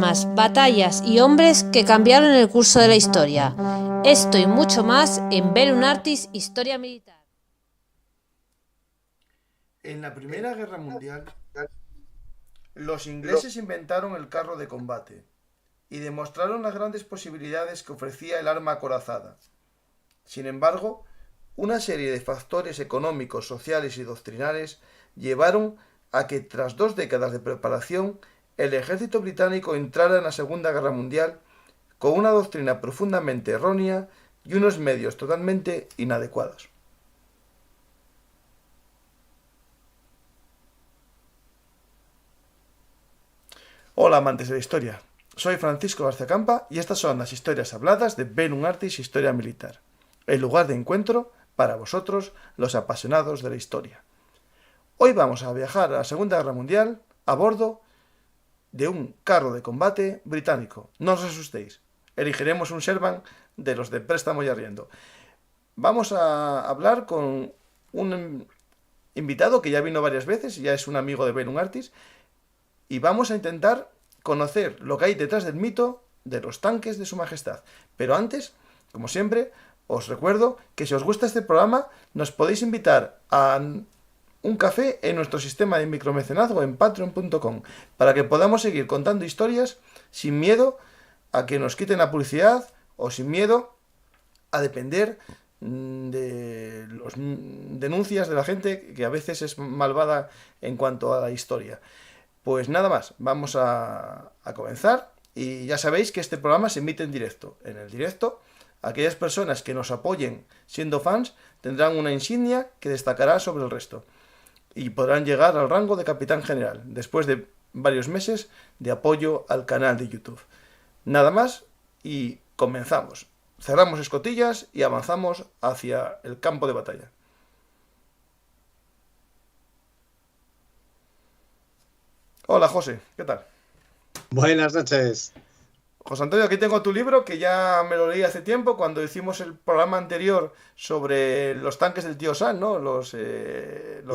armas, batallas y hombres que cambiaron el curso de la historia. Esto y mucho más en Bellum Artis Historia Militar. En la Primera Guerra Mundial, los ingleses inventaron el carro de combate y demostraron las grandes posibilidades que ofrecía el arma acorazada. Sin embargo, una serie de factores económicos, sociales y doctrinales llevaron a que, tras 2 décadas de preparación, el ejército británico entrara en la Segunda Guerra Mundial con una doctrina profundamente errónea y unos medios totalmente inadecuados. Hola amantes de la historia, soy Francisco García Campa y estas son las historias habladas de Bellum Artis Historia Militar, el lugar de encuentro para vosotros, los apasionados de la historia. Hoy vamos a viajar a la Segunda Guerra Mundial a bordo de un carro de combate británico. No os asustéis, elegiremos un Sherman de los de préstamo y arriendo. Vamos a hablar con un invitado que ya vino varias veces, ya es un amigo de Bellum Artis, y vamos a intentar conocer lo que hay detrás del mito de los tanques de Su Majestad. Pero antes, como siempre, os recuerdo que si os gusta este programa, nos podéis invitar a un café en nuestro sistema de micromecenazgo en patreon.com para que podamos seguir contando historias sin miedo a que nos quiten la publicidad o sin miedo a depender de las denuncias de la gente que a veces es malvada en cuanto a la historia. Pues nada más, vamos a comenzar y ya sabéis que este programa se emite en directo. En el directo, aquellas personas que nos apoyen siendo fans tendrán una insignia que destacará sobre el resto y podrán llegar al rango de capitán general después de varios meses de apoyo al canal de YouTube. Nada más y comenzamos. Cerramos escotillas y avanzamos hacia el campo de batalla. Hola José, ¿qué tal? Buenas noches. José Antonio, aquí tengo tu libro que ya me lo leí hace tiempo cuando hicimos el programa anterior sobre los tanques del tío Sam, ¿no? Los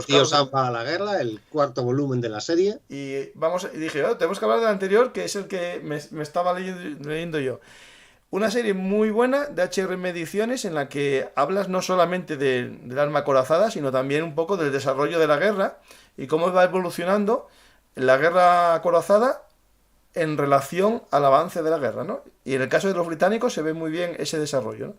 Tío Sam va a la guerra, el 4º volumen de la serie. Y dije, tenemos que hablar del anterior, que es el que me estaba leyendo yo. Una serie muy buena de HRM Ediciones en la que hablas no solamente del arma acorazada, sino también un poco del desarrollo de la guerra y cómo va evolucionando la guerra acorazada en relación al avance de la guerra, ¿no? Y en el caso de los británicos se ve muy bien ese desarrollo, ¿no?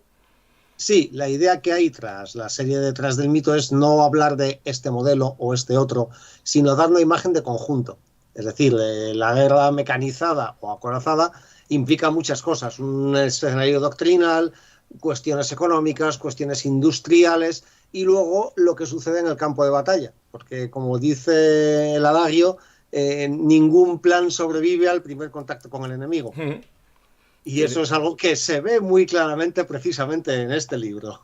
Sí, la idea que hay tras la serie detrás del mito es no hablar de este modelo o este otro, sino dar una imagen de conjunto. Es decir, la guerra mecanizada o acorazada implica muchas cosas, un escenario doctrinal, cuestiones económicas, cuestiones industriales y luego lo que sucede en el campo de batalla. Porque, como dice el adagio, ningún plan sobrevive al primer contacto con el enemigo. Y eso es algo que se ve muy claramente precisamente en este libro.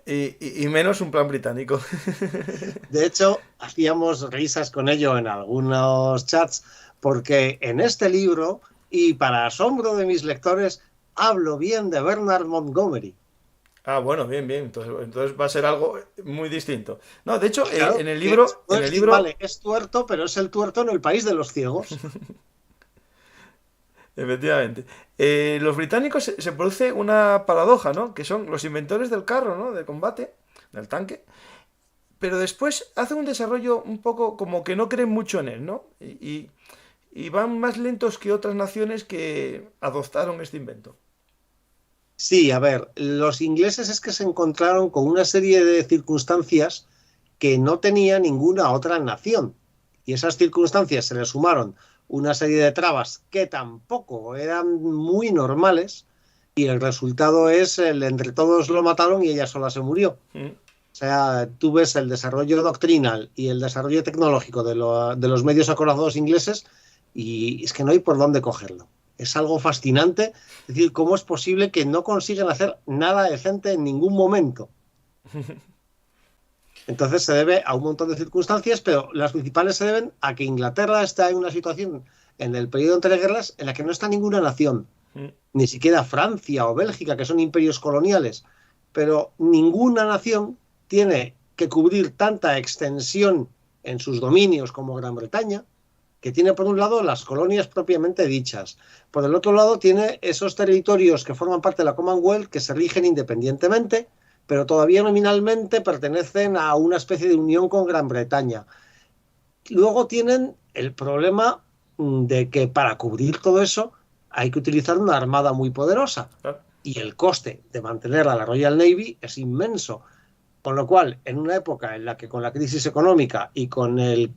Y menos un plan británico. De hecho, hacíamos risas con ello en algunos chats, porque en este libro, y para asombro de mis lectores, hablo bien de Bernard Montgomery. Ah, bueno, bien. Entonces va a ser algo muy distinto. No, de hecho, claro, en el libro... Vale, es tuerto, pero es el tuerto en el país de los ciegos. Efectivamente. Los británicos se produce una paradoja, ¿no? Que son los inventores del carro, ¿no? De combate, del tanque. Pero después hacen un desarrollo un poco como que no creen mucho en él, ¿no? Y van más lentos que otras naciones que adoptaron este invento. Sí, a ver, los ingleses es que se encontraron con una serie de circunstancias que no tenía ninguna otra nación. Y esas circunstancias se le sumaron una serie de trabas que tampoco eran muy normales y el resultado es el entre todos lo mataron y ella sola se murió. O sea, tú ves el desarrollo doctrinal y el desarrollo tecnológico de los medios acorazados ingleses y es que no hay por dónde cogerlo. Es algo fascinante, es decir, cómo es posible que no consigan hacer nada decente en ningún momento. Entonces se debe a un montón de circunstancias, pero las principales se deben a que Inglaterra está en una situación en el periodo entre guerras en la que no está ninguna nación, ni siquiera Francia o Bélgica, que son imperios coloniales, pero ninguna nación tiene que cubrir tanta extensión en sus dominios como Gran Bretaña, que tiene por un lado las colonias propiamente dichas, por el otro lado tiene esos territorios que forman parte de la Commonwealth que se rigen independientemente, pero todavía nominalmente pertenecen a una especie de unión con Gran Bretaña. Luego tienen el problema de que para cubrir todo eso hay que utilizar una armada muy poderosa y el coste de mantener a la Royal Navy es inmenso. Con lo cual, en una época en la que con la crisis económica y con el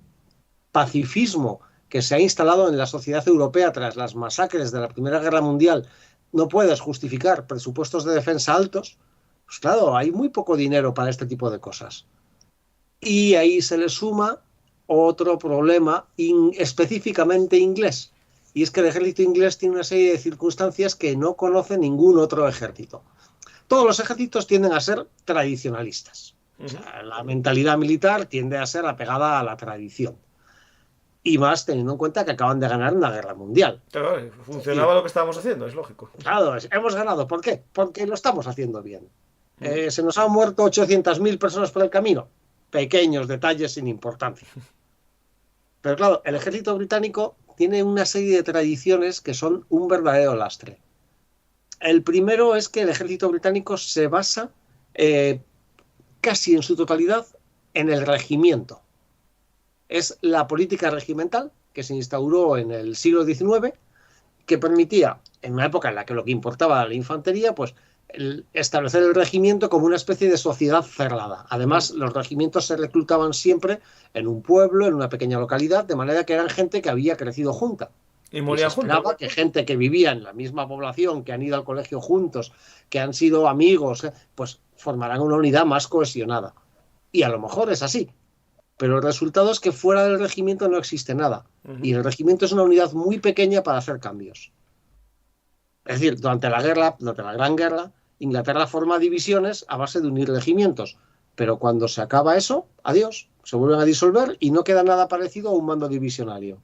pacifismo que se ha instalado en la sociedad europea tras las masacres de la Primera Guerra Mundial, no puedes justificar presupuestos de defensa altos, pues claro, hay muy poco dinero para este tipo de cosas. Y ahí se le suma otro problema específicamente inglés, y es que el ejército inglés tiene una serie de circunstancias que no conoce ningún otro ejército. Todos los ejércitos tienden a ser tradicionalistas. O sea, la mentalidad militar tiende a ser apegada a la tradición. Y más teniendo en cuenta que acaban de ganar una guerra mundial. Claro, funcionaba lo que estábamos haciendo, es lógico. Claro, hemos ganado. ¿Por qué? Porque lo estamos haciendo bien. Se nos han muerto 800.000 personas por el camino. Pequeños detalles sin importancia. Pero claro, el ejército británico tiene una serie de tradiciones que son un verdadero lastre. El primero es que el ejército británico se basa casi en su totalidad en el regimiento. Es la política regimental que se instauró en el siglo XIX, que permitía, en una época en la que lo que importaba era la infantería, pues establecer el regimiento como una especie de sociedad cerrada. Además, los regimientos se reclutaban siempre en un pueblo, en una pequeña localidad, de manera que eran gente que había crecido junta. Y moría juntos. Esperaba que gente que vivía en la misma población, que han ido al colegio juntos, que han sido amigos, pues formarán una unidad más cohesionada. Y a lo mejor es así. Pero el resultado es que fuera del regimiento no existe nada. Y el regimiento es una unidad muy pequeña para hacer cambios. Es decir, durante la Gran Guerra, Inglaterra forma divisiones a base de unir regimientos. Pero cuando se acaba eso, adiós. Se vuelven a disolver y no queda nada parecido a un mando divisionario.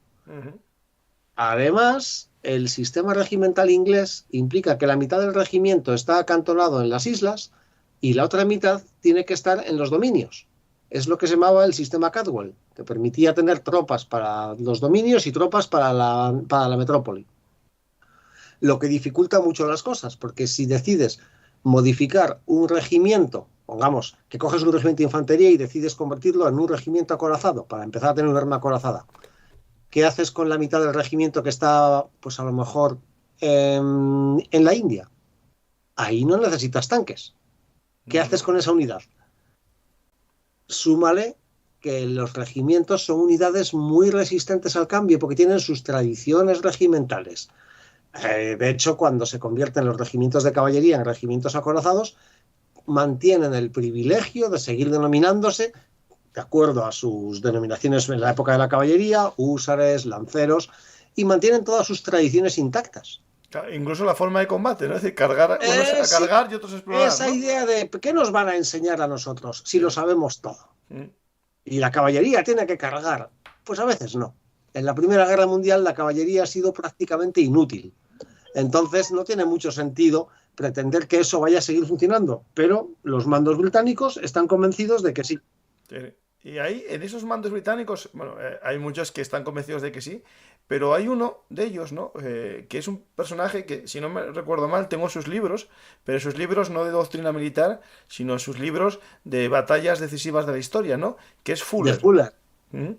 Además, el sistema regimental inglés implica que la mitad del regimiento está acantonado en las islas y la otra mitad tiene que estar en los dominios. Es lo que se llamaba el sistema Cadwell, que permitía tener tropas para los dominios y tropas para la metrópoli. Lo que dificulta mucho las cosas, porque si decides modificar un regimiento, pongamos que coges un regimiento de infantería y decides convertirlo en un regimiento acorazado, para empezar a tener un arma acorazada, ¿qué haces con la mitad del regimiento que está, pues a lo mejor, en la India? Ahí no necesitas tanques. ¿Qué haces con esa unidad? Súmale que los regimientos son unidades muy resistentes al cambio porque tienen sus tradiciones regimentales. De hecho, cuando se convierten los regimientos de caballería en regimientos acorazados, mantienen el privilegio de seguir denominándose de acuerdo a sus denominaciones en la época de la caballería, húsares, lanceros, y mantienen todas sus tradiciones intactas. Incluso la forma de combate, ¿no? Es decir, cargar, unos a cargar y otros a explorar. Esa ¿no? idea de ¿qué nos van a enseñar a nosotros si lo sabemos todo? Y la caballería tiene que cargar. Pues a veces no. En la Primera Guerra Mundial la caballería ha sido prácticamente inútil. Entonces no tiene mucho sentido pretender que eso vaya a seguir funcionando. Pero los mandos británicos están convencidos de que sí. Sí. Y ahí, en esos mandos británicos, bueno, hay muchos que están convencidos de que sí, pero hay uno de ellos, ¿no? Que es un personaje que, si no me recuerdo mal, tengo sus libros, pero sus libros no de doctrina militar, sino sus libros de batallas decisivas de la historia, ¿no? Que es Fuller. De Fuller.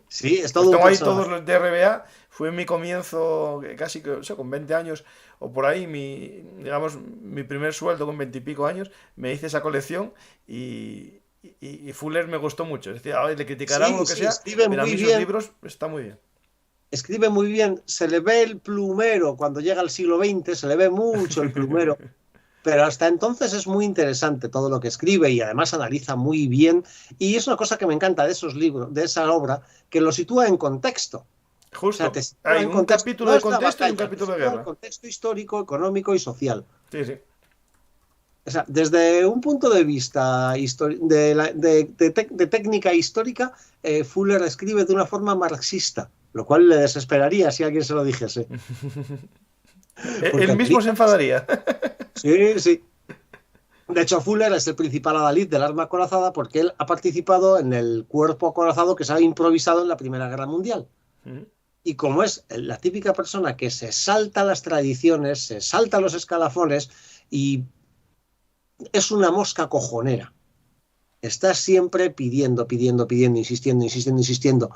Sí, es todo pues un tengo ahí personaje. todos los de RBA, fue mi comienzo, casi que, o sea, con 20 años, o por ahí, mi primer sueldo con 20 y pico años, me hice esa colección y Fuller me gustó mucho. Es decir, le criticarán lo que sea, pero a mí sus libros está muy bien. Escribe muy bien, se le ve el plumero cuando llega al siglo XX, se le ve mucho el plumero, pero hasta entonces es muy interesante todo lo que escribe y además analiza muy bien. Y es una cosa que me encanta de esos libros, de esa obra, que lo sitúa en contexto. Justo, O sea, hay un capítulo de contexto y un capítulo de guerra. Contexto histórico, económico y social. Sí, sí. O sea, desde un punto de vista de técnica histórica, Fuller escribe de una forma marxista, lo cual le desesperaría si alguien se lo dijese. Él mismo se enfadaría. Sí, sí. De hecho, Fuller es el principal adalid del arma acorazada porque él ha participado en el cuerpo acorazado que se ha improvisado en la Primera Guerra Mundial. Y como es la típica persona que se salta las tradiciones, se salta los escalafones y es una mosca cojonera. Está siempre pidiendo, insistiendo.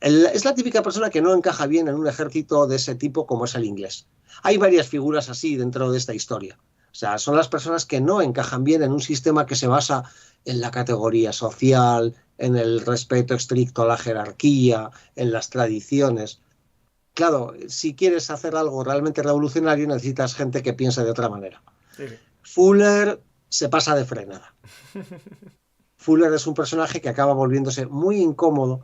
Es la típica persona que no encaja bien en un ejército de ese tipo como es el inglés. Hay varias figuras así dentro de esta historia. O sea, son las personas que no encajan bien en un sistema que se basa en la categoría social, en el respeto estricto a la jerarquía, en las tradiciones. Claro, si quieres hacer algo realmente revolucionario, necesitas gente que piense de otra manera. Sí. Fuller se pasa de frenada. Fuller es un personaje que acaba volviéndose muy incómodo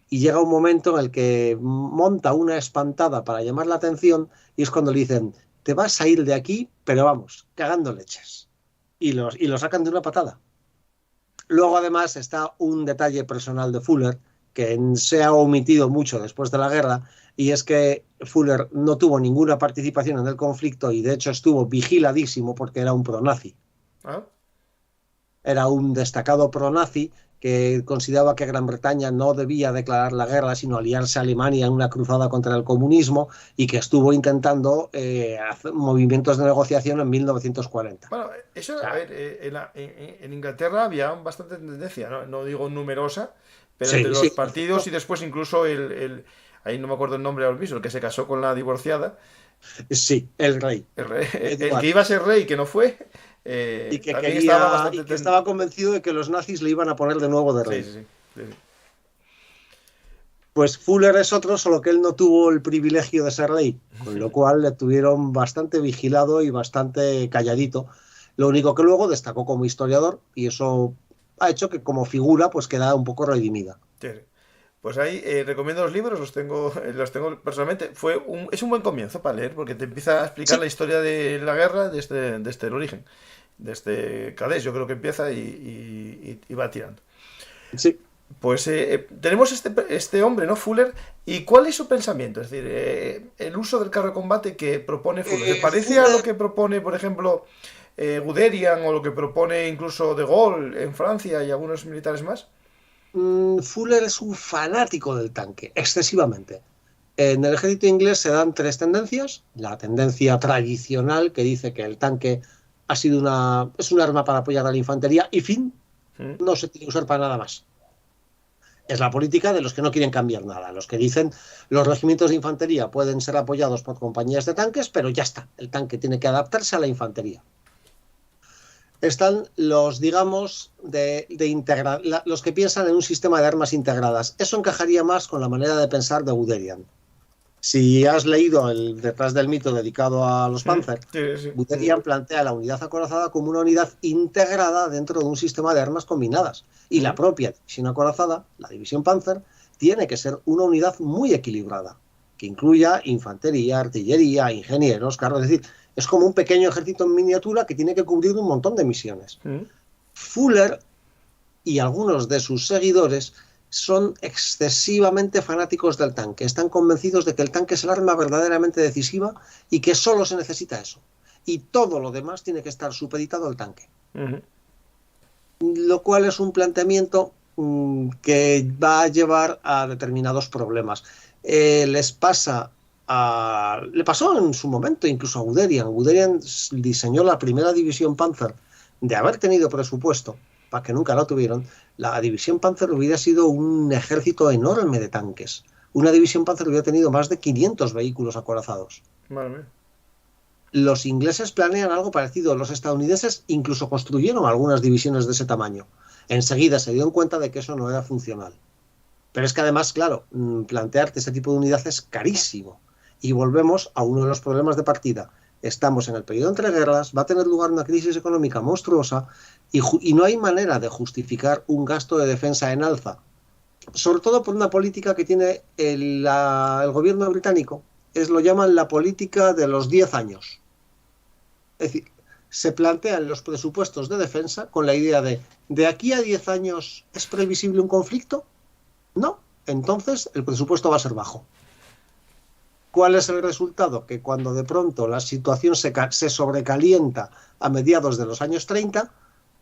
y llega un momento en el que monta una espantada para llamar la atención y es cuando le dicen, te vas a ir de aquí, pero vamos, cagando leches. Y lo sacan de una patada. Luego, además, está un detalle personal de Fuller que se ha omitido mucho después de la guerra, y es que Fuller no tuvo ninguna participación en el conflicto y, de hecho, estuvo vigiladísimo porque era un pronazi. ¿Ah? Era un destacado pronazi que consideraba que Gran Bretaña no debía declarar la guerra, sino aliarse a Alemania en una cruzada contra el comunismo, y que estuvo intentando hacer movimientos de negociación en 1940. Bueno, eso, a ver, en Inglaterra había bastante tendencia, no digo numerosa, pero Sí, entre los sí. partidos y después incluso ahí no me acuerdo el nombre ahora mismo, el que se casó con la divorciada, Sí, el rey. el que iba a ser rey que no fue, Y que también estaba bastante y que estaba convencido de que los nazis le iban a poner de nuevo de rey. Sí. Pues Fuller es otro, solo que él no tuvo el privilegio de ser rey, con lo cual le tuvieron bastante vigilado y bastante calladito. Lo único que luego destacó como historiador, y eso ha hecho que como figura pues queda un poco redimida. Sí. Pues ahí recomiendo los libros, los tengo personalmente. Es un buen comienzo para leer, porque te empieza a explicar la historia de la guerra desde el origen, desde Cádiz, yo creo que empieza y va tirando. Sí. Pues tenemos este hombre, ¿no? Fuller. ¿Y cuál es su pensamiento? Es decir, el uso del carro de combate que propone Fuller. ¿Se parece a lo que propone, por ejemplo, Guderian, o lo que propone incluso De Gaulle en Francia y algunos militares más? Fuller es un fanático del tanque, excesivamente. En el ejército inglés se dan tres tendencias. La tendencia tradicional, que dice que el tanque es un arma para apoyar a la infantería y fin, no se tiene que usar para nada más. Es la política de los que no quieren cambiar nada, los que dicen los regimientos de infantería pueden ser apoyados por compañías de tanques, pero ya está, el tanque tiene que adaptarse a la infantería. Están los, digamos, los que piensan en un sistema de armas integradas. Eso encajaría más con la manera de pensar de Guderian. Si has leído el Detrás del mito dedicado a los Panzer, Sí. Guderian plantea la unidad acorazada como una unidad integrada dentro de un sistema de armas combinadas. Y la propia división acorazada, la división Panzer, tiene que ser una unidad muy equilibrada, que incluya infantería, artillería, ingenieros, carros. Es decir, es como un pequeño ejército en miniatura que tiene que cubrir un montón de misiones. Fuller y algunos de sus seguidores son excesivamente fanáticos del tanque. Están convencidos de que el tanque es el arma verdaderamente decisiva y que solo se necesita eso. Y todo lo demás tiene que estar supeditado al tanque. Lo cual es un planteamiento que va a llevar a determinados problemas. Le pasó en su momento incluso a Guderian. Guderian diseñó la primera división Panzer. De haber tenido presupuesto, para que nunca lo tuvieron, la división Panzer hubiera sido un ejército enorme de tanques. Una división Panzer hubiera tenido más de 500 vehículos acorazados. Madre mía. Los ingleses planean algo parecido. Los estadounidenses incluso construyeron algunas divisiones de ese tamaño. Enseguida se dieron cuenta de que eso no era funcional. Pero es que además, claro, plantearte ese tipo de unidad es carísimo. Y volvemos a uno de los problemas de partida. Estamos en el periodo entre guerras, va a tener lugar una crisis económica monstruosa y no hay manera de justificar un gasto de defensa en alza. Sobre todo por una política que tiene el gobierno británico. Lo llaman la política de los 10 años. Es decir, se plantean los presupuestos de defensa con la idea ¿de aquí a 10 años es previsible un conflicto? No, entonces el presupuesto va a ser bajo. ¿Cuál es el resultado? Que cuando de pronto la situación se sobrecalienta a mediados de los años 30,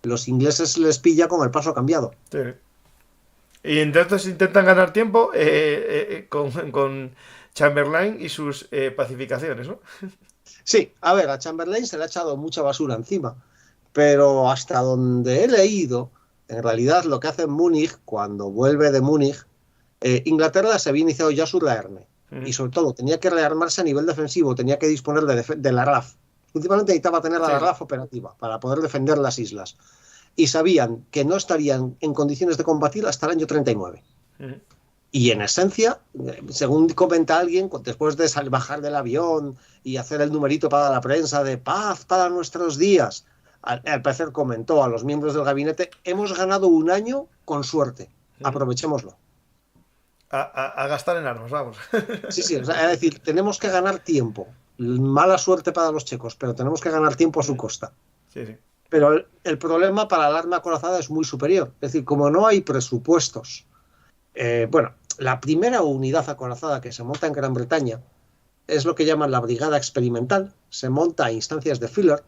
los ingleses les pilla con el paso cambiado. Sí. Y entonces intentan ganar tiempo Chamberlain y sus pacificaciones, ¿no? Sí, a ver, a Chamberlain se le ha echado mucha basura encima, pero hasta donde he leído, en realidad lo que hace en Múnich, cuando vuelve de Múnich, Inglaterra se había iniciado ya su rearme, y sobre todo tenía que rearmarse a nivel defensivo, tenía que disponer de la RAF. Principalmente necesitaba tener la RAF operativa para poder defender las islas. Y sabían que no estarían en condiciones de combatir hasta el año 39. Y en esencia, según comenta alguien, después de bajar del avión y hacer el numerito para la prensa de paz para nuestros días, al parecer comentó a los miembros del gabinete: hemos ganado un año con suerte, aprovechémoslo. A gastar en armas, vamos. Sí, o sea, es decir, tenemos que ganar tiempo. Mala suerte para los checos, pero tenemos que ganar tiempo a su costa. Sí. Pero el problema para el arma acorazada es muy superior. Es decir, como no hay presupuestos. La primera unidad acorazada que se monta en Gran Bretaña es lo que llaman la Brigada Experimental. Se monta a instancias de Fuller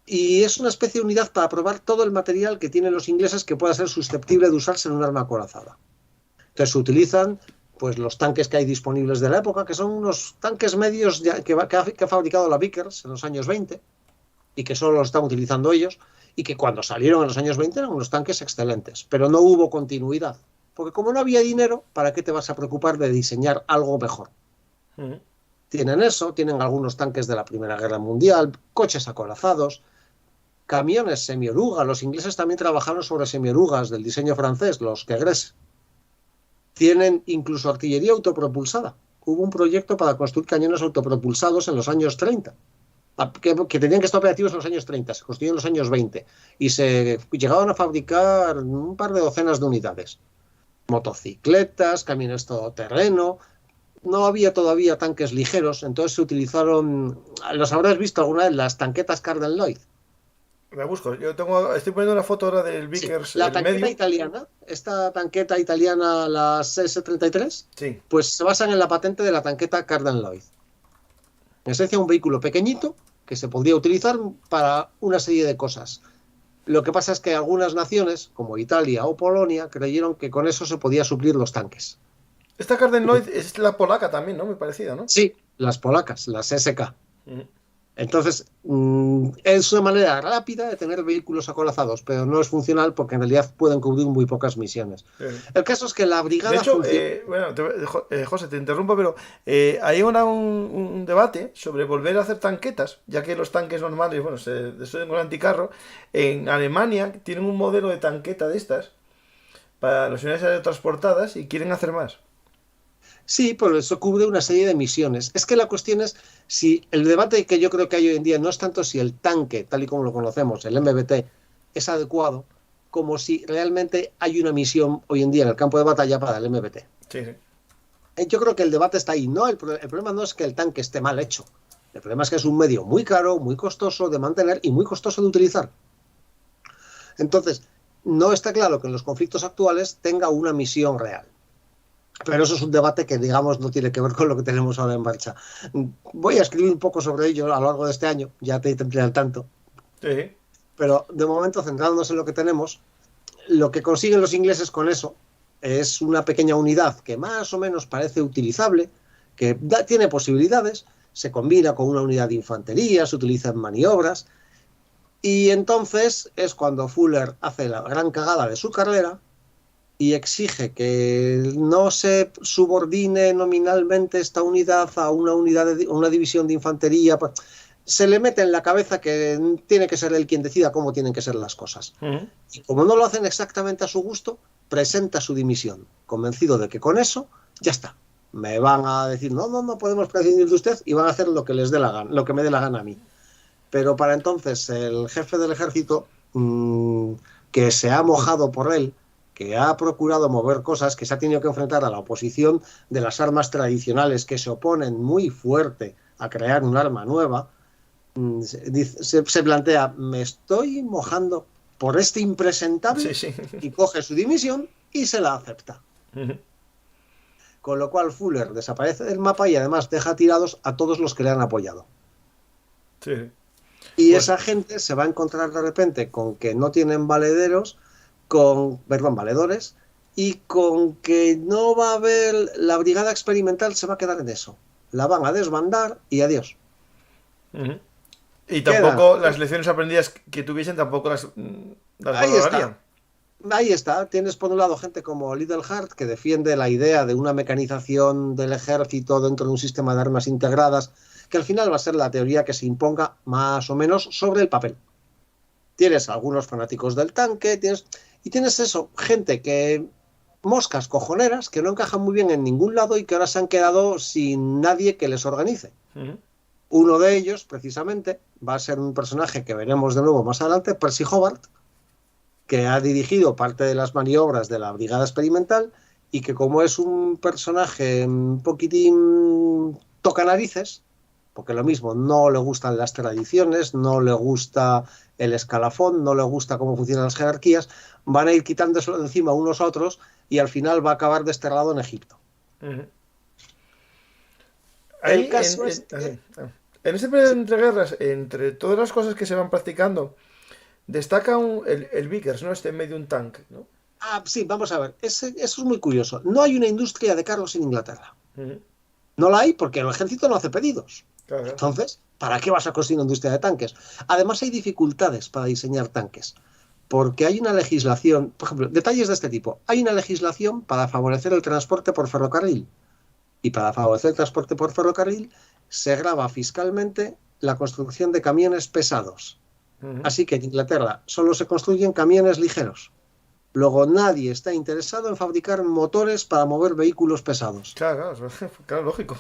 y es una especie de unidad para probar todo el material que tienen los ingleses que pueda ser susceptible de usarse en un arma acorazada. Entonces se utilizan pues los tanques que hay disponibles de la época, que son unos tanques medios que ha fabricado la Vickers en los años 20 y que solo los están utilizando ellos, y que cuando salieron en los años 20 eran unos tanques excelentes, pero no hubo continuidad. Porque como no había dinero, ¿para qué te vas a preocupar de diseñar algo mejor? Tienen eso, tienen algunos tanques de la Primera Guerra Mundial, coches acorazados, camiones semioruga. Los ingleses también trabajaron sobre semiorugas del diseño francés, los Quegres. Tienen incluso artillería autopropulsada. Hubo un proyecto para construir cañones autopropulsados en los años 30, que tenían que estar operativos en los años 30, se construyeron en los años 20, y se llegaban a fabricar un par de docenas de unidades. Motocicletas, camiones todoterreno. No había todavía tanques ligeros, entonces se utilizaron, los habrás visto alguna vez, las tanquetas Carden Lloyd. La busco. Estoy poniendo una foto ahora del Vickers. Sí, la tanqueta italiana, esta tanqueta italiana, la S-33, sí, pues se basan en la patente de la tanqueta Carden Lloyd. En esencia, un vehículo pequeñito que se podría utilizar para una serie de cosas. Lo que pasa es que algunas naciones, como Italia o Polonia, creyeron que con eso se podía suplir los tanques. Esta Carden Lloyd es la polaca también, ¿no? Muy parecida, ¿no? Sí, las polacas, las SK. Entonces, es una manera rápida de tener vehículos acorazados, pero no es funcional porque en realidad pueden cubrir muy pocas misiones. El caso es que la brigada... De hecho, José, te interrumpo, pero hay ahora un debate sobre volver a hacer tanquetas, ya que los tanques normales, se destruyen con anticarro. En Alemania tienen un modelo de tanqueta de estas para las unidades aerotransportadas y quieren hacer más. Sí, por eso cubre una serie de misiones. Es que la cuestión es si el debate que yo creo que hay hoy en día no es tanto si el tanque, tal y como lo conocemos, el MBT, es adecuado, como si realmente hay una misión hoy en día en el campo de batalla para el MBT. Sí. Yo creo que el debate está ahí. No, el problema no es que el tanque esté mal hecho. El problema es que es un medio muy caro, muy costoso de mantener y muy costoso de utilizar. Entonces, no está claro que en los conflictos actuales tenga una misión real. Pero eso es un debate que, digamos, no tiene que ver con lo que tenemos ahora en marcha. Voy a escribir un poco sobre ello a lo largo de este año, ya te tendré al tanto. Sí. Pero de momento, centrándonos en lo que tenemos, lo que consiguen los ingleses con eso es una pequeña unidad que más o menos parece utilizable, que tiene posibilidades, se combina con una unidad de infantería, se utiliza en maniobras, y entonces es cuando Fuller hace la gran cagada de su carrera y exige que no se subordine nominalmente esta unidad a una división de infantería. Se le mete en la cabeza que tiene que ser él quien decida cómo tienen que ser las cosas. Y como no lo hacen exactamente a su gusto, presenta su dimisión, convencido de que con eso ya está. Me van a decir, no podemos prescindir de usted, y van a hacer lo que les dé la gana, lo que me dé la gana a mí. Pero para entonces el jefe del ejército, que se ha mojado por él, que ha procurado mover cosas, que se ha tenido que enfrentar a la oposición de las armas tradicionales, que se oponen muy fuerte a crear un arma nueva, se plantea, me estoy mojando por este impresentable, sí. Y coge su dimisión y se la acepta. Con lo cual Fuller desaparece del mapa y además deja tirados a todos los que le han apoyado. Sí. Y esa gente se va a encontrar de repente con que no tienen valedores, y con que no va a haber la brigada experimental, se va a quedar en eso. La van a desbandar y adiós. Y tampoco las lecciones aprendidas que tuviesen tampoco las Ahí valorarían. está. Ahí está, tienes por un lado gente como Little Heart que defiende la idea de una mecanización del ejército dentro de un sistema de armas integradas, que al final va a ser la teoría que se imponga más o menos sobre el papel. Tienes algunos fanáticos del tanque, tienes eso, gente que moscas cojoneras que no encajan muy bien en ningún lado y que ahora se han quedado sin nadie que les organice. Uno de ellos, precisamente, va a ser un personaje que veremos de nuevo más adelante, Percy Hobart, que ha dirigido parte de las maniobras de la Brigada Experimental y que, como es un personaje un poquitín toca narices, porque lo mismo, no le gustan las tradiciones, no le gusta el escalafón, no le gusta cómo funcionan las jerarquías, van a ir quitándoselo de encima unos a otros y al final va a acabar desterrado en Egipto. Ahí, El caso en este periodo de entreguerras, entre todas las cosas que se van practicando, destaca el Vickers, ¿no? Este en medio de un tanque, ¿no? Sí, vamos a ver. Eso es muy curioso. No hay una industria de carros en Inglaterra. No la hay porque el ejército no hace pedidos. Claro. Entonces, ¿para qué vas a construir una industria de tanques? Además, hay dificultades para diseñar tanques. Porque hay una legislación, por ejemplo, detalles de este tipo. Hay una legislación para favorecer el transporte por ferrocarril. Y para favorecer el transporte por ferrocarril se grava fiscalmente la construcción de camiones pesados. Así que en Inglaterra solo se construyen camiones ligeros. Luego nadie está interesado en fabricar motores para mover vehículos pesados. Claro, lógico.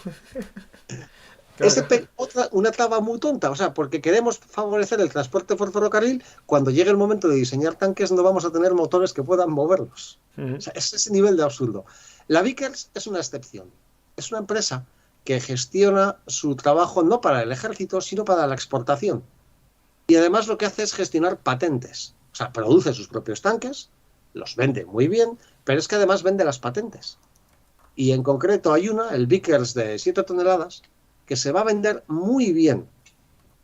Una traba muy tonta, o sea, porque queremos favorecer el transporte por ferrocarril, cuando llegue el momento de diseñar tanques no vamos a tener motores que puedan moverlos. O sea, es ese nivel de absurdo. La Vickers es una excepción. Es una empresa que gestiona su trabajo no para el ejército, sino para la exportación. Y además lo que hace es gestionar patentes. O sea, produce sus propios tanques, los vende muy bien, pero es que además vende las patentes. Y en concreto hay una, el Vickers de 7 toneladas, que se va a vender muy bien,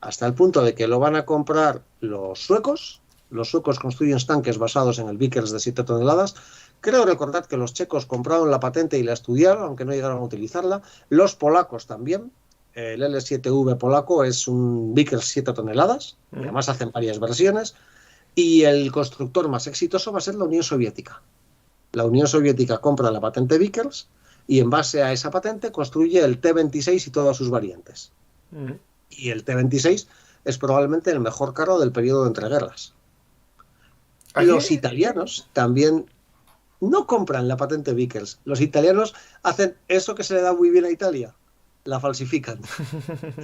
hasta el punto de que lo van a comprar los suecos. Los suecos construyen tanques basados en el Vickers de 7 toneladas. Creo recordar que los checos compraron la patente y la estudiaron, aunque no llegaron a utilizarla. Los polacos también. El L7V polaco es un Vickers 7 toneladas, además hacen varias versiones, y el constructor más exitoso va a ser la Unión Soviética. La Unión Soviética compra la patente Vickers y en base a esa patente construye el T-26 y todas sus variantes. Y el T-26 es probablemente el mejor carro del periodo de entreguerras. Los italianos también no compran la patente Vickers. Los italianos hacen eso que se le da muy bien a Italia. La falsifican.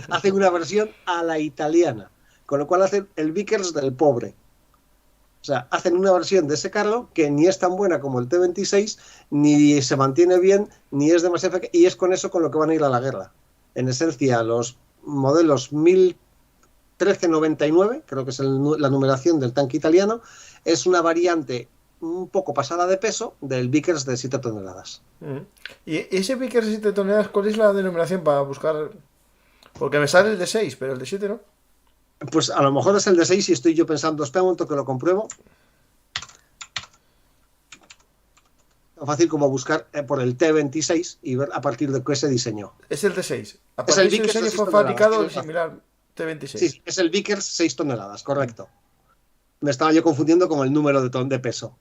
Hacen una versión a la italiana, con lo cual hacen el Vickers del pobre. O sea, hacen una versión de ese carro que ni es tan buena como el T-26, ni se mantiene bien, ni es demasiado efectiva, y es con eso con lo que van a ir a la guerra. En esencia, los modelos 1399, creo que es la numeración del tanque italiano, es una variante un poco pasada de peso del Vickers de 7 toneladas. ¿Y ese Vickers de 7 toneladas, cuál es la denominación para buscar? Porque me sale el de 6, pero el de 7 no. Pues a lo mejor es el de 6 y estoy yo pensando, espera un momento que lo compruebo. Tan fácil como buscar por el T-26 y ver a partir de qué se diseñó. Es el de 6. A Es partir el de ese Vickers de diseño 6 fue fabricado el toneladas. similar T-26. Sí, es el Vickers 6 toneladas, correcto. Me estaba yo confundiendo con el número de peso.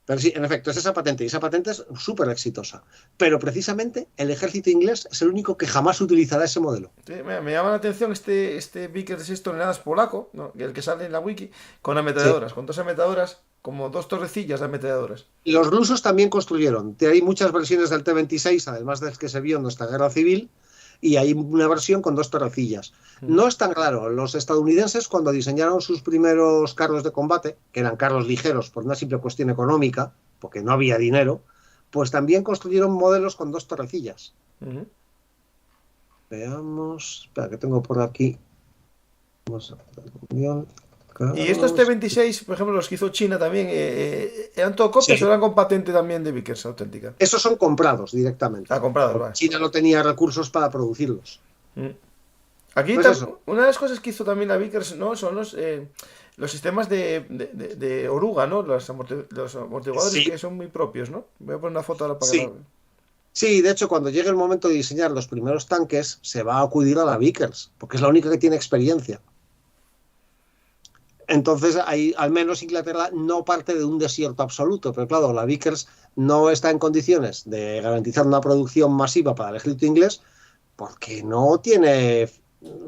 Pero sí, en efecto, es esa patente, y esa patente es súper exitosa. Pero precisamente el ejército inglés es el único que jamás utilizará ese modelo. Sí, me llama la atención este Vickers de 6 toneladas polaco, ¿no? El que sale en la wiki, con ametralladoras, con 2 ametralladoras, como 2 torrecillas de ametralladoras. Los rusos también construyeron. Hay muchas versiones del T-26, además del que se vio en nuestra guerra civil, y hay una versión con 2 torrecillas. No es tan claro. Los estadounidenses, cuando diseñaron sus primeros carros de combate, que eran carros ligeros por una simple cuestión económica, porque no había dinero, pues también construyeron modelos con 2 torrecillas. Veamos, espera, que tengo por aquí. Vamos a ver. Y estos T-26, por ejemplo, los que hizo China también, ¿eran todo copias o eran con patente también de Vickers auténtica? Esos son comprados directamente. Comprados, vale. China no tenía recursos para producirlos. Aquí Pues una de las cosas que hizo también la Vickers, ¿no? Son los sistemas de oruga, ¿no? Los amortiguadores Sí, que son muy propios, ¿no? Voy a poner una foto ahora para que sí. la vean. Sí, de hecho, cuando llegue el momento de diseñar los primeros tanques, se va a acudir a la Vickers, porque es la única que tiene experiencia. Entonces, ahí, al menos Inglaterra no parte de un desierto absoluto, pero claro, la Vickers no está en condiciones de garantizar una producción masiva para el ejército inglés porque no tiene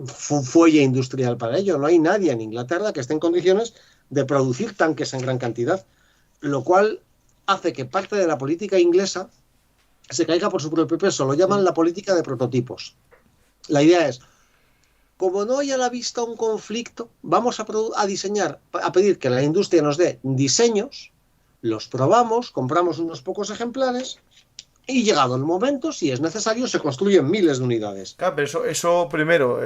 fuelle industrial para ello. No hay nadie en Inglaterra que esté en condiciones de producir tanques en gran cantidad, lo cual hace que parte de la política inglesa se caiga por su propio peso. Lo llaman la política de prototipos. La idea es, como no hay a la vista un conflicto, vamos a diseñar, a pedir que la industria nos dé diseños, los probamos, compramos unos pocos ejemplares y llegado el momento, si es necesario, se construyen miles de unidades. Claro, pero eso primero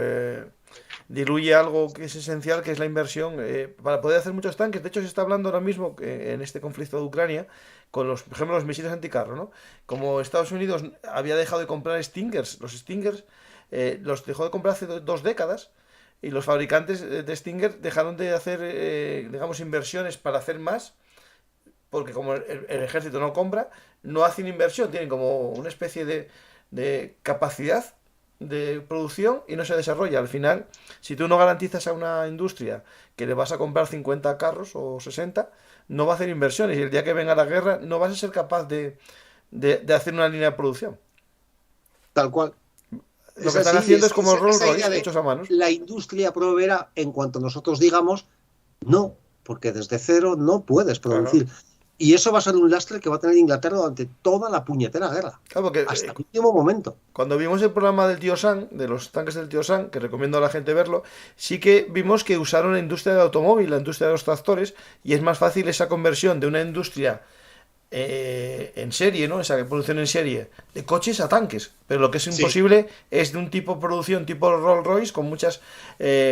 diluye algo que es esencial, que es la inversión. Para poder hacer muchos tanques, de hecho se está hablando ahora mismo en este conflicto de Ucrania, con los, por ejemplo, los misiles anticarro, ¿no? Como Estados Unidos había dejado de comprar Stingers, los Stingers los dejó de comprar hace 2 décadas, y los fabricantes de Stinger dejaron de hacer, digamos, inversiones para hacer más, porque como el ejército no compra, no hacen inversión, tienen como una especie de capacidad de producción y no se desarrolla. Al final, si tú no garantizas a una industria que le vas a comprar 50 carros o 60, no va a hacer inversiones, y el día que venga la guerra no vas a ser capaz de hacer una línea de producción. Tal cual. Lo Es que están así, haciendo es como Rolls esa idea Royce de hechos a manos. la industria proveerá en cuanto nosotros digamos, no, porque desde cero no puedes Claro. producir. Y eso va a ser un lastre que va a tener Inglaterra durante toda la puñetera guerra, Claro, porque hasta el último momento. cuando vimos el programa del tío Sam, de los tanques del tío Sam, que recomiendo a la gente verlo, sí que vimos que usaron la industria del automóvil, la industria de los tractores, y es más fácil esa conversión de una industria en serie, ¿no? Esa producción en serie de coches a tanques. Pero lo que es Sí. imposible es de un tipo de producción tipo Rolls Royce, con muchas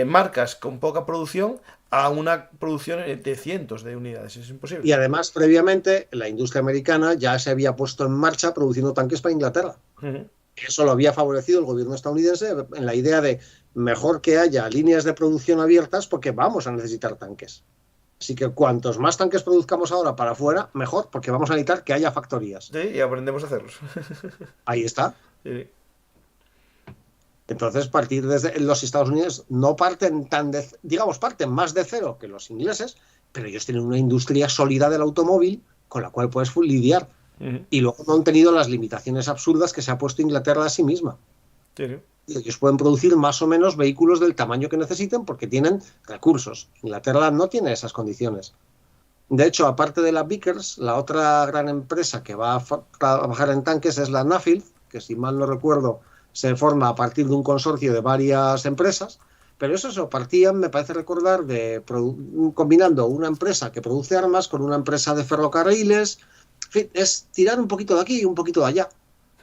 marcas con poca producción, a una producción de cientos de unidades. Es imposible. Y además, previamente, la industria americana ya se había puesto en marcha produciendo tanques para Inglaterra. Ujú. Eso lo había favorecido el gobierno estadounidense en la idea de mejor que haya líneas de producción abiertas porque vamos a necesitar tanques. Así que cuantos más tanques produzcamos ahora para afuera, mejor, porque vamos a necesitar que haya factorías. Sí, y aprendemos a hacerlos. Ahí está. Sí. Entonces, partir desde los Estados Unidos no parten digamos, parten más de cero que los ingleses, pero ellos tienen una industria sólida del automóvil con la cual puedes lidiar. Ujú. Y luego no han tenido las limitaciones absurdas que se ha puesto Inglaterra a sí misma. Sí, sí. Y ellos pueden producir más o menos vehículos del tamaño que necesiten porque tienen recursos. Inglaterra no tiene esas condiciones. De hecho, aparte de la Vickers, la otra gran empresa que va a trabajar en tanques es la Nuffield, que si mal no recuerdo se forma a partir de un consorcio de varias empresas, pero eso partían, me parece recordar, combinando una empresa que produce armas con una empresa de ferrocarriles. En fin, es tirar un poquito de aquí y un poquito de allá.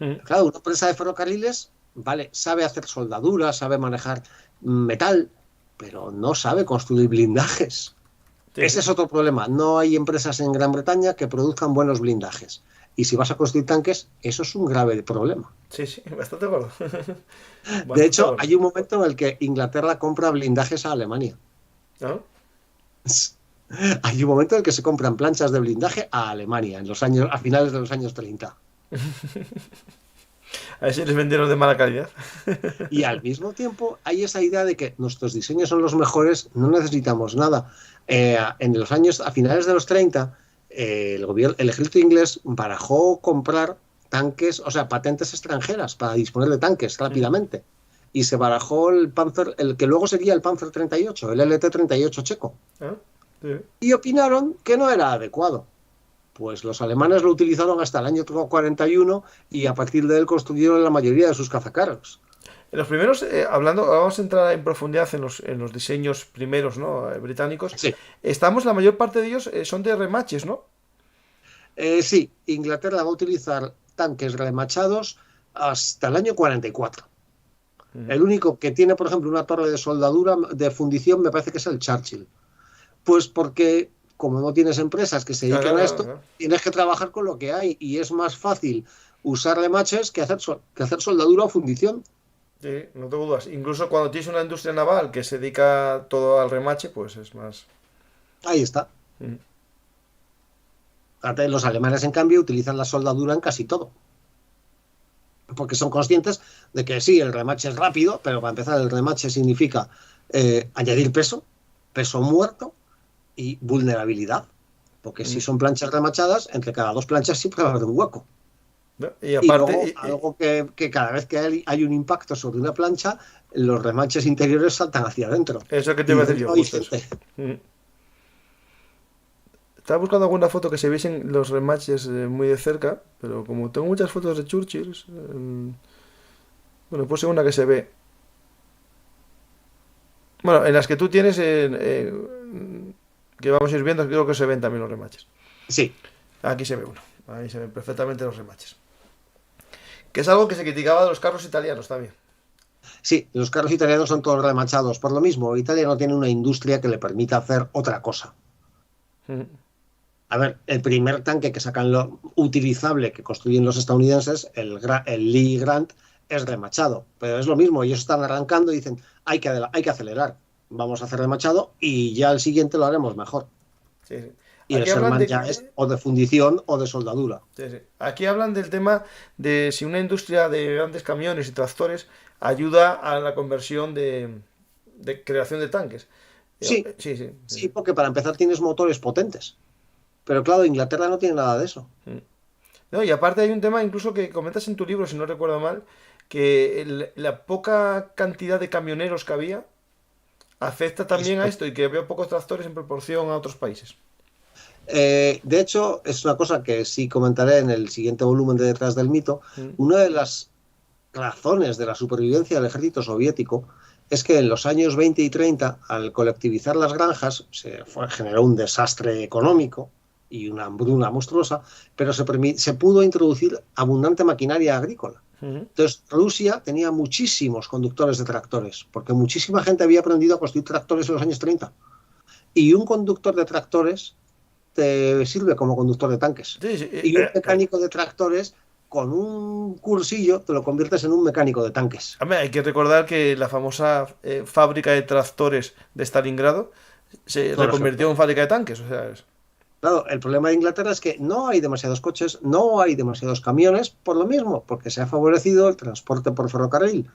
Ujú. Claro, una empresa de ferrocarriles, vale, sabe hacer soldaduras, sabe manejar metal, pero no sabe construir blindajes. Sí, Ese es otro problema. No hay empresas en Gran Bretaña que produzcan buenos blindajes. Y si vas a construir tanques, eso es un grave problema. sí, sí, bastante gordo. De Bastante hecho, gordo. hay un momento en el que Inglaterra compra blindajes a Alemania. ¿No? Hay un momento en el que se compran planchas de blindaje a Alemania, a finales de los años 30. A ver si les vendieron de mala calidad. Y al mismo tiempo hay esa idea de que nuestros diseños son los mejores, no necesitamos nada. En los años, a finales de los 30, el ejército inglés barajó comprar tanques, o sea, patentes extranjeras para disponer de tanques rápidamente. Y se barajó el Panzer, el que luego sería el Panzer 38, el LT-38 checo. ¿Ah? Sí. Y opinaron que no era adecuado. Pues los alemanes lo utilizaron hasta el año 41 y a partir de él construyeron la mayoría de sus cazacarros. En los primeros, vamos a entrar en profundidad en los diseños primeros, ¿no? Británicos. Sí. La mayor parte de ellos son de remaches, ¿no? Sí, Inglaterra va a utilizar tanques remachados hasta el año 44. El único que tiene, por ejemplo, una torre de soldadura, de fundición, me parece que es el Churchill. Pues porque, como no tienes empresas que se dediquen a esto, tienes que trabajar con lo que hay y es más fácil usar remaches que hacer soldadura o fundición. Sí, no tengo dudas. Incluso cuando tienes una industria naval que se dedica todo al remache, pues es más... Ahí está. Fíjate, los alemanes, en cambio, utilizan la soldadura en casi todo. Porque son conscientes de que sí, el remache es rápido, pero para empezar, el remache significa añadir peso muerto y vulnerabilidad. Porque si son planchas remachadas, entre cada 2 planchas siempre va a haber un hueco. Y aparte, luego, algo que cada vez que hay un impacto sobre una plancha, los remaches interiores saltan hacia adentro. Eso que te iba a decir yo, justo eso. Estaba buscando alguna foto que se viesen los remaches muy de cerca, pero como tengo muchas fotos de Churchill, bueno, puse una que se ve. Bueno, en las que tú tienes, que vamos a ir viendo, creo que se ven también los remaches. Sí. Aquí se ve uno. Ahí se ven perfectamente los remaches. Que es algo que se criticaba de los carros italianos también. Sí, los carros italianos son todos remachados. Por lo mismo, Italia no tiene una industria que le permita hacer otra cosa. A ver, el primer tanque que sacan lo utilizable que construyen los estadounidenses, el Lee Grant, es remachado. Pero es lo mismo, ellos están arrancando y dicen, hay que acelerar. Vamos a hacer remachado y ya el siguiente lo haremos mejor. Sí, sí. Y el Sherman ya es o de fundición o de soldadura. Sí, sí. Aquí hablan del tema de si una industria de grandes camiones y tractores ayuda a la conversión de creación de tanques. Sí, porque para empezar tienes motores potentes. Pero claro, Inglaterra no tiene nada de eso. No, y aparte hay un tema incluso que comentas en tu libro, si no recuerdo mal, que la poca cantidad de camioneros que había afecta también a esto y que había pocos tractores en proporción a otros países. De hecho, es una cosa que sí comentaré en el siguiente volumen de Detrás del Mito. Una de las razones de la supervivencia del ejército soviético es que en los años 20 y 30, al colectivizar las granjas, generó un desastre económico y una hambruna monstruosa, pero se pudo introducir abundante maquinaria agrícola. Entonces, Rusia tenía muchísimos conductores de tractores, porque muchísima gente había aprendido a construir tractores en los años 30. Y un conductor de tractores te sirve como conductor de tanques. Sí. Y un mecánico de tractores, con un cursillo, te lo conviertes en un mecánico de tanques. Hay que recordar que la famosa fábrica de tractores de Stalingrado se reconvirtió en fábrica de tanques. O sea, Claro, el problema de Inglaterra es que no hay demasiados coches, no hay demasiados camiones, por lo mismo, porque se ha favorecido el transporte por ferrocarril.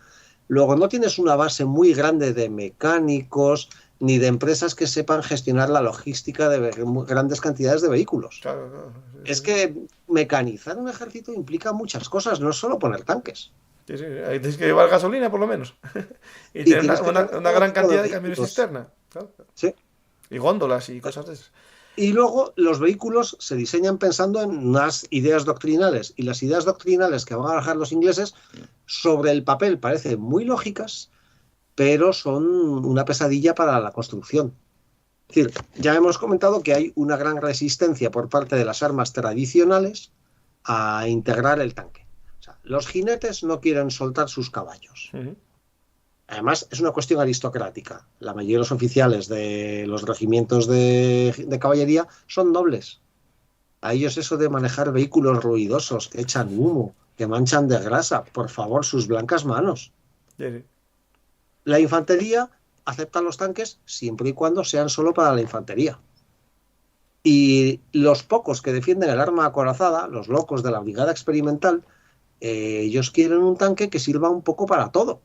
Luego no tienes una base muy grande de mecánicos ni de empresas que sepan gestionar la logística de grandes cantidades de vehículos. Claro. Es que mecanizar un ejército implica muchas cosas, no es solo poner tanques. Sí, ahí tienes que llevar gasolina por lo menos. y tener una gran cantidad de camiones cisterna. Claro. Sí. Y góndolas y cosas de esas. Y luego los vehículos se diseñan pensando en unas ideas doctrinales, y las ideas doctrinales que van a barajar los ingleses sobre el papel parecen muy lógicas, pero son una pesadilla para la construcción. Es decir, ya hemos comentado que hay una gran resistencia por parte de las armas tradicionales a integrar el tanque. O sea, los jinetes no quieren soltar sus caballos. Además, es una cuestión aristocrática. La mayoría de los oficiales de los regimientos de caballería son nobles. A ellos eso de manejar vehículos ruidosos, que echan humo, que manchan de grasa, por favor, sus blancas manos. Sí. La infantería acepta los tanques siempre y cuando sean solo para la infantería. Y los pocos que defienden el arma acorazada, los locos de la brigada experimental, ellos quieren un tanque que sirva un poco para todo.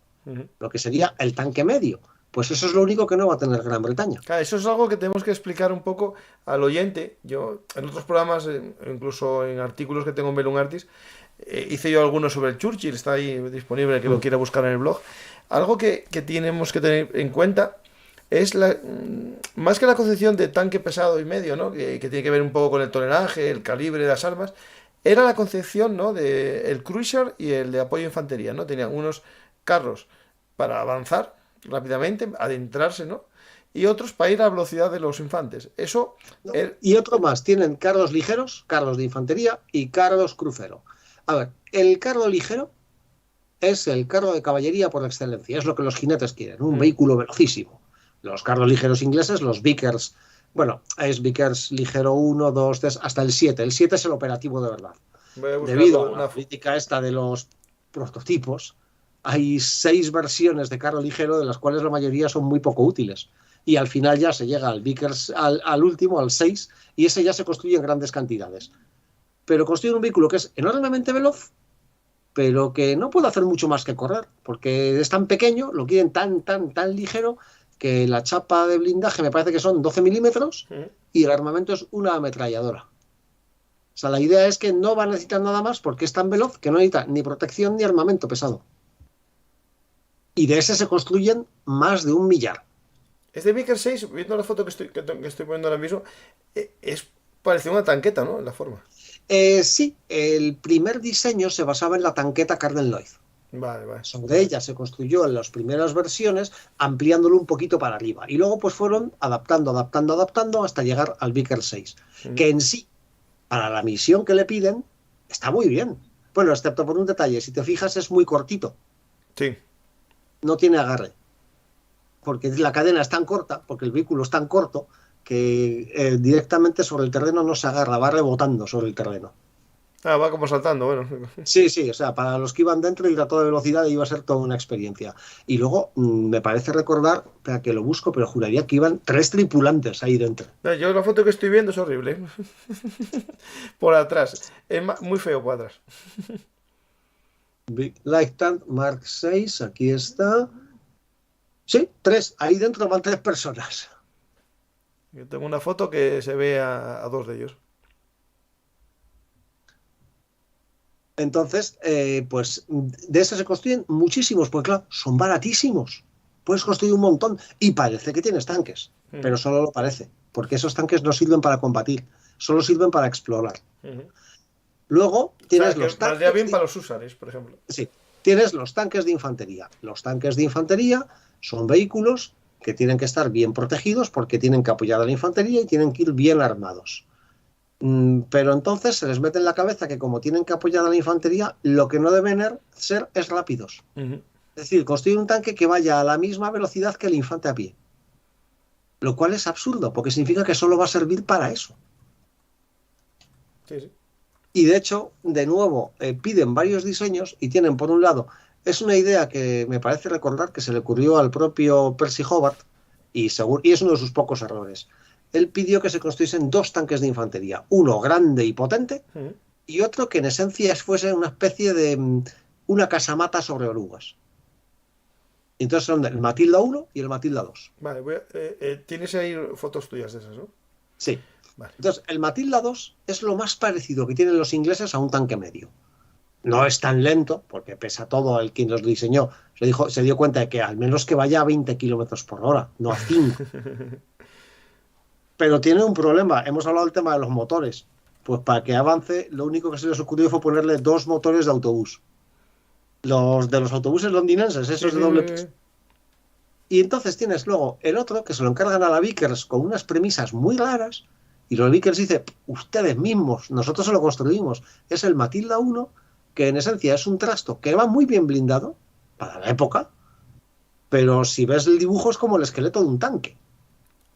Lo que sería el tanque medio. Pues eso es lo único que no va a tener Gran Bretaña. Claro, eso es algo que tenemos que explicar un poco al oyente. Yo, en otros programas, incluso en artículos que tengo en Bellum Artis, hice yo algunos sobre el Churchill, está ahí disponible, el que lo quiera buscar en el blog. Algo que tenemos que tener en cuenta es más que la concepción de tanque pesado y medio, ¿no? que tiene que ver un poco con el tonelaje, el calibre de las armas, era la concepción, ¿no? de el cruiser y el de apoyo a infantería, ¿no? Tenían unos carros para avanzar rápidamente, adentrarse, ¿no? Y otros para ir a la velocidad de los infantes. Eso. Y otro más, tienen carros ligeros, carros de infantería y carros crucero. A ver, el carro ligero es el carro de caballería por excelencia, es lo que los jinetes quieren, un vehículo velocísimo. Los carros ligeros ingleses, los Vickers, bueno, es Vickers ligero 1, 2, 3, hasta el 7. El 7 es el operativo de verdad. Debido a la política esta de los prototipos, hay 6 versiones de carro ligero, de las cuales la mayoría son muy poco útiles. y al final ya se llega al Vickers, al último, al 6, y ese ya se construye en grandes cantidades. Pero construyen un vehículo que es enormemente veloz, pero que no puede hacer mucho más que correr, porque es tan pequeño, lo quieren tan ligero, que la chapa de blindaje me parece que son 12 milímetros y el armamento es una ametralladora. O sea, la idea es que no va a necesitar nada más porque es tan veloz que no necesita ni protección ni armamento pesado. Y de ese se construyen más de 1 millar. Este Vickers 6, viendo la foto que estoy poniendo ahora mismo, parece una tanqueta, ¿no? En la forma. Sí, el primer diseño se basaba en la tanqueta Carden Loyd. Vale. Sobre ella se construyó en las primeras versiones, ampliándolo un poquito para arriba. Y luego pues fueron adaptando hasta llegar al Vickers 6. Que en sí, para la misión que le piden, está muy bien. Bueno, excepto por un detalle, si te fijas es muy cortito. Sí. No tiene agarre. Porque la cadena es tan corta, porque el vehículo es tan corto, que directamente sobre el terreno no se agarra, va rebotando sobre el terreno. Va como saltando, bueno. Sí, o sea, para los que iban dentro ir a toda velocidad iba a ser toda una experiencia. Y luego me parece recordar, espera que lo busco, pero juraría que iban 3 tripulantes ahí dentro. Yo la foto que estoy viendo es horrible. Por atrás. Es muy feo por atrás. Big Light Tank Mark 6, aquí está. Sí, 3, ahí dentro van 3 personas. Yo tengo una foto que se ve a 2 de ellos. Entonces, pues de esas se construyen muchísimos, pues claro, son baratísimos. Puedes construir un montón y parece que tienes tanques, pero solo lo parece, porque esos tanques no sirven para combatir, solo sirven para explorar. Luego tienes los tanques. Valdría bien para los húsares, por ejemplo. Sí, tienes los tanques de infantería. Los tanques de infantería son vehículos que tienen que estar bien protegidos porque tienen que apoyar a la infantería y tienen que ir bien armados. Pero entonces se les mete en la cabeza que como tienen que apoyar a la infantería, lo que no deben ser es rápidos. Es decir, construir un tanque que vaya a la misma velocidad que el infante a pie. Lo cual es absurdo, porque significa que solo va a servir para eso. Sí. Y de hecho, de nuevo, piden varios diseños y tienen, por un lado, es una idea que me parece recordar que se le ocurrió al propio Percy Hobart y es uno de sus pocos errores. Él pidió que se construyesen 2 tanques de infantería, uno grande y potente y otro que en esencia fuese una especie de una casamata sobre orugas. Entonces son el Matilda 1 y el Matilda 2. Vale, tienes ahí fotos tuyas de esas, ¿no? Sí. Vale. Entonces el Matilda 2 es lo más parecido que tienen los ingleses a un tanque medio. No es tan lento, porque pesa todo, el quien los diseñó se dio cuenta de que al menos que vaya a 20 kilómetros por hora, no a 5. Pero tiene un problema. Hemos hablado del tema de los motores. Pues para que avance, lo único que se les ocurrió fue ponerle 2 motores de autobús. Los de los autobuses londinenses, esos de doble piso. Y entonces tienes luego el otro, que se lo encargan a la Vickers con unas premisas muy raras, y los Vickers dice, ustedes mismos, nosotros se lo construimos. Es el Matilda 1, que en esencia es un trasto que va muy bien blindado, para la época, pero si ves el dibujo es como el esqueleto de un tanque.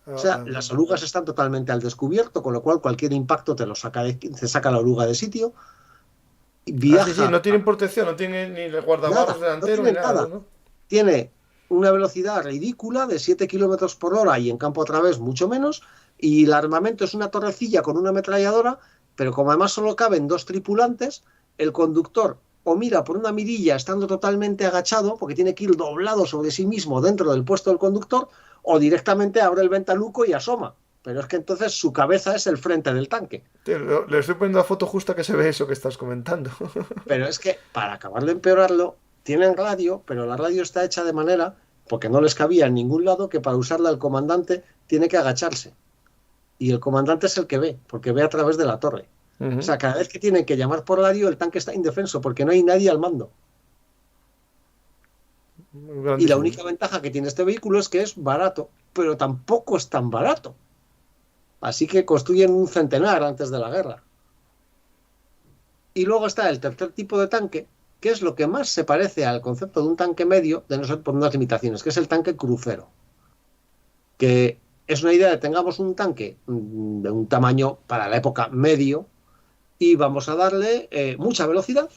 O sea, las orugas están totalmente al descubierto, con lo cual cualquier impacto te saca la oruga de sitio. Viaja. Sí, no tienen protección, no tienen ni el guardabarros delantero, ni nada. ¿No? Tiene una velocidad ridícula de 7 kilómetros por hora y en campo a través mucho menos, y el armamento es una torrecilla con una ametralladora, pero como además solo caben 2 tripulantes, el conductor o mira por una mirilla estando totalmente agachado, porque tiene que ir doblado sobre sí mismo dentro del puesto del conductor, o directamente abre el ventanuco y asoma. Pero es que entonces su cabeza es el frente del tanque. Tío, le estoy poniendo la foto justa que se ve eso que estás comentando. Pero es que, para acabar de empeorarlo, tienen radio, pero la radio está hecha de manera, porque no les cabía en ningún lado, que para usarla el comandante tiene que agacharse. Y el comandante es el que ve, porque ve a través de la torre. O sea, cada vez que tienen que llamar por radio, el tanque está indefenso, porque no hay nadie al mando. Y la única ventaja que tiene este vehículo es que es barato, pero tampoco es tan barato. Así que construyen un centenar antes de la guerra. Y luego está el tercer tipo de tanque, que es lo que más se parece al concepto de un tanque medio, de no ser por unas limitaciones, que es el tanque crucero. Que es una idea de tengamos un tanque de un tamaño para la época medio y vamos a darle mucha velocidad.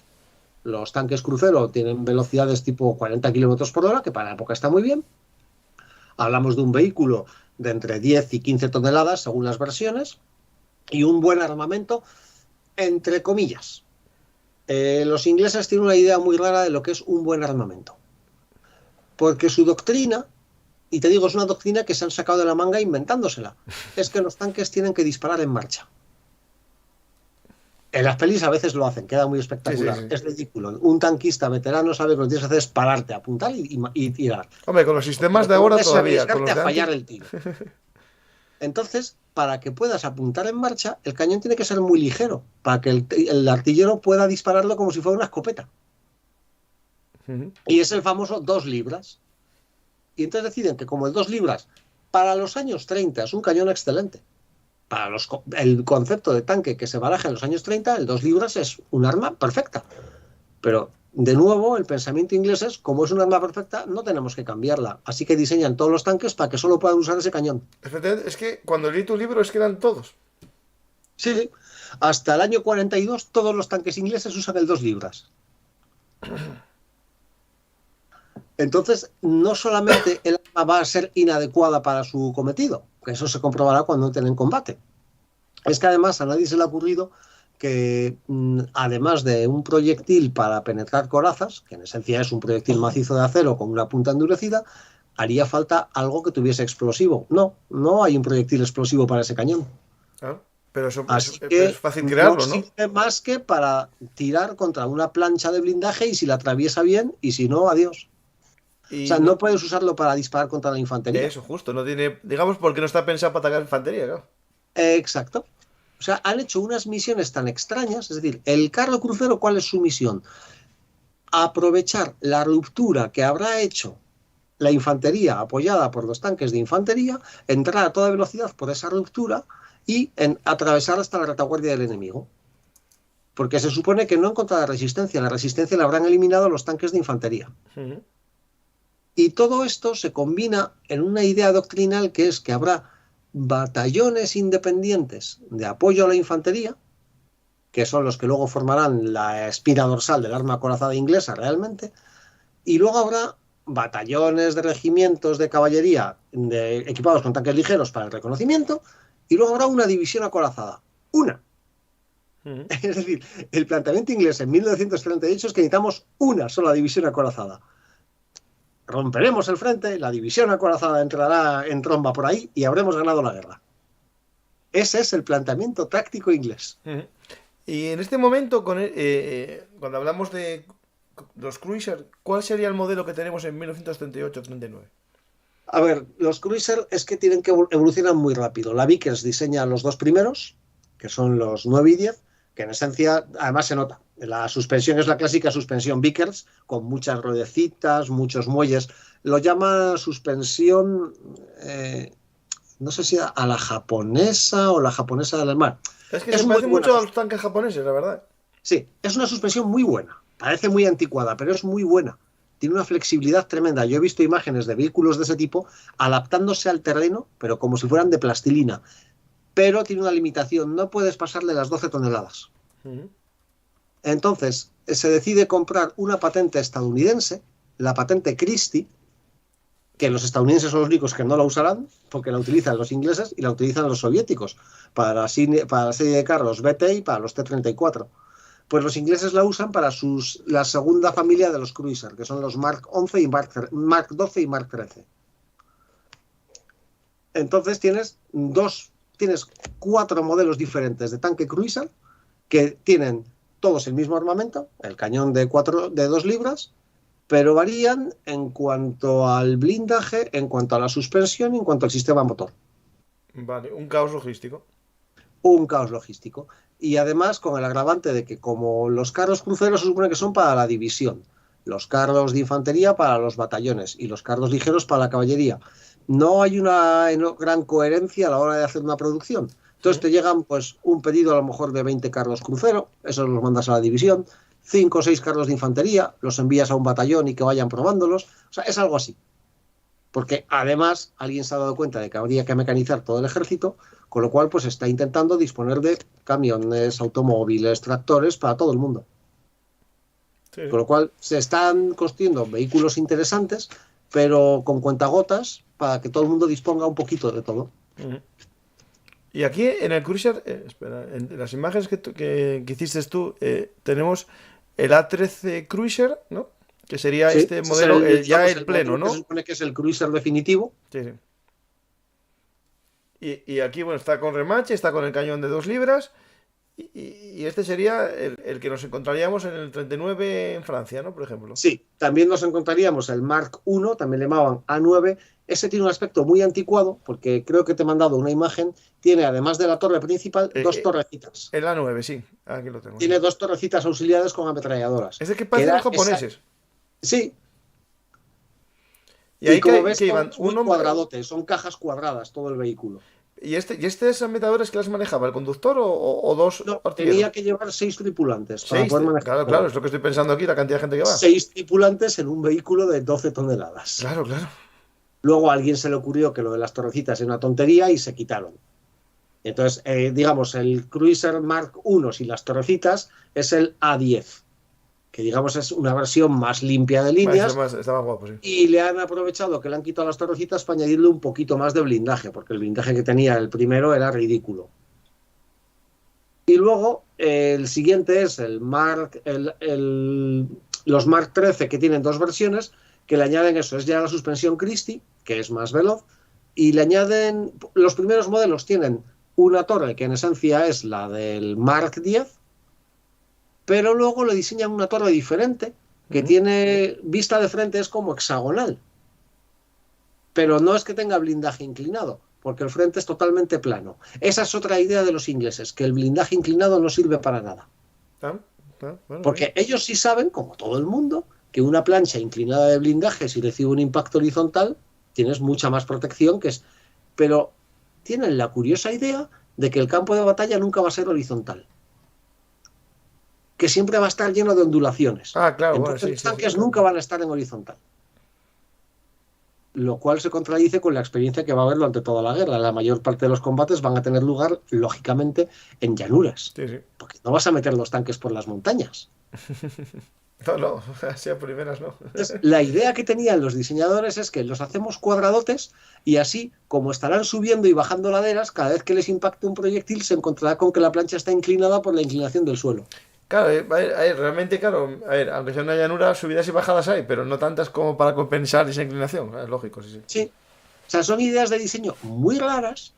Los tanques crucero tienen velocidades tipo 40 kilómetros por hora, que para la época está muy bien. Hablamos de un vehículo de entre 10 y 15 toneladas, según las versiones, y un buen armamento, entre comillas. Los ingleses tienen una idea muy rara de lo que es un buen armamento. Porque su doctrina, y te digo, es una doctrina que se han sacado de la manga inventándosela, es que los tanques tienen que disparar en marcha. En las pelis a veces lo hacen, queda muy espectacular. Sí. Es ridículo. Un tanquista veterano sabe que lo que tienes que hacer es pararte, apuntar y tirar. Hombre, con los sistemas de ahora Es todavía. Con arriesgarte los a de fallar antes... el tiro. Entonces, para que puedas apuntar en marcha, el cañón tiene que ser muy ligero, para que el artillero pueda dispararlo como si fuera una escopeta. Y es el famoso 2 libras. Y entonces deciden que como el 2 libras, para los años 30 es un cañón excelente. Para el concepto de tanque que se baraja en los años 30, el 2 libras es un arma perfecta. Pero, de nuevo, el pensamiento inglés es, como es un arma perfecta, no tenemos que cambiarla. Así que diseñan todos los tanques para que solo puedan usar ese cañón. Es que cuando leí tu libro es que eran todos. Sí. Hasta el año 42 todos los tanques ingleses usan el 2 libras. Entonces, no solamente el arma va a ser inadecuada para su cometido, que eso se comprobará cuando entren en combate. Es que además a nadie se le ha ocurrido que, además de un proyectil para penetrar corazas, que en esencia es un proyectil macizo de acero con una punta endurecida, haría falta algo que tuviese explosivo. No hay un proyectil explosivo para ese cañón. Claro, pero eso Así que es fácil crearlo, no sirve más que para tirar contra una plancha de blindaje y si la atraviesa bien, y si no, adiós. Y o sea, no puedes usarlo para disparar contra la infantería. Eso, justo. No tiene, digamos, porque no está pensado para atacar infantería, claro. Exacto. O sea, han hecho unas misiones tan extrañas. Es decir, el carro crucero, ¿cuál es su misión? Aprovechar la ruptura que habrá hecho la infantería apoyada por los tanques de infantería, entrar a toda velocidad por esa ruptura y atravesar hasta la retaguardia del enemigo. Porque se supone que no encontrará resistencia. La resistencia la habrán eliminado los tanques de infantería. Y todo esto se combina en una idea doctrinal que es que habrá batallones independientes de apoyo a la infantería, que son los que luego formarán la espina dorsal del arma acorazada inglesa realmente, y luego habrá batallones de regimientos de caballería equipados con tanques ligeros para el reconocimiento, y luego habrá una división acorazada. Una. Es decir, el planteamiento inglés en 1938 es que necesitamos una sola división acorazada. Romperemos el frente, la división acorazada entrará en tromba por ahí y habremos ganado la guerra. Ese es el planteamiento táctico inglés. Y en este momento, cuando hablamos de los cruisers, ¿cuál sería el modelo que tenemos en 1938-39? A ver, los cruisers es que tienen que evolucionar muy rápido. La Vickers diseña los 2 primeros, que son los 9 y 10, que en esencia, además se nota. La suspensión es la clásica suspensión Vickers, con muchas ruedecitas, muchos muelles. Lo llama suspensión, no sé si a la japonesa o la japonesa del mar. Es que se parece mucho a los tanques japoneses, la verdad. Sí, es una suspensión muy buena. Parece muy anticuada, pero es muy buena. Tiene una flexibilidad tremenda. Yo he visto imágenes de vehículos de ese tipo adaptándose al terreno, pero como si fueran de plastilina. Pero tiene una limitación, no puedes pasarle las 12 toneladas. Entonces, se decide comprar una patente estadounidense, la patente Christie, que los estadounidenses son los únicos que no la usarán, porque la utilizan los ingleses y la utilizan los soviéticos, para la serie de carros BT y para los T-34. Pues los ingleses la usan para la segunda familia de los cruiser, que son los Mark 11 y Mark 12 y Mark 13. Entonces tienes 4 modelos diferentes de tanque cruiser que tienen todos el mismo armamento, el cañón de 2 libras, pero varían en cuanto al blindaje, en cuanto a la suspensión y en cuanto al sistema motor. Vale, un caos logístico. Un caos logístico. Y además con el agravante de que como los carros cruceros se supone que son para la división, los carros de infantería para los batallones y los carros ligeros para la caballería, no hay una gran coherencia a la hora de hacer una producción. Entonces te llegan pues un pedido a lo mejor de 20 carros crucero, esos los mandas a la división, 5 o 6 carros de infantería, los envías a un batallón y que vayan probándolos. O sea, es algo así. Porque además alguien se ha dado cuenta de que habría que mecanizar todo el ejército, con lo cual pues está intentando disponer de camiones, automóviles, tractores para todo el mundo. Sí. Con lo cual se están construyendo vehículos interesantes pero con cuentagotas para que todo el mundo disponga un poquito de todo. Y aquí en el Cruiser, espera, en las imágenes que hiciste tú, tenemos el A13 Cruiser, ¿no? Que sería Sí, este modelo, ya el pleno, ¿no? Se supone que es el Cruiser definitivo. Sí, sí. Y aquí, bueno, está con remache, está con el cañón de 2 libras. Y este sería el que nos encontraríamos en el 39 en Francia, ¿no? Por ejemplo. Sí, también nos encontraríamos el Mark I, también le llamaban A9. Ese tiene un aspecto muy anticuado, porque creo que te he mandado una imagen. Tiene, además de la torre principal, dos torrecitas. El A9, sí. Aquí lo tengo. Tiene Sí. dos torrecitas auxiliares con ametralladoras. Es de que parecen los japoneses. Sí. Y ahí como ves, que iban son muy cuadradotes, son cajas cuadradas todo el vehículo. ¿Y estas ametralladoras que las manejaba el conductor o dos No, artilleros? tenía que llevar 6 tripulantes para poder manejar. Claro, es lo que estoy pensando aquí, la cantidad de gente que va. 6 tripulantes en un vehículo de 12 toneladas. Claro. Luego a alguien se le ocurrió que lo de las torrecitas es una tontería y se quitaron. Entonces, digamos, el Cruiser Mark I sin las torrecitas es el A10, que digamos es una versión más limpia de líneas. Está más guapo, sí. Y le han aprovechado que le han quitado las torrecitas para añadirle un poquito más de blindaje, porque el blindaje que tenía el primero era ridículo. Y luego el siguiente es el los Mark XIII, que tienen dos versiones, que le añaden eso, es ya la suspensión Christie, que es más veloz, y le añaden, los primeros modelos tienen una torre que en esencia es la del Mark X, pero luego le diseñan una torre diferente, que tiene vista de frente, es como hexagonal. Pero no es que tenga blindaje inclinado, porque el frente es totalmente plano. Esa es otra idea de los ingleses, que el blindaje inclinado no sirve para nada. Bueno, porque ellos sí saben, como todo el mundo, que una plancha inclinada de blindaje, si recibe un impacto horizontal, tienes mucha más protección que es. Pero tienen la curiosa idea de que el campo de batalla nunca va a ser horizontal, que siempre va a estar lleno de ondulaciones. Claro. Entonces, los tanques nunca van a estar en horizontal. Lo cual se contradice con la experiencia que va a haber durante toda la guerra. La mayor parte de los combates van a tener lugar, lógicamente, en llanuras. Sí. Porque no vas a meter los tanques por las montañas. No, así a primeras no. Entonces, la idea que tenían los diseñadores es que los hacemos cuadradotes y así, como estarán subiendo y bajando laderas, cada vez que les impacte un proyectil se encontrará con que la plancha está inclinada por la inclinación del suelo. Claro, realmente, claro, aunque sea una llanura, subidas y bajadas hay, pero no tantas como para compensar esa inclinación, es lógico, sí. Sí, o sea, son ideas de diseño muy raras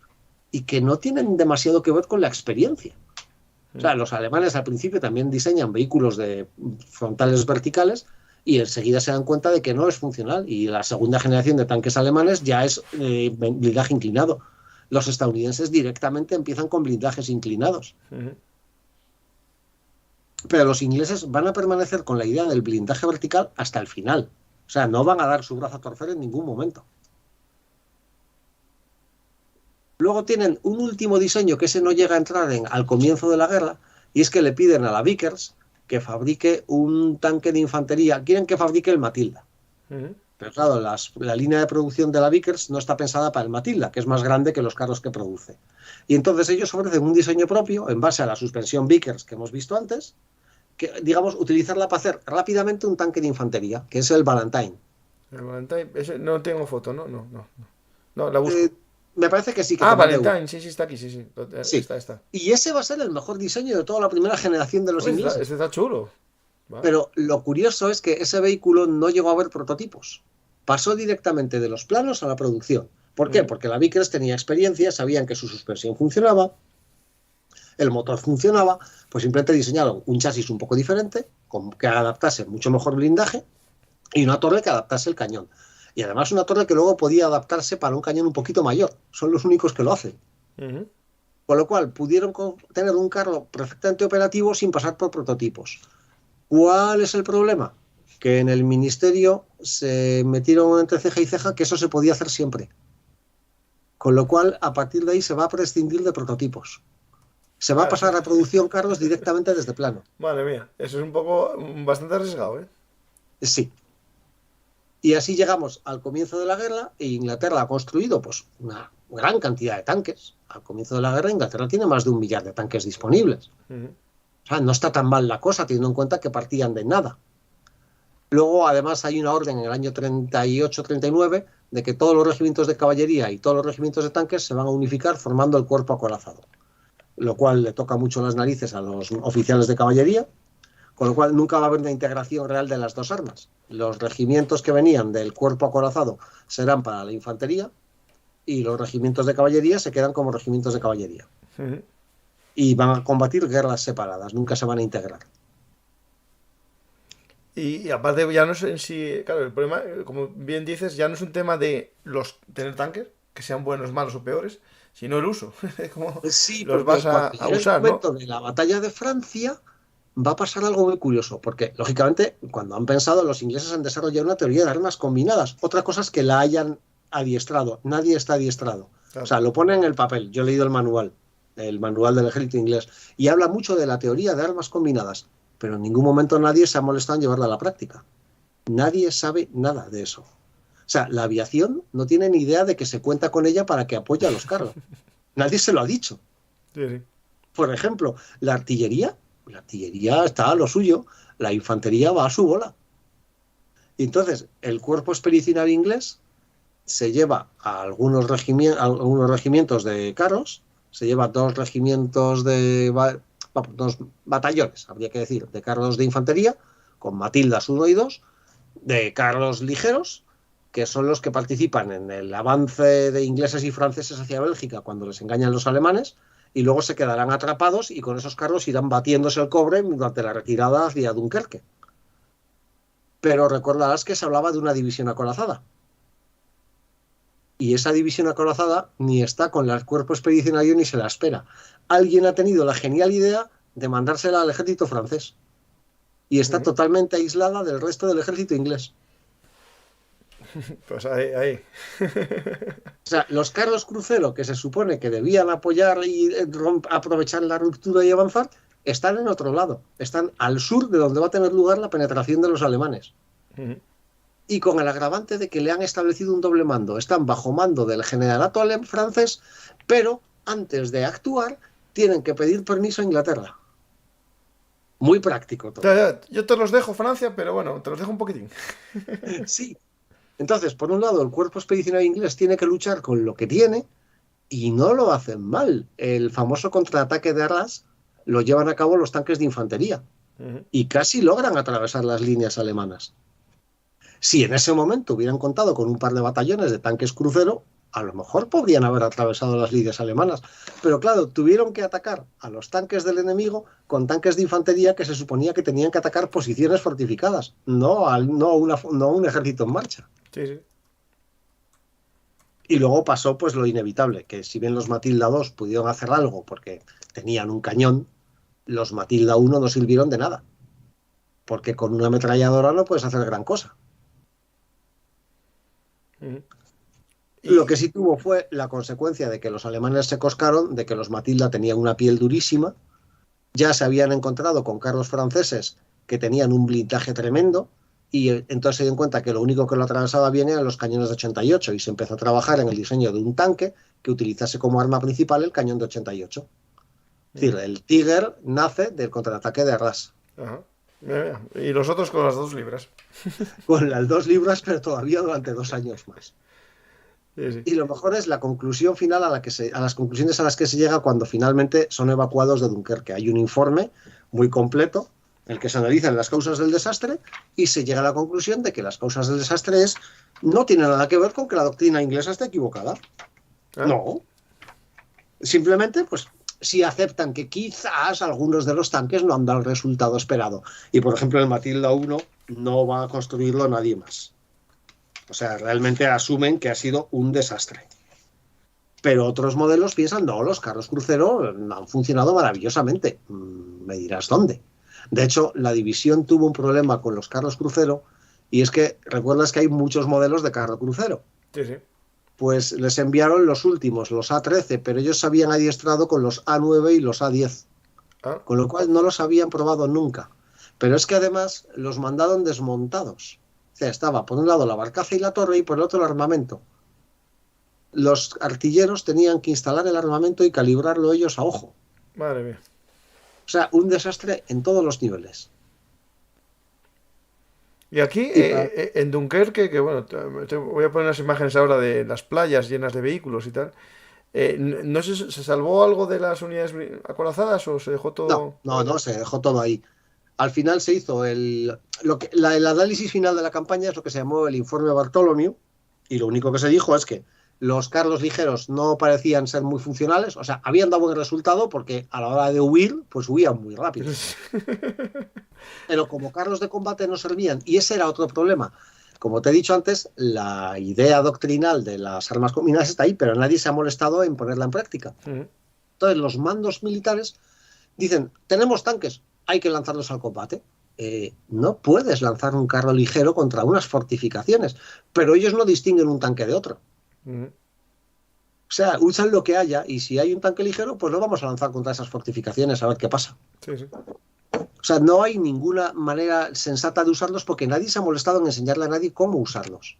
y que no tienen demasiado que ver con la experiencia. O sea, los alemanes al principio también diseñan vehículos de frontales verticales y enseguida se dan cuenta de que no es funcional, y la segunda generación de tanques alemanes ya es blindaje inclinado. Los estadounidenses directamente empiezan con blindajes inclinados. Pero los ingleses van a permanecer con la idea del blindaje vertical hasta el final. O sea, no van a dar su brazo a torcer en ningún momento. Luego tienen un último diseño que ese no llega a entrar al comienzo de la guerra, y es que le piden a la Vickers que fabrique un tanque de infantería. Quieren que fabrique el Matilda. Pero claro, la línea de producción de la Vickers no está pensada para el Matilda, que es más grande que los carros que produce. Y entonces ellos ofrecen un diseño propio en base a la suspensión Vickers que hemos visto antes, que, digamos, utilizarla para hacer rápidamente un tanque de infantería, que es el Valentine. El Valentine, no tengo foto, no, la busco. Me parece que sí. Que Valentine, sí, está aquí, sí. Está. Y ese va a ser el mejor diseño de toda la primera generación de los ingleses. Este está chulo. Vale. Pero lo curioso es que ese vehículo no llegó a ver prototipos. Pasó directamente de los planos a la producción. ¿Por qué? Porque la Vickers tenía experiencia, sabían que su suspensión funcionaba, el motor funcionaba, pues simplemente diseñaron un chasis un poco diferente, que adaptase mucho mejor blindaje, y una torre que adaptase el cañón. Y además una torre que luego podía adaptarse para un cañón un poquito mayor. Son los únicos que lo hacen. Con lo cual pudieron tener un carro perfectamente operativo sin pasar por prototipos. ¿Cuál es el problema? Que en el ministerio se metieron entre ceja y ceja que eso se podía hacer siempre. Con lo cual, a partir de ahí se va a prescindir de prototipos. Se va a pasar a producción carros directamente desde plano. Madre mía, eso es bastante arriesgado, ¿eh? Sí. Y así llegamos al comienzo de la guerra, e Inglaterra ha construido pues una gran cantidad de tanques. Al comienzo de la guerra, Inglaterra tiene más de 1 millar de tanques disponibles. O sea, no está tan mal la cosa, teniendo en cuenta que partían de nada. Luego, además, hay una orden en el año 38-39 de que todos los regimientos de caballería y todos los regimientos de tanques se van a unificar formando el cuerpo acorazado, lo cual le toca mucho las narices a los oficiales de caballería, con lo cual nunca va a haber una integración real de las dos armas. Los regimientos que venían del cuerpo acorazado serán para la infantería y los regimientos de caballería se quedan como regimientos de caballería. Ujú. Y van a combatir guerras separadas, nunca se van a integrar. Y aparte ya no es en sí, claro, el problema, como bien dices, ya no es un tema de tener tanques, que sean buenos, malos o peores, sino el uso, cómo Sí, los porque vas cuando a llegue el usar, ¿no? momento de la batalla de Francia, va a pasar algo muy curioso, porque lógicamente cuando han pensado los ingleses han desarrollado una teoría de armas combinadas. Otra cosa es que la hayan adiestrado. Nadie está adiestrado. O Claro. sea, lo pone en el papel. Yo he leído el manual del ejército inglés, y habla mucho de la teoría de armas combinadas, pero en ningún momento nadie se ha molestado en llevarla a la práctica. Nadie sabe nada de eso. O sea, la aviación no tiene ni idea de que se cuenta con ella para que apoye a los carros. Nadie se lo ha dicho. Sí, sí. Por ejemplo, la artillería está a lo suyo, la infantería va a su bola. Y entonces, el cuerpo expedicionario inglés se lleva a algunos regimientos de carros, se lleva dos batallones, habría que decir, de carros de infantería, con Matildas 1 y 2, de carros ligeros, que son los que participan en el avance de ingleses y franceses hacia Bélgica cuando les engañan los alemanes, y luego se quedarán atrapados y con esos carros irán batiéndose el cobre durante la retirada hacia Dunkerque. Pero recordarás que se hablaba de una división acorazada. Y esa división acorazada ni está con el cuerpo expedicionario ni se la espera. Alguien ha tenido la genial idea de mandársela al ejército francés. Y está Ujú. totalmente aislada del resto del ejército inglés. Pues ahí. O sea, los carros crucero que se supone que debían apoyar y aprovechar la ruptura y avanzar, están en otro lado. Están al sur de donde va a tener lugar la penetración de los alemanes. Ujú. Y con el agravante de que le han establecido un doble mando. Están bajo mando del generalato francés, pero antes de actuar tienen que pedir permiso a Inglaterra. Muy práctico Ya, todo. ya, yo te los dejo, Francia, pero bueno, te los dejo un poquitín. Sí. Entonces, por un lado, el cuerpo expedicionario inglés tiene que luchar con lo que tiene y no lo hacen mal. El famoso contraataque de Arras lo llevan a cabo los tanques de infantería Ujú. y casi logran atravesar las líneas alemanas. Si en ese momento hubieran contado con un par de batallones de tanques crucero, a lo mejor podrían haber atravesado las líneas alemanas. Pero claro, tuvieron que atacar a los tanques del enemigo con tanques de infantería que se suponía que tenían que atacar posiciones fortificadas, no a un ejército en marcha. Sí, sí. Y luego pasó pues lo inevitable, que si bien los Matilda 2 pudieron hacer algo porque tenían un cañón, los Matilda 1 no sirvieron de nada, porque con una ametralladora no puedes hacer gran cosa. Ujú. Lo que Y, sí tuvo fue la consecuencia de que los alemanes se coscaron, de que los Matilda tenían una piel durísima, ya se habían encontrado con carros franceses que tenían un blindaje tremendo, y entonces se dieron cuenta que lo único que lo atravesaba bien eran los cañones de 88 y se empezó a trabajar en el diseño de un tanque que utilizase como arma principal el cañón de 88. Es decir, ujú. el Tiger nace del contraataque de Arras, Ajá. Mira, mira. Y los otros con las 2 libras. con las 2 libras, pero todavía durante 2 años más. Sí, sí. Y lo mejor es la conclusión final a las conclusiones a las que se llega cuando finalmente son evacuados de Dunkerque. Hay un informe muy completo en el que se analizan las causas del desastre y se llega a la conclusión de que las causas del desastre no tienen nada que ver con que la doctrina inglesa esté equivocada. Ah, No, simplemente pues sí aceptan que quizás algunos de los tanques no han dado el resultado esperado. Y por ejemplo el Matilda 1 no va a construirlo nadie más. O sea, realmente asumen que ha sido un desastre. Pero otros modelos piensan, no, los carros crucero han funcionado maravillosamente. Me dirás dónde. De hecho, la división tuvo un problema con los carros crucero y es que recuerdas que hay muchos modelos de carro crucero. sí, sí. Pues les enviaron los últimos, los A13, pero ellos se habían adiestrado con los A9 y los A10, Ah, con lo cual no los habían probado nunca. Pero es que además los mandaron desmontados. O sea, estaba por un lado la barcaza y la torre y por el otro el armamento. Los artilleros tenían que instalar el armamento y calibrarlo ellos a ojo. madre mía. O sea, un desastre en todos los niveles. Y aquí, Y en Dunkerque, que bueno, voy a poner unas imágenes ahora de las playas llenas de vehículos y tal. No sé, ¿se salvó algo de las unidades acorazadas o se dejó no, todo? no, no, se dejó todo ahí. Al final se hizo el análisis final de la campaña, es lo que se llamó el informe Bartholomew, y lo único que se dijo es que los carros ligeros no parecían ser muy funcionales, o sea, habían dado buen resultado porque a la hora de huir, pues huían muy rápido. Pero como carros de combate no servían, y ese era otro problema. Como te he dicho antes, la idea doctrinal de las armas combinadas está ahí, pero nadie se ha molestado en ponerla en práctica. Ujú. Entonces, los mandos militares dicen, tenemos tanques, hay que lanzarlos al combate. No puedes lanzar un carro ligero contra unas fortificaciones, pero ellos no distinguen un tanque de otro. Ujú. O sea, usan lo que haya y si hay un tanque ligero, pues lo vamos a lanzar contra esas fortificaciones a ver qué pasa. Sí, sí. O sea, no hay ninguna manera sensata de usarlos porque nadie se ha molestado en enseñarle a nadie cómo usarlos.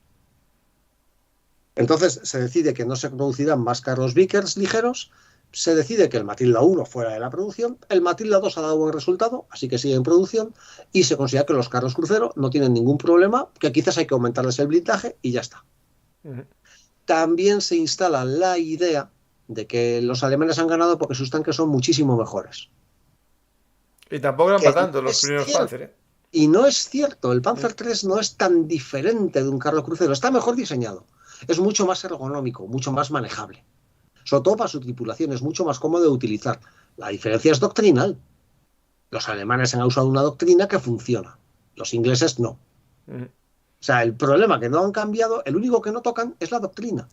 Entonces se decide que no se producirán más carros Vickers ligeros, se decide que el Matilda 1 fuera de la producción, el Matilda 2 ha dado buen resultado, así que sigue en producción, y se considera que los carros crucero no tienen ningún problema, que quizás hay que aumentarles el blindaje y ya está. Ujú. También se instala la idea de que los alemanes han ganado porque sus tanques son muchísimo mejores. Y tampoco eran Que para no tanto los es primeros cierto. Panzer, ¿eh? Y no es cierto, el Ujú. Panzer III no es tan diferente de un carro crucero, está mejor diseñado, es mucho más ergonómico, mucho más manejable. Sobre todo para su tripulación, es mucho más cómodo de utilizar. La diferencia es doctrinal. Los alemanes han usado una doctrina que funciona, los ingleses no. Ujú. O sea, el problema que no han cambiado, el único que no tocan es la doctrina.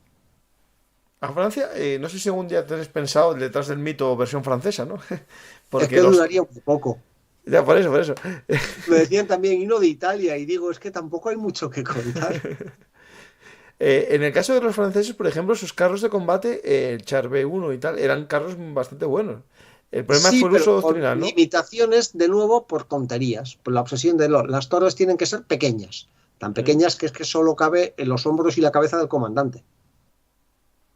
A Francia, no sé si algún día tenéis pensado detrás del mito versión francesa, ¿no? Es Porque que los... duraría un poco. Ya, por eso, por eso. Me decían también, y no de Italia, y digo, es que tampoco hay mucho que contar. En el caso de los franceses, por ejemplo, sus carros de combate, el Char B1 y tal, eran carros bastante buenos. El problema Sí, fue el pero uso con doctrinal, ¿no? limitaciones, de nuevo, por tonterías. Por la obsesión de las torres tienen que ser pequeñas. Tan Mm. pequeñas que es que solo cabe en los hombros y la cabeza del comandante.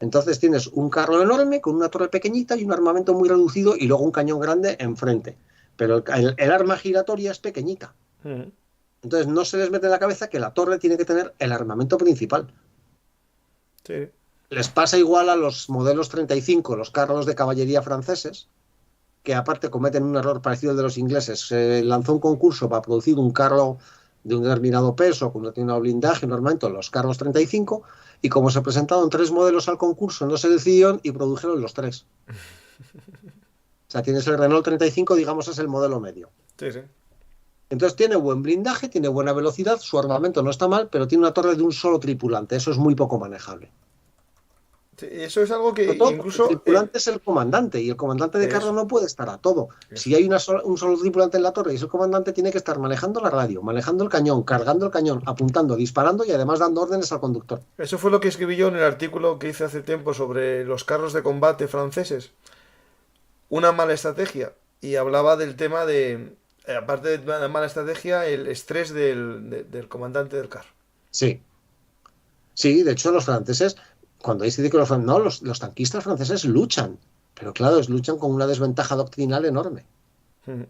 Entonces tienes un carro enorme con una torre pequeñita y un armamento muy reducido y luego un cañón grande enfrente. Pero el arma giratoria es pequeñita. Mm. Entonces no se les mete en la cabeza que la torre tiene que tener el armamento principal. Sí. Les pasa igual a los modelos 35, los carros de caballería franceses, que aparte cometen un error parecido al de los ingleses. Se lanzó un concurso para producir un carro de un determinado peso, con un determinado blindaje, normalmente los carros 35, y como se presentaron tres modelos al concurso, no se decidieron y produjeron los tres. O sea, tienes el Renault 35, digamos, es el modelo medio. Sí, sí. Entonces tiene buen blindaje, tiene buena velocidad, su armamento no está mal, pero tiene una torre de un solo tripulante. Eso es muy poco manejable. Sí, eso es algo Sobre que todo porque el incluso... tripulante es el comandante y el comandante de carro eso, no puede estar a todo. Si eso. hay un solo tripulante en la torre y es el comandante, tiene que estar manejando la radio, manejando el cañón, cargando el cañón, apuntando, disparando y además dando órdenes al conductor. Eso fue lo que escribí yo en el artículo que hice hace tiempo sobre los carros de combate franceses. Una mala estrategia. Y hablaba del tema de, aparte de una mala estrategia, el estrés del comandante del carro. Sí, sí, de hecho los franceses, cuando dice que no, los tanquistas franceses luchan, pero claro, luchan con una desventaja doctrinal enorme. Ujú.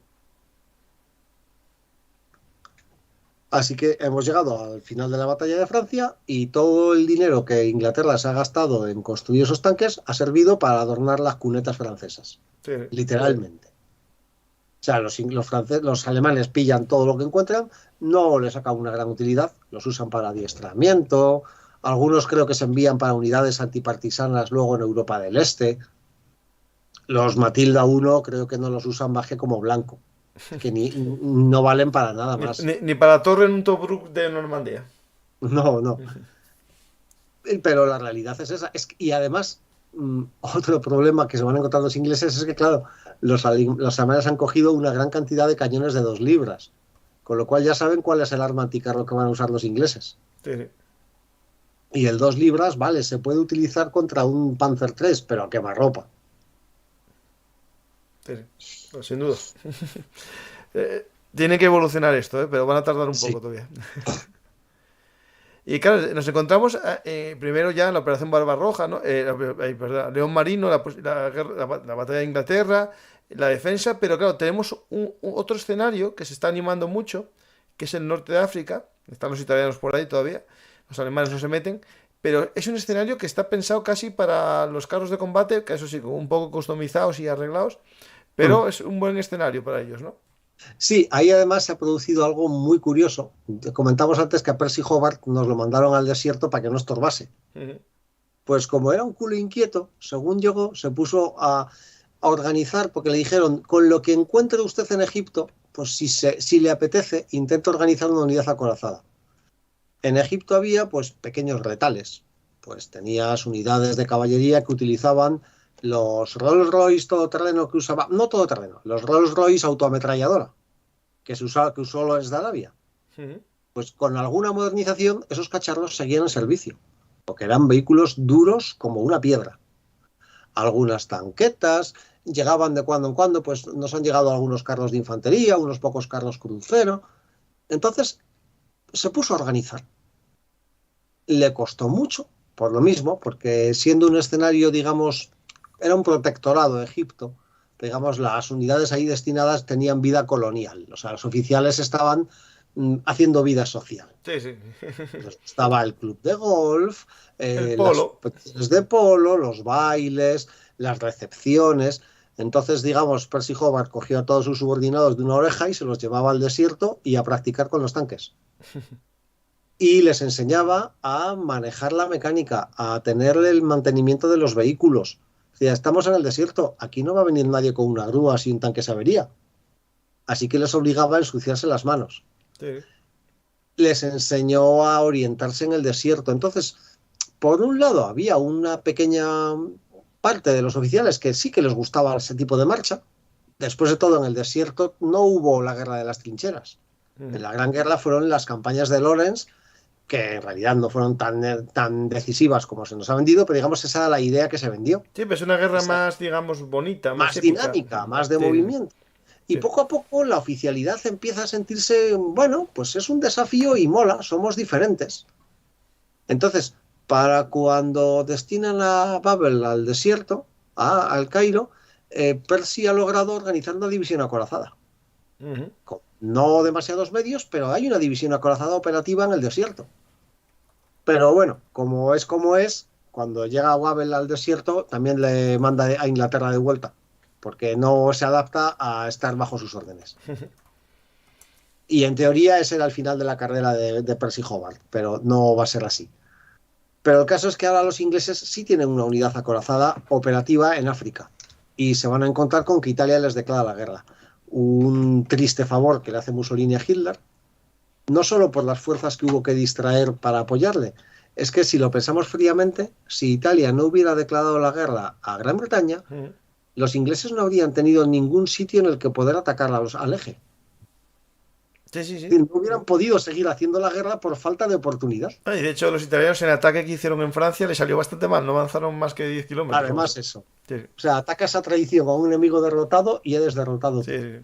Así que hemos llegado al final de la batalla de Francia y todo el dinero que Inglaterra se ha gastado en construir esos tanques ha servido para adornar las cunetas francesas, Sí, literalmente. O sea, los alemanes pillan todo lo que encuentran, no les sacan una gran utilidad, los usan para adiestramiento, algunos creo que se envían para unidades antipartisanas luego en Europa del Este. Los Matilda 1 creo que no los usan más que como blanco, que no valen para nada más. ni para torre en un Tobruk de Normandía. No, no. Pero la realidad es esa. Y además, otro problema que se van a encontrar los ingleses es que, claro, los alemanes han cogido una gran cantidad de cañones de 2 libras, con lo cual ya saben cuál es el arma anticarro que van a usar los ingleses. Sí, sí, Y el 2 libras, vale, se puede utilizar contra un Panzer III, pero a quemarropa. sí, sí. No, sin duda. Tiene que evolucionar esto, pero van a tardar un Sí, poco todavía. Y claro, nos encontramos primero ya en la Operación Barbarroja, ¿no? Perdón, León Marino, la batalla de Inglaterra, la defensa, pero claro, tenemos otro escenario que se está animando mucho, que es el norte de África. Están los italianos por ahí todavía, los alemanes no se meten, pero es un escenario que está pensado casi para los carros de combate, que eso sí, un poco customizados y arreglados, pero es un buen escenario para ellos, ¿no? Sí, ahí además se ha producido algo muy curioso. Comentamos antes que a Percy Hobart nos lo mandaron al desierto para que no estorbase. Pues como era un culo inquieto, según llegó, se puso a organizar, porque le dijeron, con lo que encuentre usted en Egipto, pues si le apetece, intenta organizar una unidad acorazada. En Egipto había pues pequeños retales, pues tenías unidades de caballería que utilizaban los Rolls Royce todoterreno que usaba, no todoterreno, los Rolls Royce autoametralladora, que usó los de Arabia. Pues con alguna modernización esos cacharros seguían en servicio, porque eran vehículos duros como una piedra. Algunas tanquetas, llegaban de cuando en cuando, pues nos han llegado algunos carros de infantería, unos pocos carros crucero. Entonces se puso a organizar. Le costó mucho, por lo mismo, porque siendo un escenario, digamos, era un protectorado de Egipto, digamos, las unidades ahí destinadas tenían vida colonial, o sea, los oficiales estaban haciendo vida social. Sí, sí. Estaba el club de golf, El las polo. competiciones de polo, los bailes, las recepciones. Entonces, digamos, Percy Hobart cogió a todos sus subordinados de una oreja y se los llevaba al desierto y a practicar con los tanques. Y les enseñaba a manejar la mecánica, a tener el mantenimiento de los vehículos. O sea, estamos en el desierto, aquí no va a venir nadie con una grúa si un tanque se avería. Así que les obligaba a ensuciarse las manos. Sí. Les enseñó a orientarse en el desierto. Entonces, por un lado, había una pequeña parte de los oficiales que sí que les gustaba ese tipo de marcha. Después de todo, en el desierto no hubo la guerra de las trincheras. En la Gran Guerra fueron las campañas de Lawrence, que en realidad no fueron tan decisivas como se nos ha vendido, pero digamos esa era la idea que se vendió. Sí, pero es una guerra más, digamos, bonita, más Más épica. dinámica, más de Sí, movimiento. Y sí. poco a poco la oficialidad empieza a sentirse, bueno, pues es un desafío y mola, somos diferentes. Entonces, para cuando destinan a Babel al desierto, al Cairo, Percy ha logrado organizar una división acorazada. Con no demasiados medios, pero hay una división acorazada operativa en el desierto. Pero bueno, como es, cuando llega Babel al desierto, también le manda a Inglaterra de vuelta, porque no se adapta a estar bajo sus órdenes. Y en teoría ese era el final de la carrera de Percy Hobart, pero no va a ser así. Pero el caso es que ahora los ingleses sí tienen una unidad acorazada operativa en África y se van a encontrar con que Italia les declara la guerra. Un triste favor que le hace Mussolini a Hitler, no solo por las fuerzas que hubo que distraer para apoyarle, es que si lo pensamos fríamente, si Italia no hubiera declarado la guerra a Gran Bretaña, los ingleses no habrían tenido ningún sitio en el que poder atacar al eje. Sí, sí, Es sí. decir, no hubieran podido seguir haciendo la guerra por falta de oportunidad. Ah, y de hecho, los italianos en el ataque que hicieron en Francia les salió bastante mal, no avanzaron más que 10 kilómetros. Además eso. Sí, O sea, atacas a traición a un enemigo derrotado y eres derrotado. sí, sí.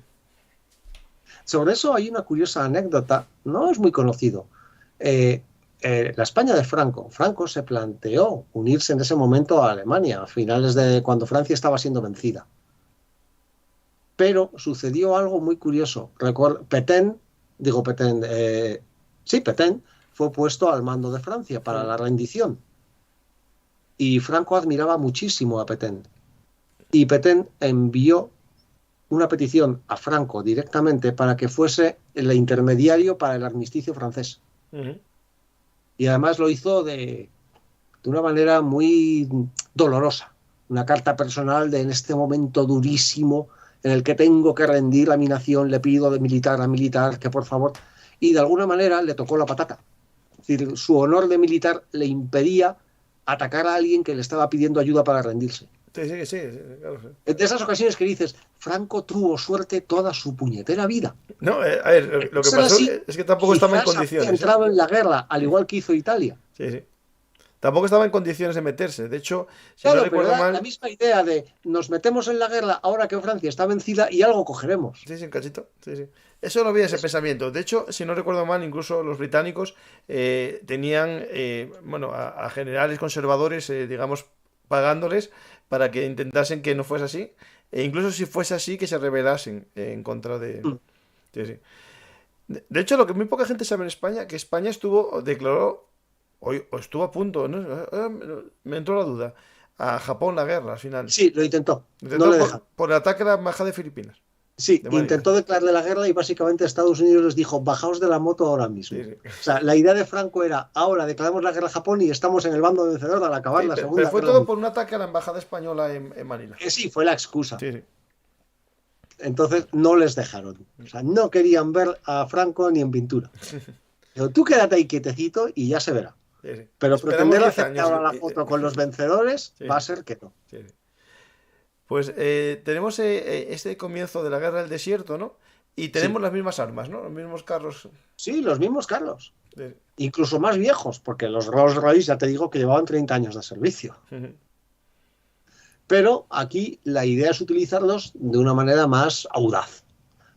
Sobre eso hay una curiosa anécdota, no es muy conocido. La España de Franco. Franco se planteó unirse en ese momento a Alemania, a finales de cuando Francia estaba siendo vencida. Pero sucedió algo muy curioso. Petain fue puesto al mando de Francia para la rendición. Y Franco admiraba muchísimo a Petain. Y Petain envió una petición a Franco directamente para que fuese el intermediario para el armisticio francés. Y además lo hizo de una manera muy dolorosa. Una carta personal de en este momento durísimo en el que tengo que rendir a mi nación, le pido de militar a militar que por favor... Y de alguna manera le tocó la patata. Es decir, su honor de militar le impedía atacar a alguien que le estaba pidiendo ayuda para rendirse. Sí, claro. Sí. De esas ocasiones que dices, Franco tuvo suerte toda su puñetera vida. No, a ver, lo que pasó así, es que tampoco estaba en condiciones. Había entrado en la guerra, al igual que hizo Italia. Sí, sí. Tampoco estaba en condiciones de meterse. De hecho, si Claro, no recuerdo pero mal. la misma idea de nos metemos en la guerra ahora que Francia está vencida y algo cogeremos. Sí, un cachito. Sí. Eso no había ese pensamiento. De hecho, si no recuerdo mal, incluso los británicos tenían a generales conservadores, digamos, pagándoles para que intentasen que no fuese así. E incluso si fuese así, que se rebelasen en contra de. Sí. De hecho, lo que muy poca gente sabe en España, que España declaró, o estuvo a punto, ¿no? Me entró la duda, a Japón la guerra al final. Sí, lo intentó, no Intentó le dejaron. por el ataque a la embajada de Filipinas, Sí, de Manila. intentó declararle la guerra y básicamente Estados Unidos les dijo, bajaos de la moto ahora mismo. Sí, sí. O sea, la idea de Franco era, ahora declaramos la guerra a Japón y estamos en el bando vencedor al acabar Sí, la pero Segunda fue Guerra todo Mundial. por un ataque a la embajada española en Manila. Sí, fue la excusa. Sí, sí. Entonces no les dejaron. O sea, no querían ver a Franco ni en pintura. Pero tú quédate ahí quietecito y ya se verá. Sí, sí. Pero Esperamos pretender 10 aceptar años. ahora la foto con los vencedores Sí. va a ser que no. Sí, sí. Pues tenemos este comienzo de la guerra del desierto, ¿no? Y tenemos Sí, las mismas armas, ¿no? Los mismos carros. sí, los mismos Carlos. Sí. Incluso más viejos, porque los Rolls Royce ya te digo que llevaban 30 años de servicio. Pero aquí la idea es utilizarlos de una manera más audaz.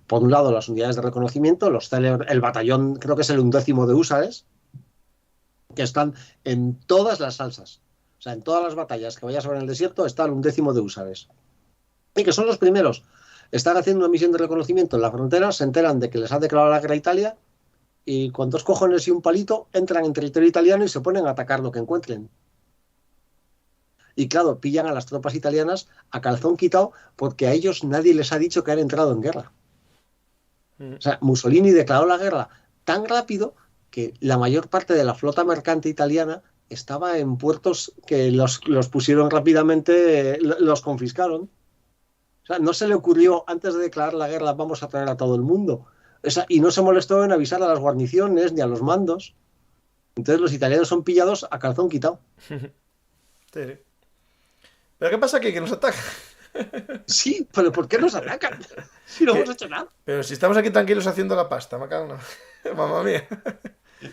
Por un lado, las unidades de reconocimiento, el batallón, creo que es el 11º de húsares, que están en todas las salsas. O sea, en todas las batallas que vayas a ver en el desierto está el 11º de húsares. Y que son los primeros. Están haciendo una misión de reconocimiento en la frontera, se enteran de que les ha declarado la guerra a Italia y con 2 cojones y un palito entran en territorio italiano y se ponen a atacar lo que encuentren. Y claro, pillan a las tropas italianas a calzón quitado porque a ellos nadie les ha dicho que han entrado en guerra. O sea, Mussolini declaró la guerra tan rápido que la mayor parte de la flota mercante italiana estaba en puertos que los pusieron rápidamente, los confiscaron. O sea, no se le ocurrió antes de declarar la guerra vamos a traer a todo el mundo. O sea, y no se molestó en avisar a las guarniciones ni a los mandos. Entonces los italianos son pillados a calzón quitado. Sí, sí. ¿Pero qué pasa aquí? Que nos atacan. Sí, pero ¿por qué nos atacan? Si no hemos hecho nada. Pero si estamos aquí tranquilos haciendo la pasta, me cago en la- Mamma mía.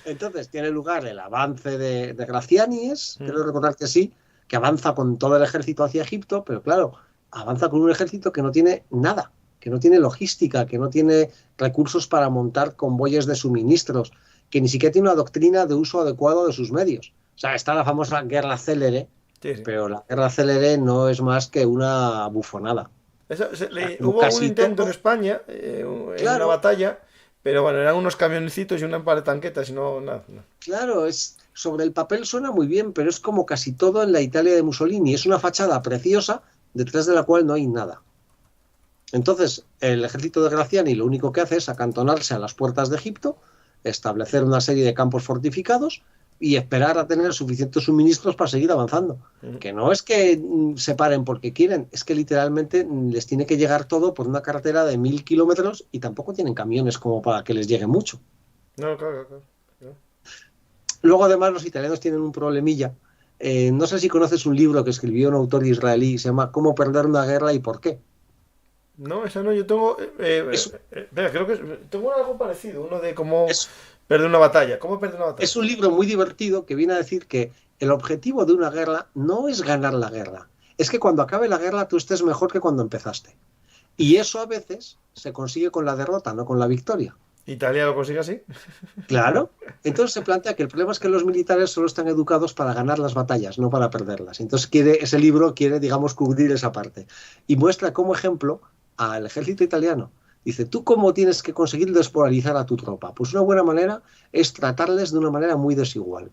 Entonces tiene lugar el avance de Gracianis, quiero recordar que sí, que avanza con todo el ejército hacia Egipto, pero claro, avanza con un ejército que no tiene nada, que no tiene logística, que no tiene recursos para montar convoyes de suministros, que ni siquiera tiene una doctrina de uso adecuado de sus medios. O sea, está la famosa guerra célere, Sí, sí. pero la guerra célere no es más que una bufonada. Como Hubo un casi intento en todo, España, en una claro, batalla, pero bueno, eran unos camionecitos y una par de tanquetas y no, nada. No. claro, sobre el papel suena muy bien, pero es como casi todo en la Italia de Mussolini. Es una fachada preciosa detrás de la cual no hay nada. Entonces, el ejército de Graziani lo único que hace es acantonarse a las puertas de Egipto, establecer una serie de campos fortificados y esperar a tener suficientes suministros para seguir avanzando. Que no es que se paren porque quieren, es que literalmente les tiene que llegar todo por una carretera de 1000 kilómetros y tampoco tienen camiones como para que les llegue mucho. No, claro. Luego, además, los italianos tienen un problemilla. No sé si conoces un libro que escribió un autor israelí, se llama Cómo perder una guerra y por qué. No, esa no, yo tengo. Es, Espera, creo que tengo algo parecido, uno de cómo es, perder una batalla. ¿Cómo perder una batalla? es un libro muy divertido que viene a decir que el objetivo de una guerra no es ganar la guerra, es que cuando acabe la guerra tú estés mejor que cuando empezaste. Y eso a veces se consigue con la derrota, no con la victoria. ¿Italia lo consigue así? Claro. Entonces se plantea que el problema es que los militares solo están educados para ganar las batallas, no para perderlas. Entonces ese libro quiere, digamos, cubrir esa parte. Y muestra como ejemplo al ejército italiano. Dice, ¿tú cómo tienes que conseguir despolarizar a tu tropa? Pues una buena manera es tratarles de una manera muy desigual.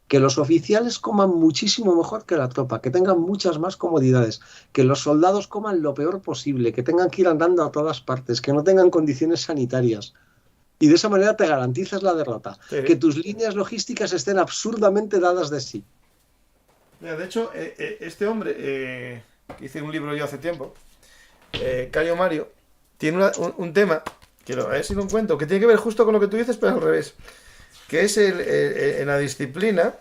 Que los oficiales coman muchísimo mejor que la tropa, que tengan muchas más comodidades, que los soldados coman lo peor posible, que tengan que ir andando a todas partes, que no tengan condiciones sanitarias. Y de esa manera te garantizas la derrota. Sí. Que tus líneas logísticas estén absurdamente dadas de sí. Mira, de hecho, este hombre, que hice un libro yo hace tiempo, Cayo Mario, tiene un tema, que a ver si lo encuentro, que tiene que ver justo con lo que tú dices, pero al revés. Que es en la disciplina. A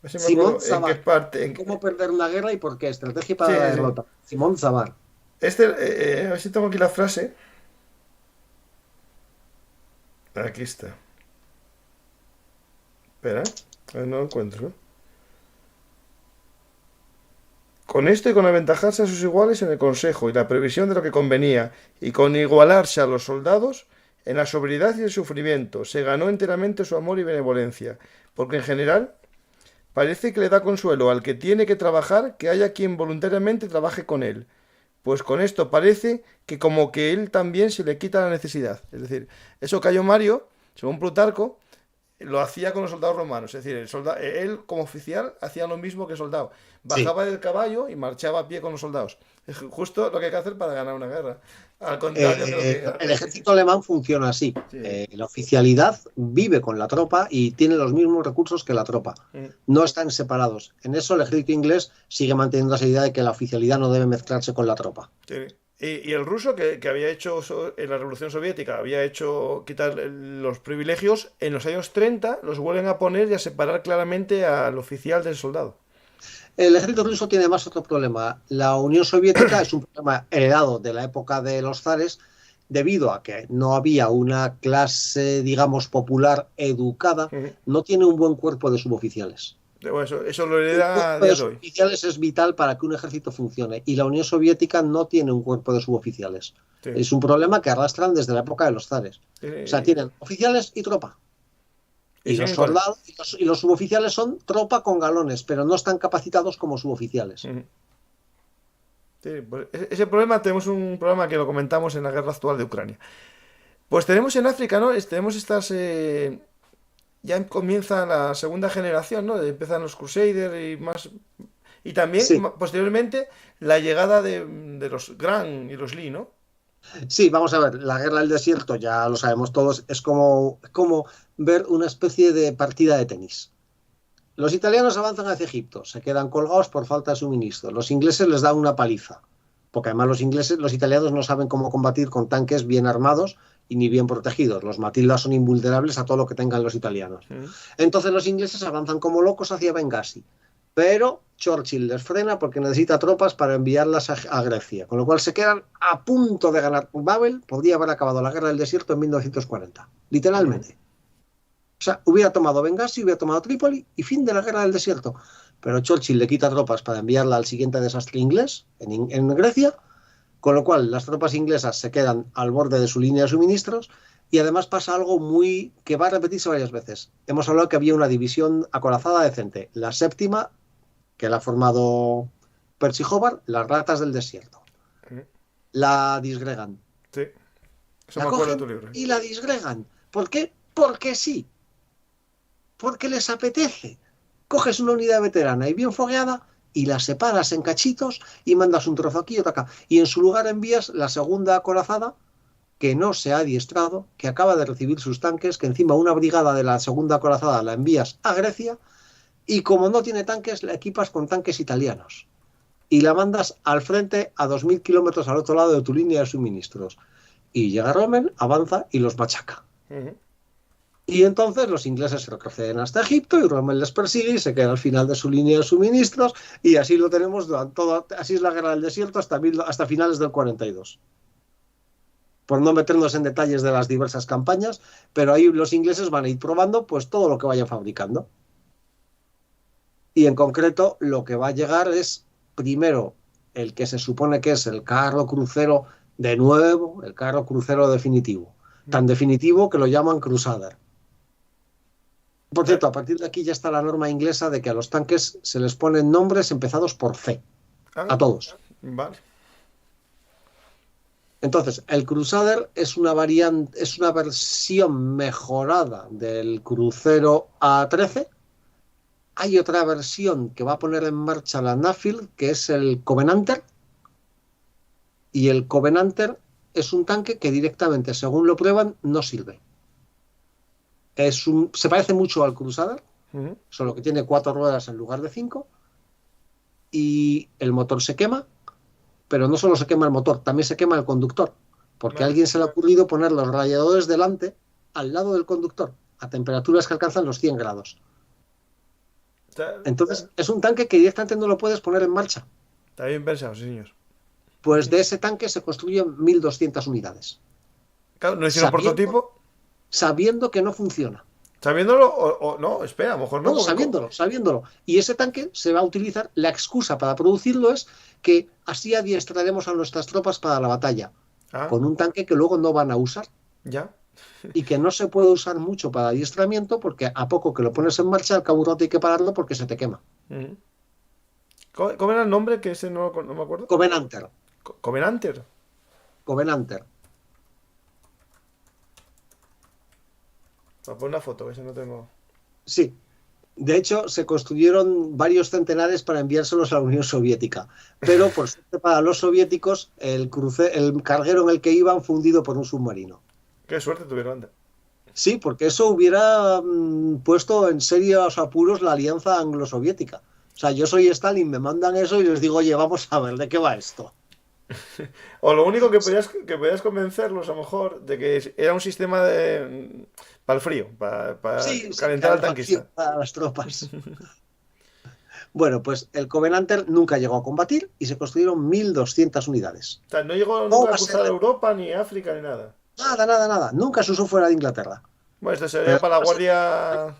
ver si me Simón acuerdo en qué Zabar. parte. ¿Cómo perder una guerra y por qué? Estrategia para Sí, la sí. derrota. Simón Zabar. A ver si tengo aquí la frase. Aquí está. Espera, no lo encuentro. Con esto y con aventajarse a sus iguales en el consejo y la previsión de lo que convenía, y con igualarse a los soldados en la sobriedad y el sufrimiento, se ganó enteramente su amor y benevolencia, porque en general parece que le da consuelo al que tiene que trabajar que haya quien voluntariamente trabaje con él, Pues con esto parece que como que él también se le quita la necesidad. Es decir, eso Cayo Mario, según Plutarco, lo hacía con los soldados romanos. Es decir, él como oficial hacía lo mismo que soldado. Sí. Bajaba del caballo y marchaba a pie con los soldados. Es justo lo que hay que hacer para ganar una guerra. Al contrario de lo que... El ejército alemán funciona así. Sí. La oficialidad vive con la tropa y tiene los mismos recursos que la tropa. No están separados. En eso el ejército inglés sigue manteniendo esa idea de que la oficialidad no debe mezclarse con la tropa. Sí. Y el ruso que había hecho en la Revolución Soviética, había hecho quitar los privilegios, en los años 30 los vuelven a poner y a separar claramente al oficial del soldado. El ejército ruso tiene más otro problema. La Unión Soviética es un problema heredado de la época de los zares, debido a que no había una clase, digamos, popular educada, no tiene un buen cuerpo de suboficiales. Bueno, eso lo Un hereda a cuerpo día de de hoy. suboficiales es vital para que un ejército funcione, y la Unión Soviética no tiene un cuerpo de suboficiales. Sí. Es un problema que arrastran desde la época de los zares. O sea, tienen oficiales y tropa. Y los soldados y los suboficiales son tropa con galones, pero no están capacitados como suboficiales. Sí, pues ese problema, tenemos un problema que lo comentamos en la guerra actual de Ucrania. Pues tenemos en África, ¿no? Tenemos estas... ya comienza la segunda generación, ¿no? Empiezan los Crusaders y más... Y también, Sí. posteriormente, la llegada de los Gran y los Lee, ¿no? Sí, vamos a ver, la guerra del desierto, ya lo sabemos todos, es como ver una especie de partida de tenis. Los italianos avanzan hacia Egipto, se quedan colgados por falta de suministro. Los ingleses les dan una paliza, porque además los italianos no saben cómo combatir con tanques bien armados y ni bien protegidos. Los Matildas son invulnerables a todo lo que tengan los italianos. Entonces los ingleses avanzan como locos hacia Bengasi, pero Churchill les frena porque necesita tropas para enviarlas a Grecia, con lo cual se quedan a punto de ganar. Babel podría haber acabado la guerra del desierto en 1940, literalmente. O sea, hubiera tomado Bengasi, hubiera tomado Trípoli y fin de la guerra del desierto. Pero Churchill le quita tropas para enviarla al siguiente desastre inglés en Grecia, con lo cual las tropas inglesas se quedan al borde de su línea de suministros. Y además pasa algo que va a repetirse varias veces. Hemos hablado que había una división acorazada decente. La séptima, que la ha formado Percy Hobart, las ratas del desierto. La disgregan. Sí, eso La me acuerdo de cogen tu libro. y la disgregan. ¿Por qué? Porque sí. Porque les apetece. Coges una unidad veterana y bien fogueada y la separas en cachitos y mandas un trozo aquí y otro acá. Y en su lugar envías la segunda acorazada, que no se ha adiestrado, que acaba de recibir sus tanques, que encima una brigada de la segunda acorazada la envías a Grecia, y como no tiene tanques, la equipas con tanques italianos. Y la mandas al frente a 2.000 kilómetros al otro lado de tu línea de suministros. Y llega Rommel, avanza y los machaca. Y entonces los ingleses se retroceden hasta Egipto y Rommel les persigue y se queda al final de su línea de suministros, y así lo tenemos así es la guerra del desierto hasta finales del 42. Por no meternos en detalles de las diversas campañas, pero ahí los ingleses van a ir probando pues todo lo que vayan fabricando. Y en concreto lo que va a llegar es, primero, el que se supone que es el carro crucero de nuevo, el carro crucero definitivo. Tan definitivo que lo llaman Crusader. Por cierto, a partir de aquí ya está la norma inglesa de que a los tanques se les ponen nombres empezados por C. A todos. Vale. Entonces, el Crusader es una versión mejorada del crucero A13. Hay otra versión que va a poner en marcha la Nuffield, que es el Covenanter. Y el Covenanter es un tanque que directamente, según lo prueban, no sirve. Se parece mucho al Crusader, solo que tiene 4 ruedas en lugar de 5, y el motor se quema, pero no solo se quema el motor, también se quema el conductor, porque a alguien se le ha ocurrido poner los radiadores delante, al lado del conductor, a temperaturas que alcanzan los 100 grados. Entonces, es un tanque que directamente no lo puedes poner en marcha. Está bien pensado, sí, señor. Pues de ese tanque se construyen 1.200 unidades. Claro, ¿no hicieron prototipo? Sabiendo que no funciona. ¿Sabiéndolo o no? Espera, a lo mejor no. No, sabiéndolo. Y ese tanque se va a utilizar, la excusa para producirlo es que así adiestraremos a nuestras tropas para la batalla. Con un tanque que luego no van a usar. Ya. Y que no se puede usar mucho para adiestramiento, porque a poco que lo pones en marcha, al cabo rato hay que pararlo porque se te quema. ¿Cómo era el nombre? Que ese no me acuerdo. Covenanter. ¿Covenanter? Covenanter. Voy a poner una foto, que si no tengo... Sí. De hecho, se construyeron varios centenares para enviárselos a la Unión Soviética. Pero, por suerte para los soviéticos, el carguero en el que iban fue hundido por un submarino. Qué suerte tuvieron antes. Sí, porque eso hubiera puesto en serios apuros la alianza anglo-soviética. O sea, yo soy Stalin, me mandan eso y les digo, oye, vamos a ver, ¿de qué va esto? O lo único que podías convencerlos, a lo mejor, de que era un sistema de para el frío, para Sí, sí, calentar al calefacción tanquista. para las tropas. Bueno, pues el Covenanter nunca llegó a combatir y se construyeron 1.200 unidades. O sea, no llegó No nunca va a a ser cruzar Europa, ni África, ni nada. nada, nada, nada. Nunca se usó fuera de Inglaterra. Bueno, esto Pero sería para la Guardia...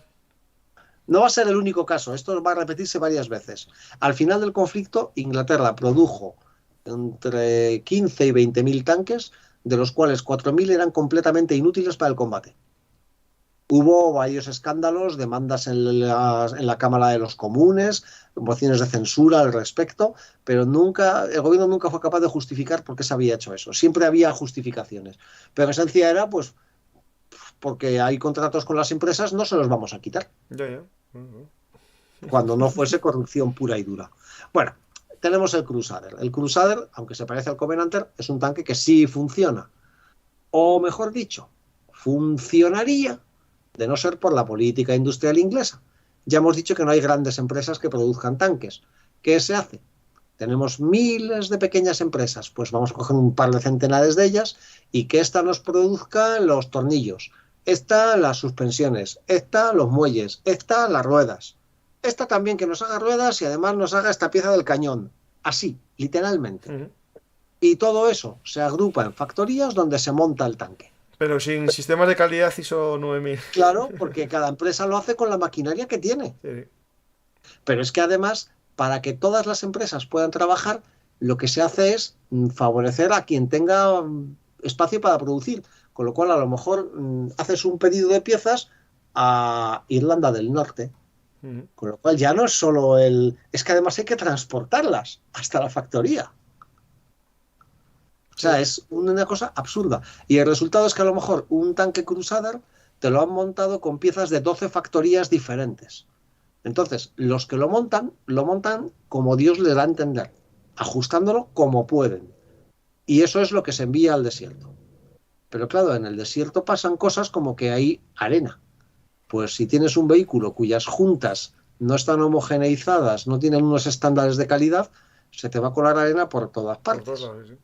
no va a ser el único caso. Esto va a repetirse varias veces. Al final del conflicto, Inglaterra produjo entre 15 y 20.000 tanques, de los cuales 4.000 eran completamente inútiles para el combate. Hubo varios escándalos, demandas en la Cámara de los Comunes, mociones de censura al respecto, pero el gobierno nunca fue capaz de justificar por qué se había hecho eso. Siempre había justificaciones. Pero en esencia era, pues, porque hay contratos con las empresas, no se los vamos a quitar. Ya. Cuando no fuese corrupción pura y dura. Bueno, tenemos el Crusader. El Crusader, aunque se parece al Covenanter, es un tanque que sí funciona. O mejor dicho, funcionaría de no ser por la política industrial inglesa. Ya hemos dicho que no hay grandes empresas que produzcan tanques. ¿Qué se hace? Tenemos miles de pequeñas empresas, pues vamos a coger un par de centenares de ellas y que ésta nos produzca los tornillos, esta las suspensiones, esta los muelles, esta las ruedas, esta también que nos haga ruedas y además nos haga esta pieza del cañón. Así, literalmente. Y todo eso se agrupa en factorías donde se monta el tanque. Pero sin sistemas de calidad ISO 9000. Claro, porque cada empresa lo hace con la maquinaria que tiene. Sí. Pero es que además, para que todas las empresas puedan trabajar, lo que se hace es favorecer a quien tenga espacio para producir. Con lo cual, a lo mejor haces un pedido de piezas a Irlanda del Norte. Con lo cual ya no es solo es que además hay que transportarlas hasta la factoría. O sea, es una cosa absurda. Y el resultado es que a lo mejor un tanque Crusader te lo han montado con piezas de 12 factorías diferentes. Entonces, los que lo montan como Dios les da a entender, ajustándolo como pueden. Y eso es lo que se envía al desierto. Pero claro, en el desierto pasan cosas como que hay arena. Pues si tienes un vehículo cuyas juntas no están homogeneizadas, no tienen unos estándares de calidad, se te va a colar arena por todas partes. Por todos lados, sí.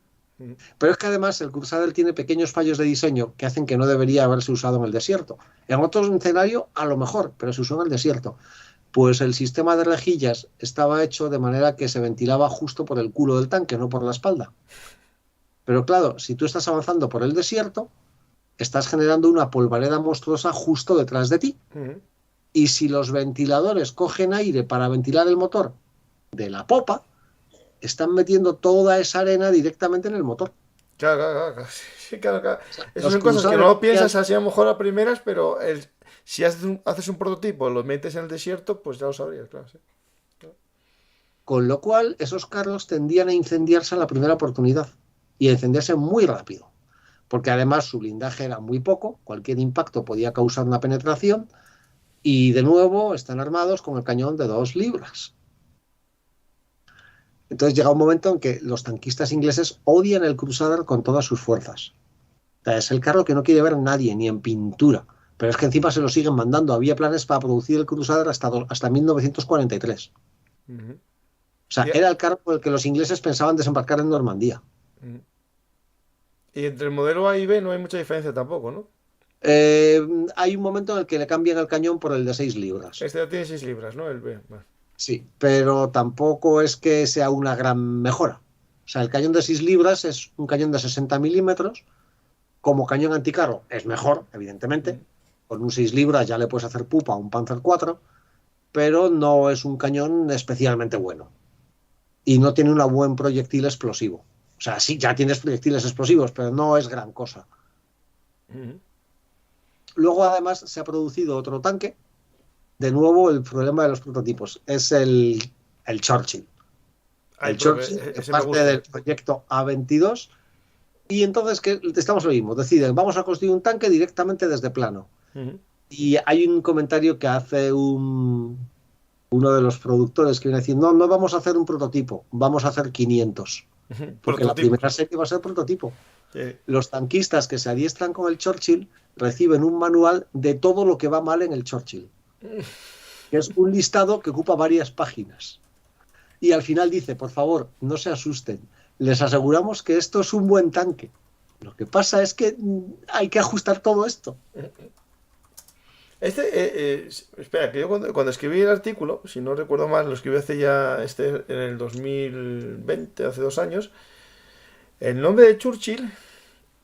Pero es que además el Crusader tiene pequeños fallos de diseño que hacen que no debería haberse usado en el desierto. En otro escenario, a lo mejor, pero se usó en el desierto. Pues el sistema de rejillas estaba hecho de manera que se ventilaba justo por el culo del tanque, no por la espalda. Pero claro, si tú estás avanzando por el desierto, estás generando una polvareda monstruosa justo detrás de ti. Y si los ventiladores cogen aire para ventilar el motor de la popa, están metiendo toda esa arena directamente en el motor. Claro. Sí, claro. O sea, Esas son cosas que no piensas así a lo mejor a primeras, pero si haces un prototipo, lo metes en el desierto, pues ya lo sabrías, claro. Sí. Con lo cual, esos carros tendían a incendiarse a la primera oportunidad y a incendiarse muy rápido. Porque además su blindaje era muy poco, cualquier impacto podía causar una penetración y de nuevo están armados con el cañón de 2 libras. Entonces llega un momento en que los tanquistas ingleses odian el Crusader con todas sus fuerzas. O sea, es el carro que no quiere ver nadie, ni en pintura. Pero es que encima se lo siguen mandando. Había planes para producir el Crusader hasta 1943. O sea, era el carro con el que los ingleses pensaban desembarcar en Normandía. Y entre el modelo A y B no hay mucha diferencia tampoco, ¿no? Hay un momento en el que le cambian el cañón por el de 6 libras. Este ya tiene 6 libras, ¿no? El B. Bueno. Sí, pero tampoco es que sea una gran mejora. O sea, el cañón de 6 libras es un cañón de 60 milímetros. Como cañón anticarro es mejor, evidentemente. Con un 6 libras ya le puedes hacer pupa a un Panzer IV, pero no es un cañón especialmente bueno. Y no tiene un buen proyectil explosivo. O sea, sí, ya tienes proyectiles explosivos, pero no es gran cosa. Luego, además, se ha producido otro tanque. De nuevo, el problema de los prototipos es el Churchill. El Churchill es parte del proyecto A-22 y entonces que estamos lo mismo, deciden, vamos a construir un tanque directamente desde plano. Y hay un comentario que hace uno de los productores que viene diciendo, no vamos a hacer un prototipo, vamos a hacer 500. Porque la primera serie va a ser prototipo. Sí. Los tanquistas que se adiestran con el Churchill reciben un manual de todo lo que va mal en el Churchill. Que es un listado que ocupa varias páginas. Y al final dice, por favor, no se asusten, les aseguramos que esto es un buen tanque. Lo que pasa es que hay que ajustar todo esto. Espera, que yo cuando escribí el artículo, si no recuerdo mal, lo escribí hace ya en el 2020, hace 2 años. El nombre de Churchill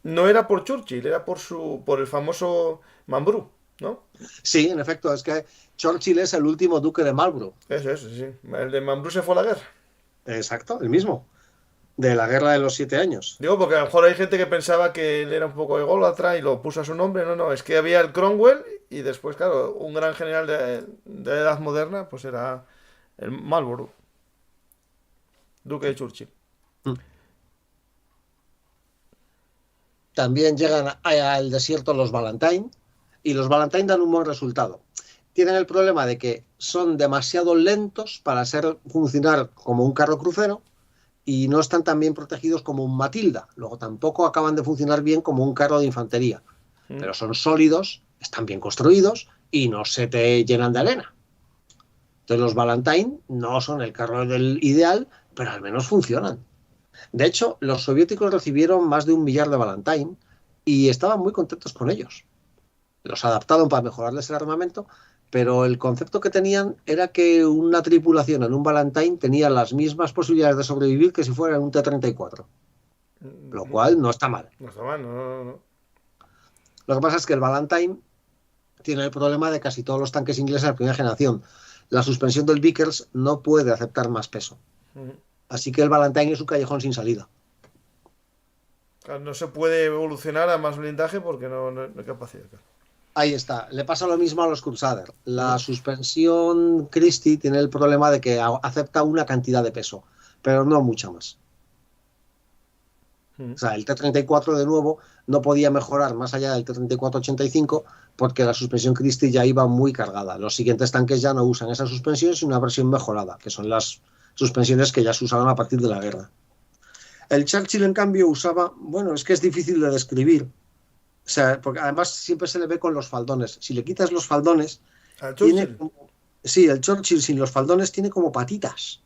no era por Churchill, era por el famoso Mambrú, ¿no? Sí, en efecto, es que Churchill es el último duque de Marlborough. Eso, sí. El de Mambrú se fue a la guerra. Exacto, el mismo. De la guerra de los 7 años. Digo, porque a lo mejor hay gente que pensaba que él era un poco ególatra y lo puso a su nombre. No, es que había el Cromwell y después, claro, un gran general de la Edad Moderna, pues era el Marlborough, duque de Churchill. También llegan al desierto los Valentine y los Valentine dan un buen resultado. Tienen el problema de que son demasiado lentos para funcionar como un carro crucero y no están tan bien protegidos como un Matilda. Luego tampoco acaban de funcionar bien como un carro de infantería. Pero son sólidos, están bien construidos y no se te llenan de arena. Entonces los Valentine no son el carro del ideal, pero al menos funcionan. De hecho, los soviéticos recibieron más de 1 millar de Valentine y estaban muy contentos con ellos. Los adaptaron para mejorarles el armamento, pero el concepto que tenían era que una tripulación en un Valentine tenía las mismas posibilidades de sobrevivir que si fuera en un T-34. Lo cual no está mal. No está mal, no. Lo que pasa es que el Valentine tiene el problema de casi todos los tanques ingleses de la primera generación. La suspensión del Vickers no puede aceptar más peso. Así que el Valentine es un callejón sin salida. No se puede evolucionar a más blindaje porque no hay capacidad. Ahí está. Le pasa lo mismo a los Crusader. La suspensión Christie tiene el problema de que acepta una cantidad de peso, pero no mucha más. O sea, el T-34 de nuevo no podía mejorar más allá del T-34-85 porque la suspensión Christie ya iba muy cargada. Los siguientes tanques ya no usan esa suspensión, sino una versión mejorada, que son las suspensiones que ya se usaban a partir de la guerra. El Churchill, en cambio, usaba... Bueno, es que es difícil de describir. O sea, porque además siempre se le ve con los faldones. Si le quitas los faldones... Sí, el Churchill sin los faldones tiene como patitas.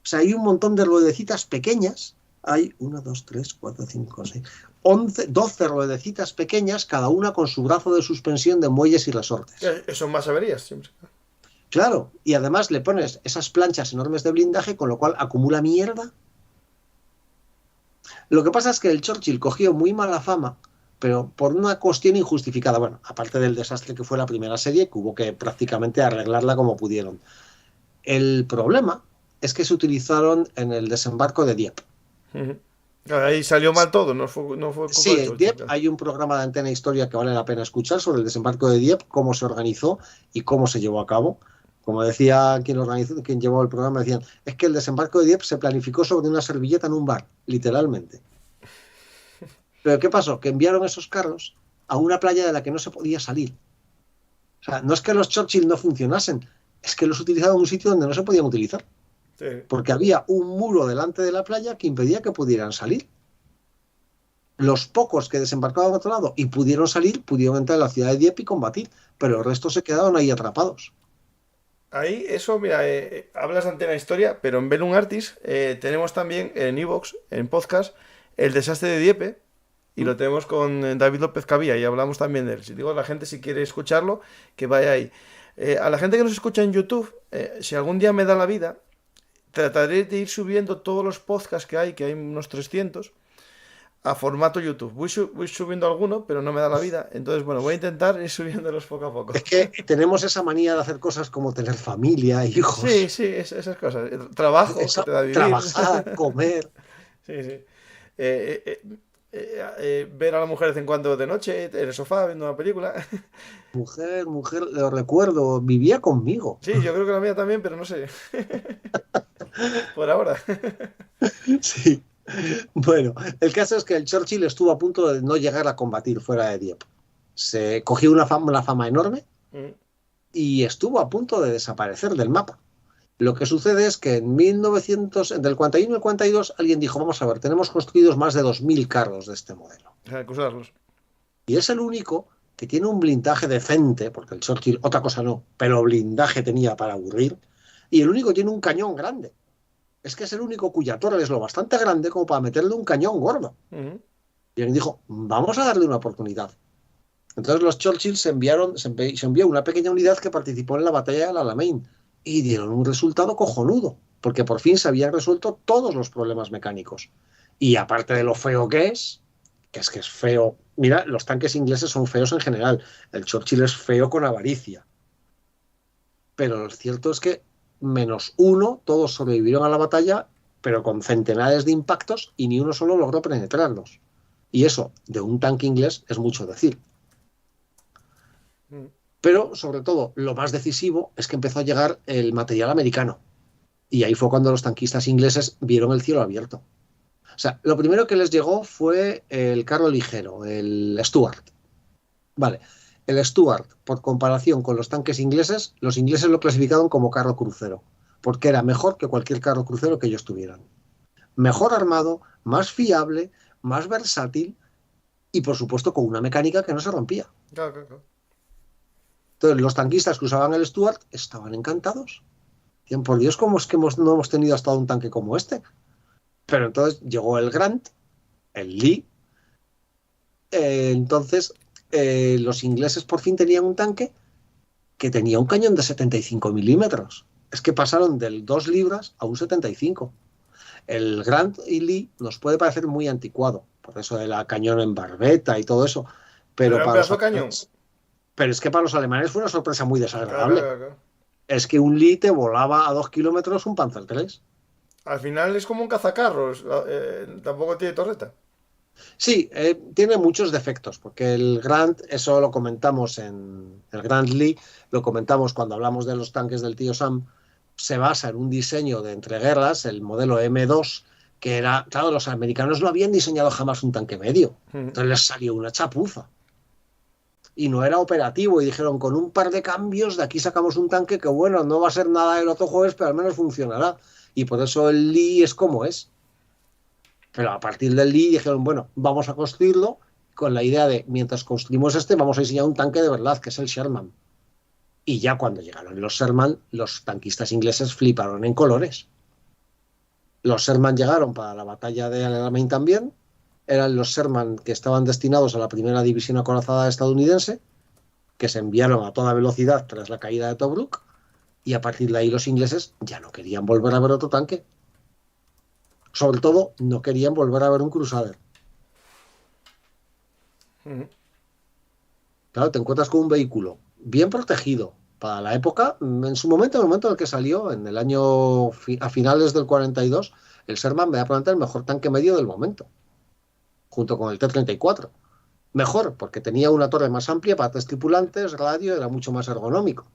O sea, hay un montón de ruedecitas pequeñas. Hay 1, 2, 3, 4, 5, 6, 11, 12 ruedecitas pequeñas, cada una con su brazo de suspensión de muelles y resortes. Son más averías siempre. Claro, y además le pones esas planchas enormes de blindaje, con lo cual acumula mierda. Lo que pasa es que el Churchill cogió muy mala fama, pero por una cuestión injustificada. Bueno, aparte del desastre que fue la primera serie, que hubo que prácticamente arreglarla como pudieron. El problema es que se utilizaron en el desembarco de Dieppe. Ahí salió mal todo, no fue sí, en Dieppe hay un programa de Antena Historia que vale la pena escuchar sobre el desembarco de Dieppe, cómo se organizó y cómo se llevó a cabo. Como decía quien llevó el programa, decían, es que el desembarco de Dieppe se planificó sobre una servilleta en un bar, literalmente. Pero ¿qué pasó? Que enviaron esos carros a una playa de la que no se podía salir. O sea, no es que los Churchill no funcionasen, es que los utilizaban en un sitio donde no se podían utilizar. Sí. Porque había un muro delante de la playa que impedía que pudieran salir. Los pocos que desembarcaban a otro lado y pudieron salir, pudieron entrar en la ciudad de Dieppe y combatir, pero el resto se quedaron ahí atrapados. Ahí, eso, mira, hablas de Antena Historia, pero en Bellum Artis tenemos también en iVoox, en podcast, el desastre de Dieppe, y lo tenemos con David López Cavía, y hablamos también de él. Si digo a la gente, si quiere escucharlo, que vaya ahí. A la gente que nos escucha en YouTube, si algún día me da la vida, trataré de ir subiendo todos los podcasts que hay unos 300, a formato YouTube. Voy subiendo alguno, pero no me da la vida. Entonces, bueno, voy a intentar ir subiéndolos poco a poco. Es que tenemos esa manía de hacer cosas como tener familia, hijos. Sí, esas cosas. Trabajo, que te da vivir. Trabajar, comer. Sí. Ver a la mujer de vez en cuando de noche, en el sofá, viendo una película. Mujer, lo recuerdo, vivía conmigo. Sí, yo creo que la mía también, pero no sé. Por ahora. Sí. Bueno, el caso es que el Churchill estuvo a punto de no llegar a combatir fuera de Dieppe. Se cogió una fama enorme Mm, y estuvo a punto de desaparecer del mapa. Lo que sucede es que en 1900, entre el 41 y el 42, alguien dijo, vamos a ver, tenemos construidos más de 2000 carros de este modelo. Hay que usarlos. Y es el único que tiene un blindaje decente, porque el Churchill otra cosa no, pero blindaje tenía para aburrir, y el único tiene un cañón grande. Es que es el único cuya torre es lo bastante grande como para meterle un cañón gordo. Mm, Y alguien dijo, vamos a darle una oportunidad. Entonces los Churchill se envió una pequeña unidad que participó en la batalla del Alamein y dieron un resultado cojonudo, porque por fin se habían resuelto todos los problemas mecánicos. Y aparte de lo feo que es feo. Mira, los tanques ingleses son feos en general. El Churchill es feo con avaricia. Pero lo cierto es que menos uno, todos sobrevivieron a la batalla, pero con centenares de impactos y ni uno solo logró penetrarlos. Y eso, de un tanque inglés, es mucho decir. mm. Pero, sobre todo, lo más decisivo es que empezó a llegar el material americano. Y ahí fue cuando los tanquistas ingleses vieron el cielo abierto. O sea, lo primero que les llegó fue el carro ligero, el Stuart. Vale, el Stuart, por comparación con los tanques ingleses, los ingleses lo clasificaron como carro crucero, porque era mejor que cualquier carro crucero que ellos tuvieran. Mejor armado, más fiable, más versátil y, por supuesto, con una mecánica que no se rompía. Claro, claro, claro. Entonces, los tanquistas que usaban el Stuart estaban encantados. Decían, por Dios, ¿cómo es que no hemos tenido hasta un tanque como este? Pero entonces llegó el Grant, el Lee. Entonces, los ingleses por fin tenían un tanque que tenía un cañón de 75 milímetros. Es que pasaron del 2 libras a un 75. El Grant y Lee nos puede parecer muy anticuado, por eso de la cañón en barbeta y todo eso. Pero Pero era un para los pedazo de cañón. alemanes, pero es que para los alemanes fue una sorpresa muy Claro, desagradable. claro, claro. Es que un Lee te volaba a 2 kilómetros un Panzer III. Al final es como un cazacarros. Tampoco tiene torreta. Sí, tiene muchos defectos, porque el Grant, eso lo comentamos en el Grant Lee, lo comentamos cuando hablamos de los tanques del tío Sam, se basa en un diseño de entreguerras, el modelo M2, que era, claro, los americanos no habían diseñado jamás un tanque medio, Mm. entonces les salió una chapuza. Y no era operativo, y dijeron, con un par de cambios, de aquí sacamos un tanque que, bueno, no va a ser nada el otro jueves, pero al menos funcionará. Y por eso el Lee es como es. Pero a partir del Lee dijeron, bueno, vamos a construirlo con la idea de, mientras construimos este, vamos a diseñar un tanque de verdad, que es el Sherman. Y ya cuando llegaron los Sherman, los tanquistas ingleses fliparon en colores. Los Sherman llegaron para la batalla de Alamein también. Eran los Sherman que estaban destinados a la primera división acorazada estadounidense, que se enviaron a toda velocidad tras la caída de Tobruk. Y a partir de ahí los ingleses ya no querían volver a ver otro tanque. Sobre todo, no querían volver a ver un Crusader. Mm. Claro, te encuentras con un vehículo bien protegido para la época, en su momento, en el momento en el que salió, en el año, a finales del 42, el Sherman me da probablemente el mejor tanque medio del momento, junto con el T-34. Mejor, porque tenía una torre más amplia para 3 tripulantes, radio, era mucho más ergonómico.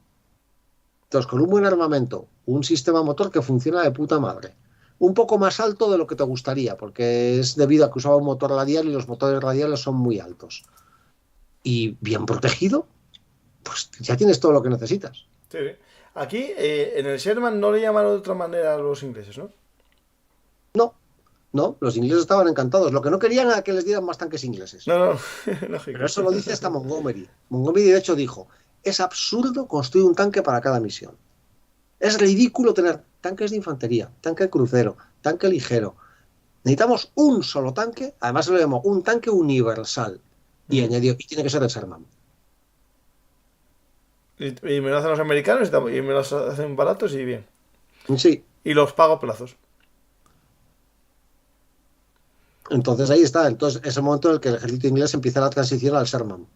Entonces, con un buen armamento, un sistema motor que funciona de puta madre, un poco más alto de lo que te gustaría, porque es debido a que usaba un motor radial y los motores radiales son muy altos. Y bien protegido, pues ya tienes todo lo que necesitas. Sí. Aquí, en el Sherman no le llamaron de otra manera a los ingleses, ¿no? No, no, los ingleses estaban encantados. Lo que no querían era que les dieran más tanques ingleses. No, no, lógico. Pero eso lo dice hasta Montgomery. Montgomery, de hecho, dijo, es absurdo construir un tanque para cada misión. Es ridículo tener tanques de infantería, tanque crucero, tanque ligero. Necesitamos un solo tanque, además se lo llamó un tanque universal. Y añadió, y tiene que ser el Sherman. Y me lo hacen los americanos y me los hacen baratos y bien. Sí, Y los pago a plazos. entonces ahí está. Entonces es el momento en el que el ejército inglés empieza la transición al Sherman.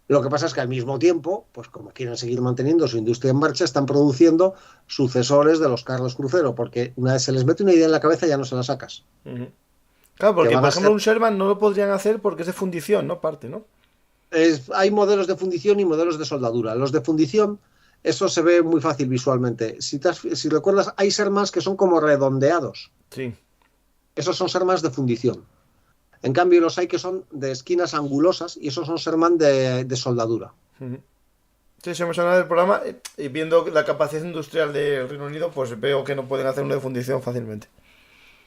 Lo que pasa es que al mismo tiempo, pues como quieren seguir manteniendo su industria en marcha, están produciendo sucesores de los carros crucero, porque una vez se les mete una idea en la cabeza ya no se la sacas. Ujú. Claro, porque Que van por a ejemplo ser- un Sherman no lo podrían hacer porque es de fundición, ¿no? Parte, ¿no? Hay modelos de fundición y modelos de soldadura. Los de fundición Eso se ve muy fácil visualmente. Si recuerdas, hay Shermans que son como redondeados. Sí. Esos son Shermans de fundición. En cambio, los hay que son de esquinas angulosas y esos son Sherman de soldadura. Sí, se me suena del programa y viendo la capacidad industrial del Reino Unido, pues veo que no pueden hacer uno de fundición fácilmente.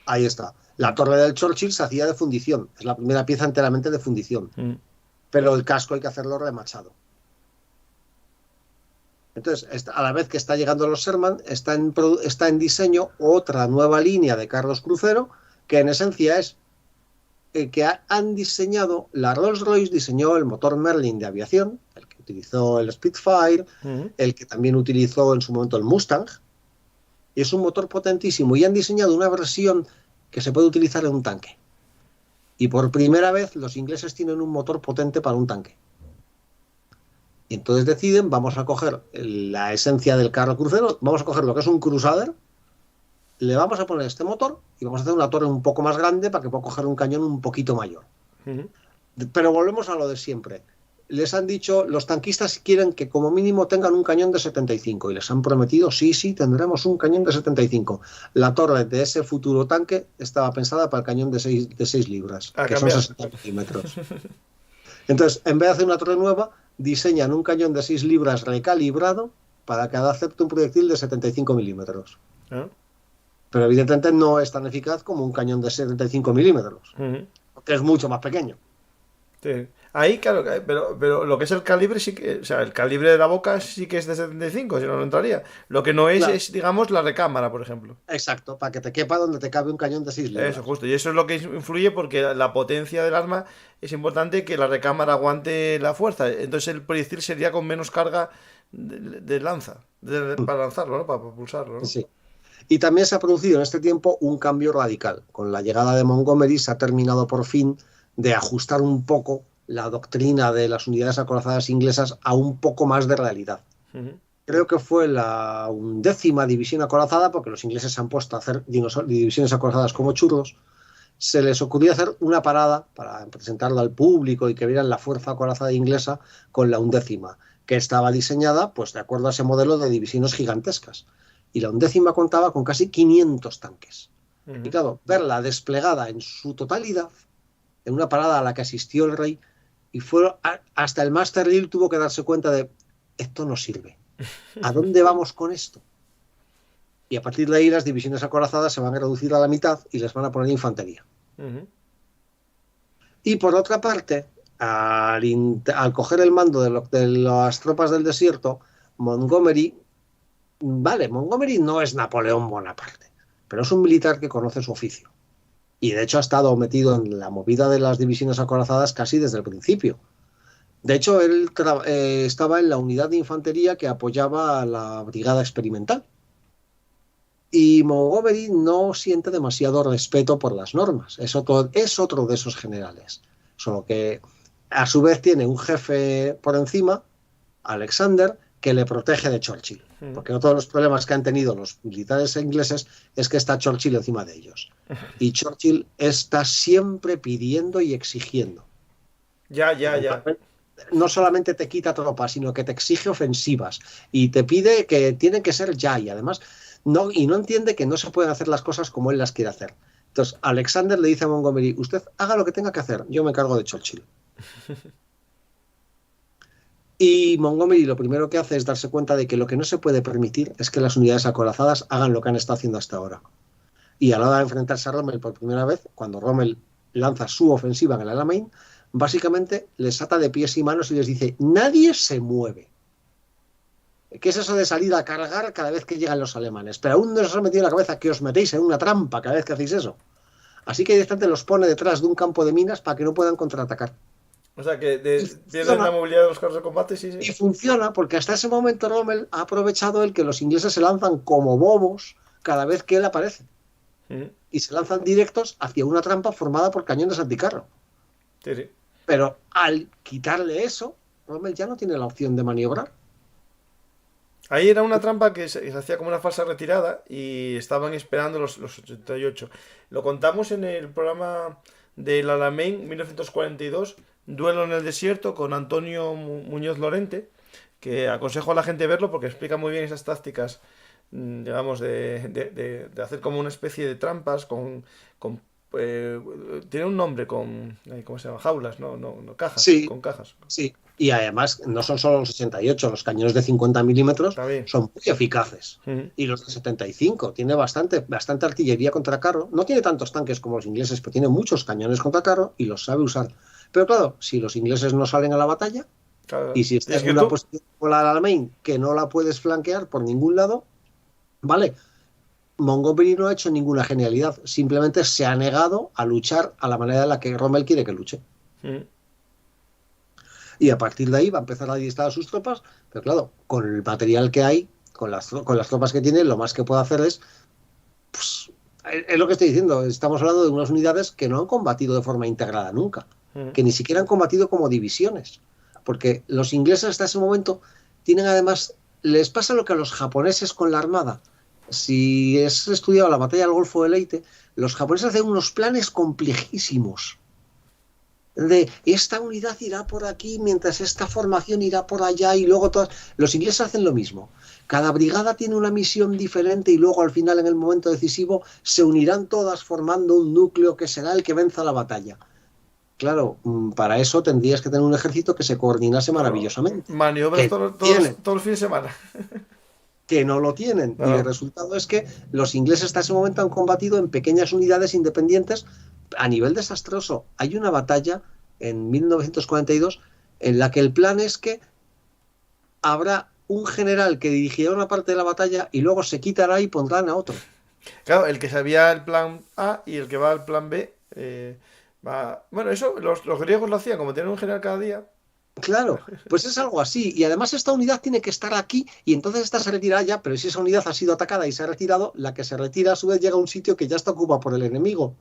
Ahí está. La torre del Churchill se hacía de fundición. Es la primera pieza enteramente de fundición. Pero el casco hay que hacerlo remachado. Entonces, a la vez que está llegando los Sherman, está en diseño otra nueva línea de carros crucero, que en esencia es que han diseñado, la Rolls-Royce diseñó el motor Merlin de aviación, el que utilizó el Spitfire, el que también utilizó en su momento el Mustang, y es un motor potentísimo, y han diseñado una versión que se puede utilizar en un tanque. Y por primera vez los ingleses tienen un motor potente para un tanque. Y entonces deciden, vamos a coger la esencia del carro crucero, vamos a coger lo que es un Crusader, le vamos a poner este motor y vamos a hacer una torre un poco más grande para que pueda coger un cañón un poquito mayor. Pero volvemos a lo de siempre. Les han dicho, los tanquistas quieren que como mínimo tengan un cañón de 75 y les han prometido, sí, tendremos un cañón de 75. La torre de ese futuro tanque estaba pensada para el cañón de 6 libras, que son 60 milímetros. Entonces, en vez de hacer una torre nueva, diseñan un cañón de 6 libras recalibrado para que acepte un proyectil de 75 milímetros. Pero evidentemente no es tan eficaz como un cañón de 75 milímetros, porque es mucho más pequeño. Sí. Ahí, claro, pero lo que es el calibre, sí que, o sea, el calibre de la boca sí que es de 75, si no, no entraría. Lo que no es, claro, es, digamos, la recámara, por ejemplo. Exacto, para que te quepa donde te cabe un cañón de 6 libras. Eso, justo. Y eso es lo que influye porque la potencia del arma es importante que la recámara aguante la fuerza. Entonces el proyectil sería con menos carga de lanza, para lanzarlo, ¿no? Para propulsarlo, ¿no? Sí. Y también se ha producido en este tiempo un cambio radical. Con la llegada de Montgomery se ha terminado por fin de ajustar un poco la doctrina de las unidades acorazadas inglesas a un poco más de realidad. Creo que fue la 11ª división acorazada, porque los ingleses se han puesto a hacer divisiones acorazadas como churros. Se les ocurrió hacer una parada para presentarlo al público y que vieran la fuerza acorazada inglesa con la 11ª, que estaba diseñada pues de acuerdo a ese modelo de divisiones gigantescas. Y la 11ª contaba con casi 500 tanques. Y claro, verla desplegada en su totalidad, en una parada a la que asistió el rey, y hasta el Master Lil tuvo que darse cuenta de, esto no sirve. ¿A dónde vamos con esto? Y a partir de ahí las divisiones acorazadas se van a reducir a la mitad y les van a poner infantería. Y por otra parte, al coger el mando de las tropas del desierto, Montgomery no es Napoleón Bonaparte, pero es un militar que conoce su oficio. Y de hecho ha estado metido en la movida de las divisiones acorazadas casi desde el principio. De hecho, él estaba en la unidad de infantería que apoyaba a la brigada experimental. Y Montgomery no siente demasiado respeto por las normas. Es otro de esos generales. Solo que a su vez tiene un jefe por encima, Alexander, que le protege de Churchill. Porque no todos los problemas que han tenido los militares ingleses es que está Churchill encima de ellos. Y Churchill está siempre pidiendo y exigiendo. Ya. No solamente te quita tropas, sino que te exige ofensivas. Y te pide que tienen que ser ya. Y además, no entiende que no se pueden hacer las cosas como él las quiere hacer. Entonces, Alexander le dice a Montgomery, usted haga lo que tenga que hacer, yo me encargo de Churchill. Y Montgomery lo primero que hace es darse cuenta de que lo que no se puede permitir es que las unidades acorazadas hagan lo que han estado haciendo hasta ahora. Y a la hora de enfrentarse a Rommel por primera vez, cuando Rommel lanza su ofensiva en el Alamein, básicamente les ata de pies y manos y les dice, nadie se mueve. ¿Qué es eso de salir a cargar cada vez que llegan los alemanes? Pero aún no os ha metido en la cabeza que os metéis en una trampa cada vez que hacéis eso. Así que directamente los pone detrás de un campo de minas para que no puedan contraatacar. O sea que pierden la movilidad de los carros de combate, sí. Y funciona porque hasta ese momento Rommel ha aprovechado el que los ingleses se lanzan como bobos cada vez que él aparece. Y se lanzan directos hacia una trampa formada por cañones anticarro. Sí. Pero al quitarle eso, Rommel ya no tiene la opción de maniobrar. Ahí era una trampa que se hacía como una falsa retirada y estaban esperando los 88. Lo contamos en el programa del Alamein 1942, Duelo en el desierto, con Antonio Muñoz Lorente, que aconsejo a la gente verlo porque explica muy bien esas tácticas, digamos, de hacer como una especie de trampas con eh, tiene un nombre ¿cómo se llama? Jaulas, no, cajas, Sí, con cajas. sí. Y además no son solo los 88, los cañones de 50 milímetros Está bien. son muy eficaces. Ujú. Y los de 75, tiene bastante artillería contra carro. No tiene tantos tanques como los ingleses, pero tiene muchos cañones contra carro y los sabe usar. Pero claro, si los ingleses no salen a la batalla Claro, y si estás tienes que en ir una tú. posición como la de Alamein que no la puedes flanquear por ningún lado, ¿vale? Montgomery no ha hecho ninguna genialidad, simplemente se ha negado a luchar a la manera en la que Rommel quiere que luche. Ujú. Y a partir de ahí va a empezar a adiestrar a sus tropas, pero claro, con el material que hay, con las tropas que tiene, lo más que puede hacer pues, es lo que estoy diciendo, estamos hablando de unas unidades que no han combatido de forma integrada nunca, Ujú. que ni siquiera han combatido como divisiones, porque los ingleses hasta ese momento tienen además, les pasa lo que a los japoneses con la armada. Si has estudiado la batalla del Golfo de Leyte, los japoneses hacen unos planes complejísimos de esta unidad irá por aquí mientras esta formación irá por allá y luego todas. Los ingleses hacen lo mismo. Cada brigada tiene una misión diferente y luego al final en el momento decisivo se unirán todas formando un núcleo que será el que venza la batalla. Claro, para eso tendrías que tener un ejército que se coordinase Claro, maravillosamente. maniobras Que todos los fines de semana. no lo tienen. No, Y el no. resultado es que los ingleses hasta ese momento han combatido en pequeñas unidades independientes a nivel desastroso. Hay una batalla en 1942 en la que el plan es que habrá un general que dirigirá una parte de la batalla y luego se quitará y pondrán a otro. Claro, el que sabía el plan A y el que va al plan B va. Bueno, eso los griegos lo hacían, como tienen un general cada día. Claro, pues es algo así. Y además esta unidad tiene que estar aquí y entonces esta se retirará ya, pero si esa unidad ha sido atacada y se ha retirado, la que se retira a su vez llega a un sitio que ya está ocupado por el enemigo.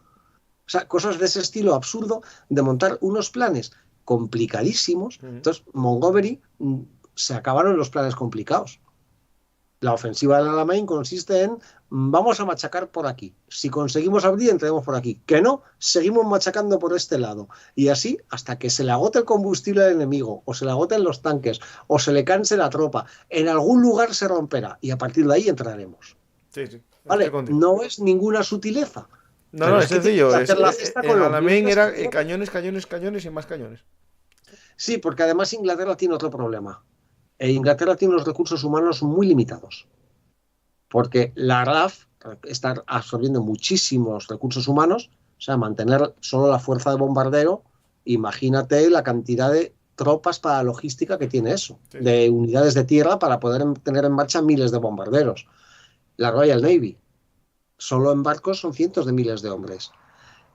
O sea, cosas de ese estilo absurdo de montar unos planes complicadísimos. Entonces, Montgomery se acabaron los planes complicados. La ofensiva del Alamein consiste en vamos a machacar por aquí. Si conseguimos abrir, entremos por aquí. Que no, seguimos machacando por este lado. Y así hasta que se le agote el combustible al enemigo, o se le agoten los tanques, o se le canse la tropa. En algún lugar se romperá y a partir de ahí entraremos. Sí, estoy ¿Vale? contigo. No es ninguna sutileza. No, Pero es es que tienes sencillo. que hacer la cesta con En los Alamein mismos era cañones. cañones y más cañones. Sí, porque además Inglaterra tiene otro problema. Inglaterra tiene unos recursos humanos muy limitados. Porque la RAF está absorbiendo muchísimos recursos humanos, o sea, mantener solo la fuerza de bombardeo, imagínate la cantidad de tropas para logística que tiene eso, Sí. de unidades de tierra para poder tener en marcha miles de bombarderos. La Royal Navy, solo en barcos son cientos de miles de hombres.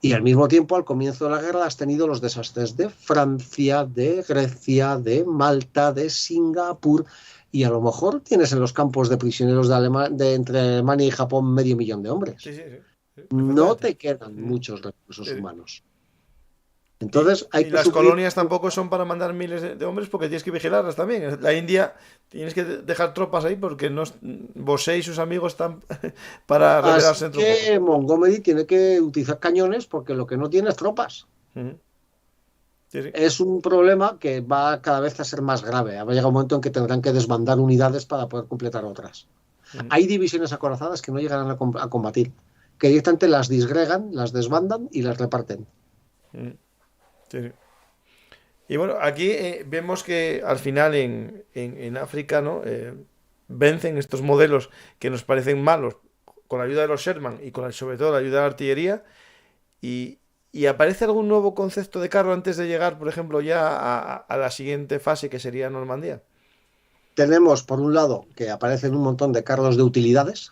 Y al mismo tiempo, al comienzo de la guerra, has tenido los desastres de Francia, de Grecia, de Malta, de Singapur, y a lo mejor tienes en los campos de prisioneros de entre Alemania y Japón 500.000 de hombres. Sí, sí, sí. No Perfectamente. te quedan muchos recursos Sí. humanos. Entonces hay Y que las sufrir. colonias tampoco son para mandar miles de hombres porque tienes que vigilarlas también. La India tienes que dejar tropas ahí porque no, Bosé y sus amigos están para Así rebelarse dentro de un que Montgomery tiene que utilizar cañones porque lo que no tiene es tropas. poco. Ujú. Sí, sí. Es un problema que va cada vez a ser más grave. Va a llegar un momento en que tendrán que desbandar unidades para poder completar otras. Ujú. Hay divisiones acorazadas que no llegarán a combatir, que directamente las disgregan, las desbandan y las reparten. Ujú. Sí, sí. Y bueno, aquí vemos que al final en África, ¿no? Vencen estos modelos que nos parecen malos con la ayuda de los Sherman y sobre todo la ayuda de la artillería. Y aparece algún nuevo concepto de carro antes de llegar, por ejemplo, ya a la siguiente fase que sería Normandía. Tenemos, por un lado, que aparecen un montón de carros de utilidades.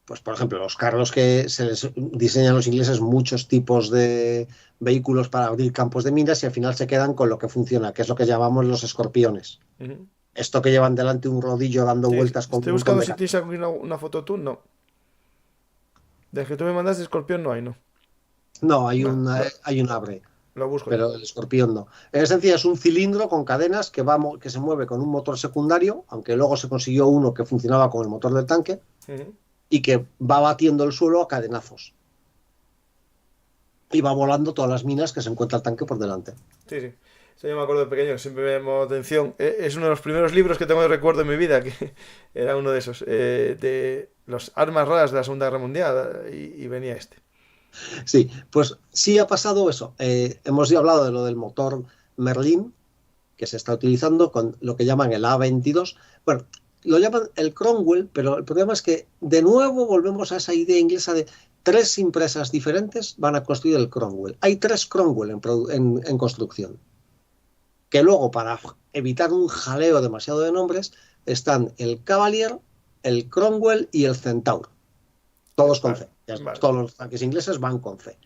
Pues, por ejemplo, los carros que se les diseñan los ingleses, muchos tipos de vehículos para abrir campos de minas y al final se quedan con lo que funciona, que es lo que llamamos los escorpiones. Ujú. Esto que llevan delante un rodillo dando Sí, vueltas con estoy un montón buscando de si tienes aquí una foto tú, no. Del que tú me mandas de escorpión no hay, no. No, No, hay un abre, lo busco yo. pero el escorpión no. En esencia es un cilindro con cadenas que se mueve con un motor secundario, aunque luego se consiguió uno que funcionaba con el motor del tanque Ujú. y que va batiendo el suelo a cadenazos. y va volando todas las minas que se encuentra el tanque por delante. Sí, sí. Eso yo me acuerdo de pequeño, siempre me llamó atención. Es uno de los primeros libros que tengo de recuerdo en mi vida, que era uno de esos, de las armas raras de la Segunda Guerra Mundial, y venía este. Sí, pues sí ha pasado eso. Hemos ya hablado de lo del motor Merlin, que se está utilizando con lo que llaman el A-22. Bueno, lo llaman el Cromwell, pero el problema es que de nuevo volvemos a esa idea inglesa de 3 empresas diferentes van a construir el Cromwell. Hay 3 Cromwell en construcción. Que luego, para evitar un jaleo demasiado de nombres, están el Cavalier, el Cromwell y el Centaur. Todos con C. Vale. Todos los tanques ingleses van con C.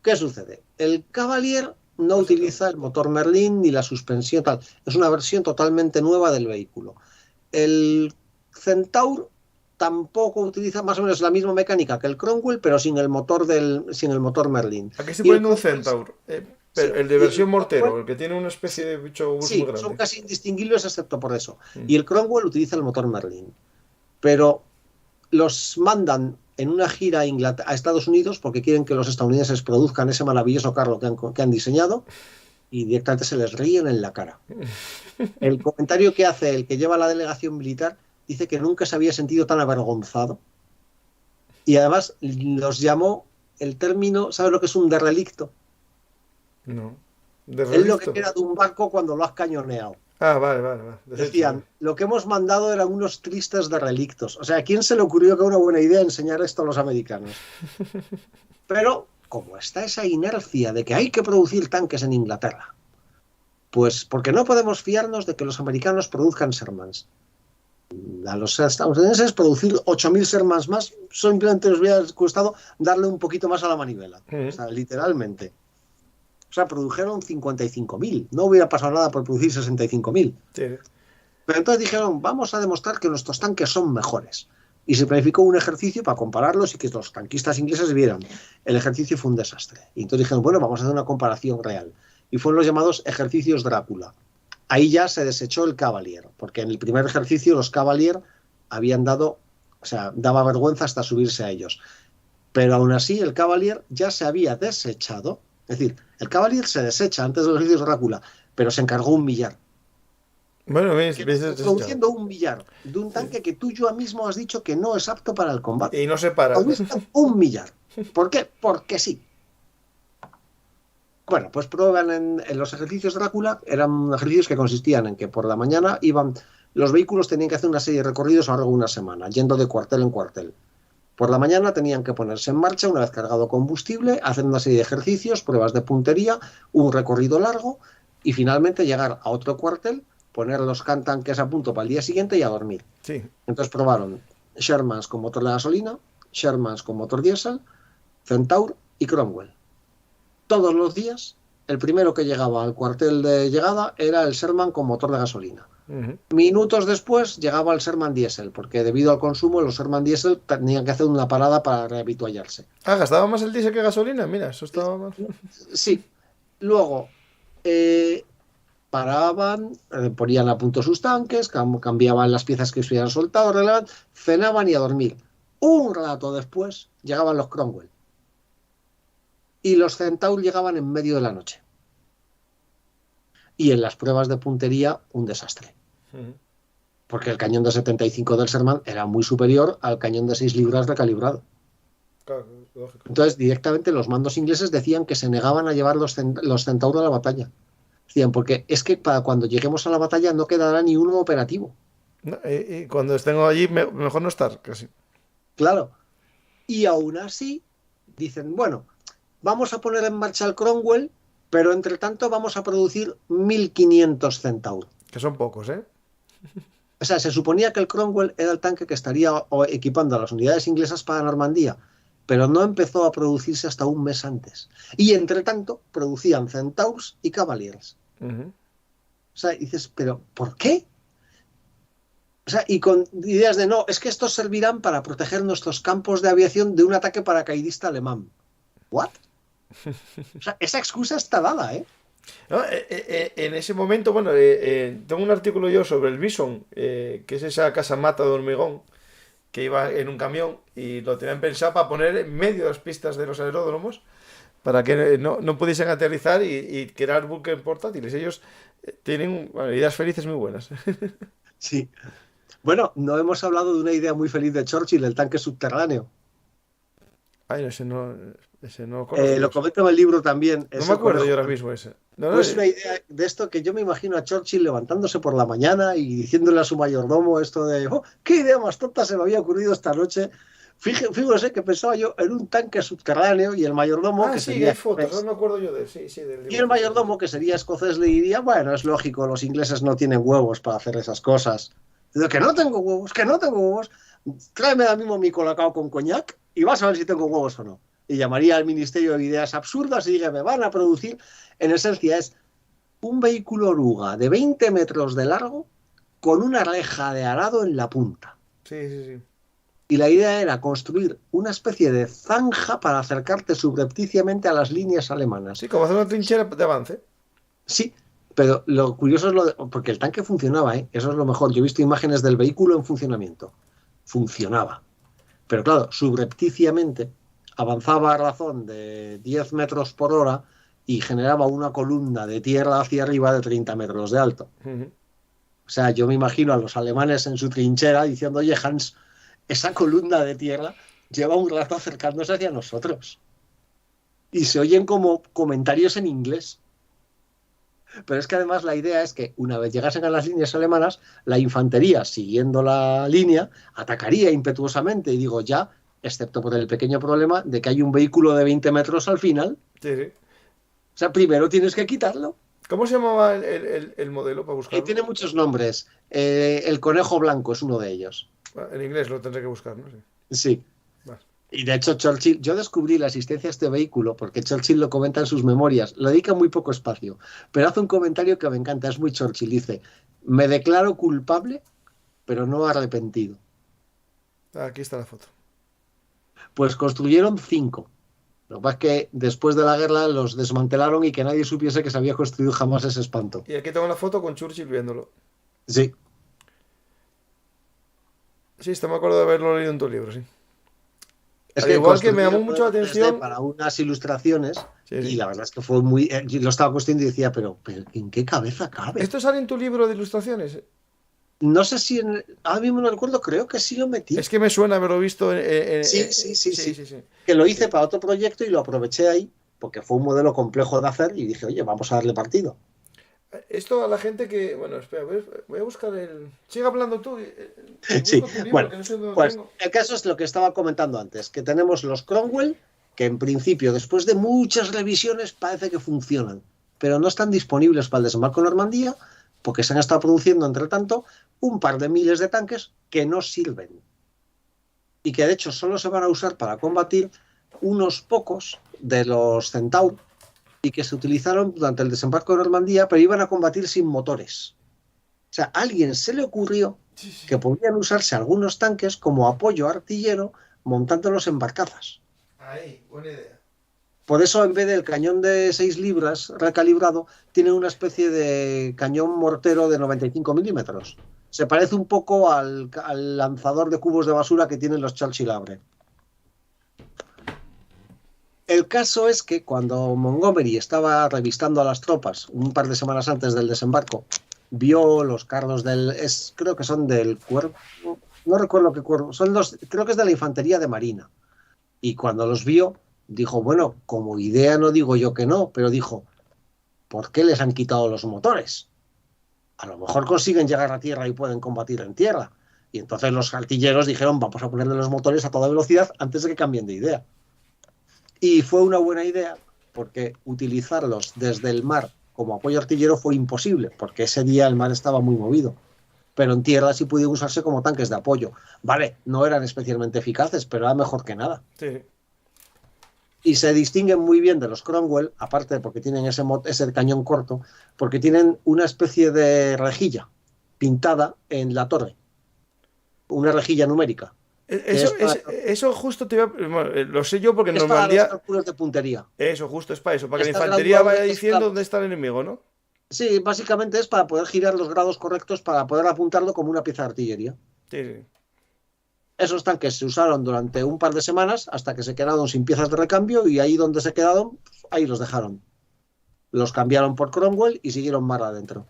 ¿Qué sucede? El Cavalier no utiliza el motor Merlin ni la suspensión tal. Es una versión totalmente nueva del vehículo. El Centaur tampoco utiliza más o menos la misma mecánica que el Cromwell, pero sin el motor Merlin. Aquí estoy poniendo un Centaur. Pero Sí, el de versión el mortero, Cromwell, el que tiene una especie de bicho bus sí, muy grande. son casi indistinguibles excepto por eso. Y el Cromwell utiliza el motor Merlin. Pero los mandan en una gira a Estados Unidos porque quieren que los estadounidenses produzcan ese maravilloso carro que han diseñado, y directamente se les ríen en la cara. El comentario que hace el que lleva la delegación militar dice que nunca se había sentido tan avergonzado, y además los llamó el término, ¿sabes lo que es un derrelicto? No. Es lo que queda de un barco cuando lo has cañoneado. Ah, vale. Decían, lo que hemos mandado eran unos tristes derrelictos. O sea, ¿a quién se le ocurrió que era una buena idea enseñar esto a los americanos? Pero, como está esa inercia de que hay que producir tanques en Inglaterra, pues porque no podemos fiarnos de que los americanos produzcan Shermans. A los estadounidenses producir 8.000 Shermans más simplemente les hubiera costado darle un poquito más a la manivela. O sea, literalmente. O sea, produjeron 55.000. No hubiera pasado nada por producir 65.000. Sí. Pero entonces dijeron, vamos a demostrar que nuestros tanques son mejores. Y se planificó un ejercicio para compararlos y que los tanquistas ingleses vieran. El ejercicio fue un desastre. Y entonces dijeron, bueno, vamos a hacer una comparación real. Y fueron los llamados ejercicios Drácula. Ahí ya se desechó el Cavalier, porque en el primer ejercicio los Cavalier habían dado, o sea, daba vergüenza hasta subirse a ellos. Pero aún así el Cavalier ya se había desechado. Es decir, el Cavalier se desecha antes de los ejercicios Drácula, pero se encargó un millar. Bueno, Produciendo un millar de un tanque que tú yo mismo has dicho que no es apto para el combate. Y no se para. Un millar. ¿Por qué? Porque sí. Bueno, pues prueban en los ejercicios Drácula, eran ejercicios que consistían en que por la mañana los vehículos tenían que hacer una serie de recorridos a lo largo de una semana, yendo de cuartel en cuartel. Por la mañana tenían que ponerse en marcha una vez cargado combustible, hacer una serie de ejercicios, pruebas de puntería, un recorrido largo y finalmente llegar a otro cuartel, poner los tanques a punto para el día siguiente y a dormir. Sí. Entonces probaron Shermans con motor de gasolina, Shermans con motor diésel, Centaur y Cromwell. Todos los días, el primero que llegaba al cuartel de llegada era el Sherman con motor de gasolina. Minutos después llegaba el Sherman diésel, porque debido al consumo los Sherman diésel tenían que hacer una parada para rehabituallarse. Ah, ¿gastaba más el diésel que gasolina? Mira, eso estaba más... Sí. Luego paraban, ponían a punto sus tanques, cambiaban las piezas que se habían soltado, arreglaban, cenaban y a dormir. Un rato después llegaban los Cromwell. Y los Centaur llegaban en medio de la noche. Y en las pruebas de puntería, un desastre. Porque el cañón de 75 del Sherman era muy superior al cañón de 6 libras recalibrado. Claro, lógico. Entonces, directamente los mandos ingleses decían que se negaban a llevar los Centaur a la batalla. Decían, porque es que para cuando lleguemos a la batalla no quedará ni uno operativo. No, y cuando estén allí, mejor no estar, casi. Claro. Y aún así, dicen, bueno, vamos a poner en marcha el Cromwell, pero entre tanto vamos a producir 1.500 Centaur. Que son pocos, ¿eh? O sea, se suponía que el Cromwell era el tanque que estaría equipando a las unidades inglesas para Normandía, pero no empezó a producirse hasta un mes antes. Y entre tanto, producían Centaurs y Cavaliers. O sea, dices, ¿pero por qué? O sea, y con ideas de no, es que estos servirán para proteger nuestros campos de aviación de un ataque paracaidista alemán. ¿What? O sea, esa excusa está dada, ¿eh? No, en ese momento, bueno, tengo un artículo yo sobre el Bison, que es esa casa mata de hormigón que iba en un camión y lo tenían pensado para poner en medio de las pistas de los aeródromos para que no pudiesen aterrizar y crear búnker portátiles. Ellos tienen ideas felices muy buenas. Sí. Bueno, no hemos hablado de una idea muy feliz de Churchill, el tanque subterráneo. Ay, ese no conozco. Lo comento en el libro también. No me acuerdo yo ahora mismo ese. Pues una idea de esto que yo me imagino a Churchill levantándose por la mañana y diciéndole a su mayordomo esto de qué idea más tonta se me había ocurrido esta noche. Fíjese que pensaba yo en un tanque subterráneo y el mayordomo que sí, sería hay fotos, no me acuerdo yo de él. Sí, del y el mayordomo que sería escocés le diría, bueno, es lógico, los ingleses no tienen huevos para hacer esas cosas. Digo, que no tengo huevos, tráeme ahora mismo mi colacao con coñac y vas a ver si tengo huevos o no. Y llamaría al Ministerio de Ideas Absurdas y diga, me van a producir. En esencia es un vehículo oruga de 20 metros de largo con una reja de arado en la punta. Sí. Y la idea era construir una especie de zanja para acercarte subrepticiamente a las líneas alemanas. Sí, como hacer una trinchera de avance. Sí, pero lo curioso es porque el tanque funcionaba, ¿eh? Eso es lo mejor. Yo he visto imágenes del vehículo en funcionamiento. Funcionaba. Pero claro, subrepticiamente avanzaba a razón de 10 metros por hora y generaba una columna de tierra hacia arriba de 30 metros de alto. Uh-huh. O sea, yo me imagino a los alemanes en su trinchera diciendo, oye, Hans, esa columna de tierra lleva un rato acercándose hacia nosotros. Y se oyen como comentarios en inglés. Pero es que además la idea es que una vez llegasen a las líneas alemanas, la infantería, siguiendo la línea, atacaría impetuosamente. Y digo, ya, excepto por el pequeño problema de que hay un vehículo de 20 metros al final. Sí. O sea, primero tienes que quitarlo. ¿Cómo se llamaba el modelo para buscarlo? Tiene muchos nombres. El conejo blanco es uno de ellos. En inglés lo tendré que buscar, ¿no? Sí. Vale. Y de hecho, Churchill, yo descubrí la existencia de este vehículo porque Churchill lo comenta en sus memorias, le dedica muy poco espacio, pero hace un comentario que me encanta, es muy Churchill, dice, me declaro culpable, pero no arrepentido. Aquí está la foto. Pues construyeron 5. Lo que pasa es que después de la guerra los desmantelaron y que nadie supiese que se había construido jamás ese espanto. Y aquí tengo la foto con Churchill viéndolo. Sí. Sí, esto me acuerdo de haberlo leído en tu libro, sí. Es Al que igual que me llamó mucho la atención para unas ilustraciones sí. Y la verdad es que fue muy... Yo lo estaba construyendo y decía, pero ¿en qué cabeza cabe? ¿Esto sale en tu libro de ilustraciones? No sé si... ahora mismo no recuerdo, creo que sí lo metí. Es que me suena haberlo visto sí. Que lo hice para otro proyecto y lo aproveché ahí, porque fue un modelo complejo de hacer y dije, oye, vamos a darle partido. Esto a la gente que... Bueno, espera, voy a buscar el... Sigue hablando tú. Sí, libro, bueno, no sé pues el caso es lo que estaba comentando antes, que tenemos los Cromwell, que en principio, después de muchas revisiones, parece que funcionan, pero no están disponibles para el desembarco en Normandía, porque se han estado produciendo, entre tanto, un par de miles de tanques que no sirven. Y que, de hecho, solo se van a usar para combatir unos pocos de los Centaur, y que se utilizaron durante el desembarco de Normandía, pero iban a combatir sin motores. O sea, a alguien se le ocurrió que podían usarse algunos tanques como apoyo artillero montándolos en barcazas. Ahí, buena idea. Por eso, en vez del cañón de 6 libras recalibrado, tiene una especie de cañón mortero de 95 milímetros. Se parece un poco al lanzador de cubos de basura que tienen los Churchill Abre. El caso es que cuando Montgomery estaba revistando a las tropas un par de semanas antes del desembarco, vio los carros creo que son del cuerpo, no recuerdo qué cuerpo, creo que es de la infantería de marina. Y cuando los vio, dijo, bueno, como idea no digo yo que no, pero dijo, ¿por qué les han quitado los motores? A lo mejor consiguen llegar a tierra y pueden combatir en tierra. Y entonces los artilleros dijeron, vamos a ponerle los motores a toda velocidad antes de que cambien de idea. Y fue una buena idea porque utilizarlos desde el mar como apoyo artillero fue imposible, porque ese día el mar estaba muy movido. Pero en tierra sí pudieron usarse como tanques de apoyo. Vale, no eran especialmente eficaces, pero era mejor que nada. Sí. Y se distinguen muy bien de los Cromwell, aparte porque tienen ese cañón corto, porque tienen una especie de rejilla pintada en la torre. Una rejilla numérica. Eso justo te iba bueno, lo sé yo porque en Normandía... Normandía... para los cálculos de puntería. Eso, justo es para eso, para que la infantería vaya diciendo dónde está el enemigo, ¿no? Sí, básicamente es para poder girar los grados correctos para poder apuntarlo como una pieza de artillería. Sí. Esos tanques se usaron durante un par de semanas hasta que se quedaron sin piezas de recambio y ahí donde se quedaron, ahí los dejaron. Los cambiaron por Cromwell y siguieron mar adentro.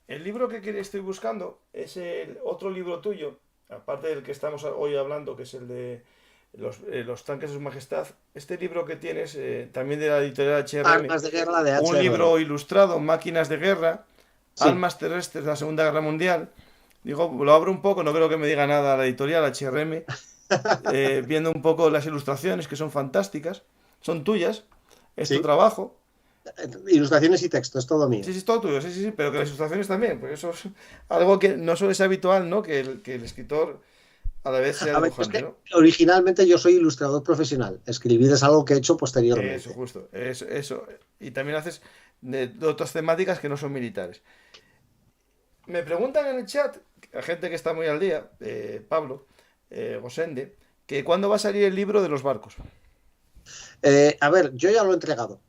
El libro que estoy buscando es el otro libro tuyo, aparte del que estamos hoy hablando, que es el de los tanques de su majestad. Este libro que tienes, también de la editorial HRM, Armas de guerra de un HRM. libro ilustrado, Máquinas de Guerra, Sí. Almas Terrestres de la Segunda Guerra Mundial. Digo, lo abro un poco, no creo que me diga nada la editorial HRM, viendo un poco las ilustraciones, que son fantásticas, son tuyas, es tu Sí. trabajo. Ilustraciones y texto, es todo mío. Sí, sí, es todo tuyo, sí, sí, sí, pero que las ilustraciones también, porque eso es algo que no suele ser habitual, ¿no? Que el escritor a la vez sea A ver, es dibujante, que ¿no? originalmente yo soy ilustrador profesional. Escribir es algo que he hecho Eso, posteriormente. justo, eso. Y también haces de otras temáticas que no son militares. Me preguntan en el chat, a gente que está muy al día, Pablo, Gosende, que cuándo va a salir el libro de los barcos. A ver, yo ya lo he entregado.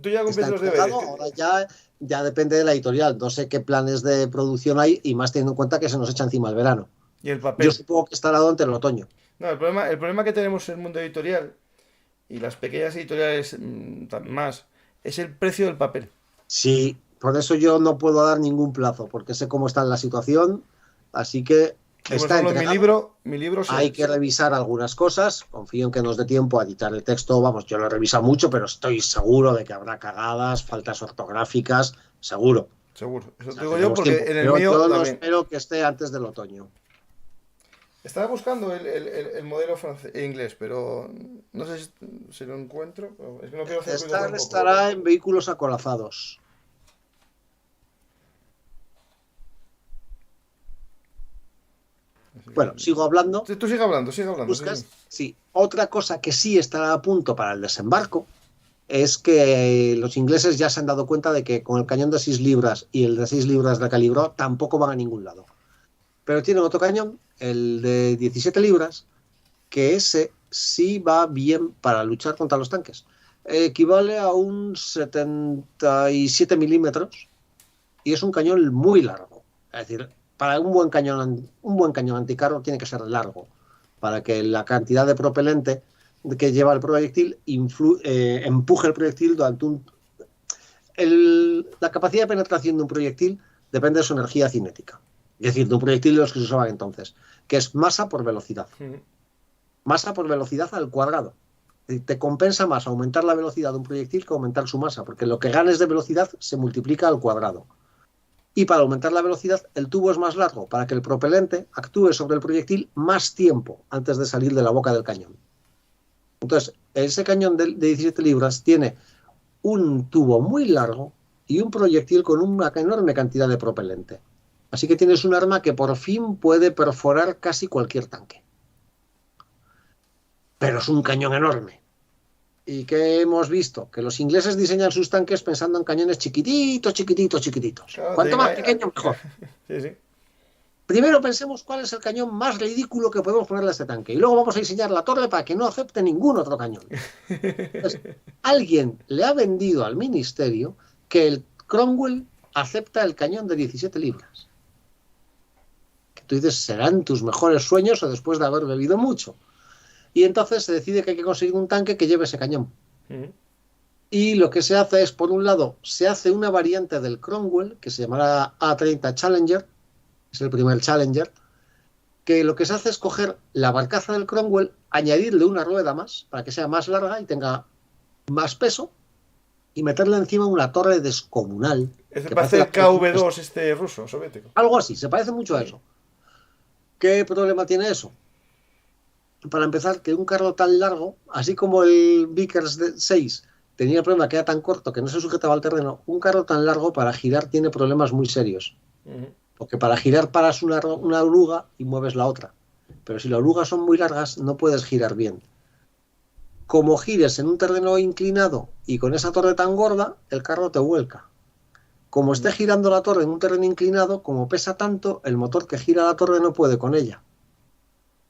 Tú ya Está cumpliste los entregado, deberes. ahora ya depende de la editorial. No sé qué planes de producción hay y más teniendo en cuenta que se nos echa encima el verano. Y el Yo papel. supongo que estará durante el otoño. No, el problema que tenemos en el mundo editorial y las pequeñas editoriales más es el precio del papel. Sí, por eso yo no puedo dar ningún plazo, porque sé cómo está la situación, así que Yo, por está ejemplo, entregado. mi libro Hay que revisar algunas cosas. Confío en que nos dé tiempo a editar el texto. Vamos, yo lo he revisado mucho, pero estoy seguro de que habrá cagadas, faltas ortográficas, seguro. seguro. Eso O te sea, digo yo tenemos porque tiempo. en el Pero mío yo no también. espero que esté antes del otoño. Estaba buscando el modelo inglés, pero no sé si lo encuentro. Es que no quiero hacer ruido tampoco. Estará en vehículos acorazados. Así Bueno, sigo hablando. Tú sigue hablando, sigue hablando. Sí, Buscas. sí. Sí. Otra cosa que sí estará a punto para el desembarco es que los ingleses ya se han dado cuenta de que con el cañón de 6 libras y el de 6 libras de calibró tampoco van a ningún lado. Pero tienen otro cañón, el de 17 libras, que ese sí va bien para luchar contra los tanques. Equivale a un 77 milímetros y es un cañón muy largo. Es decir, para un buen cañón anticarro tiene que ser largo, para que la cantidad de propelente que lleva el proyectil empuje el proyectil durante la capacidad de penetración de un proyectil depende de su energía cinética. Es decir, de un proyectil de los que se usaban entonces, que es masa por velocidad. Masa por velocidad al cuadrado. Te compensa más aumentar la velocidad de un proyectil que aumentar su masa, porque lo que ganes de velocidad se multiplica al cuadrado. Y para aumentar la velocidad, el tubo es más largo, para que el propelente actúe sobre el proyectil más tiempo antes de salir de la boca del cañón. Entonces, ese cañón de 17 libras tiene un tubo muy largo y un proyectil con una enorme cantidad de propelente. Así que tienes un arma que por fin puede perforar casi cualquier tanque. Pero es un cañón enorme. ¿Y qué hemos visto? Que los ingleses diseñan sus tanques pensando en cañones chiquititos, chiquititos, chiquititos. Claro, Cuanto más pequeño, mejor. Sí, sí. Primero pensemos cuál es el cañón más ridículo que podemos ponerle a este tanque. Y luego vamos a diseñar la torre para que no acepte ningún otro cañón. Entonces, alguien le ha vendido al ministerio que el Cromwell acepta el cañón de 17 libras. Que tú dices, serán tus mejores sueños o después de haber bebido mucho. Y entonces se decide que hay que conseguir un tanque que lleve ese cañón. Y lo que se hace es, por un lado, se hace una variante del Cromwell, que se llamará A30 Challenger, es el primer Challenger, que lo que se hace es coger la barcaza del Cromwell, añadirle una rueda más, para que sea más larga y tenga más peso, y meterle encima una torre descomunal. Este que parece el la- KV2 este ruso, soviético. Algo así, se parece mucho a eso. ¿Qué problema tiene eso? Para empezar, que un carro tan largo, así como el Vickers 6 tenía el problema que era tan corto que no se sujetaba al terreno, un carro tan largo para girar tiene problemas muy serios. Porque para girar paras una oruga y mueves la otra. Pero si las orugas son muy largas, no puedes girar bien. Como gires en un terreno inclinado y con esa torre tan gorda, el carro te vuelca. Como esté girando la torre en un terreno inclinado, como pesa tanto, el motor que gira la torre no puede con ella.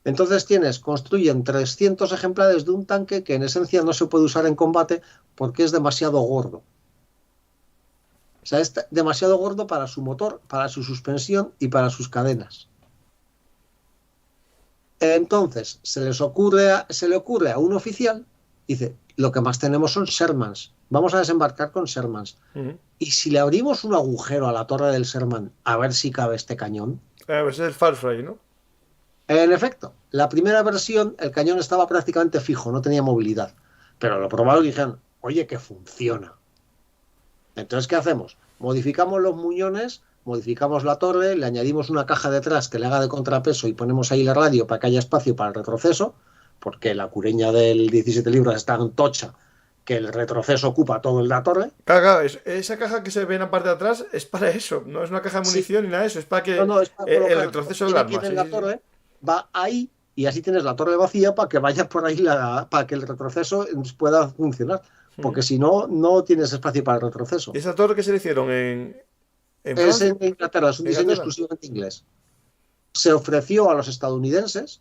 Entonces construyen 300 ejemplares de un tanque que en esencia no se puede usar en combate porque es demasiado gordo. O sea, es demasiado gordo para su motor, para su suspensión y para sus cadenas. Entonces, se le ocurre a un oficial, dice, lo que más tenemos son Shermans, vamos a desembarcar con Shermans. Y si le abrimos un agujero a la torre del Sherman, a ver si cabe este cañón. Pues es el Firefly, ¿no? En efecto, la primera versión, el cañón estaba prácticamente fijo, no tenía movilidad. Pero lo probaron y dijeron, oye, que funciona. Entonces, ¿qué hacemos? Modificamos los muñones, modificamos la torre, le añadimos una caja detrás que le haga de contrapeso y ponemos ahí la radio para que haya espacio para el retroceso, porque la cureña del 17 libras está tan tocha que el retroceso ocupa todo la torre. Claro, esa caja que se ve en la parte de atrás es para eso, no es una caja de munición ni nada de eso, es para que No, es para el retroceso del arma. Sí, la torre va ahí y así tienes la torre vacía para que vaya por ahí, para que el retroceso pueda funcionar. Porque si no, no tienes espacio para el retroceso. ¿Y esa torre que se le hicieron es en Inglaterra, es un diseño exclusivamente inglés. Se ofreció a los estadounidenses,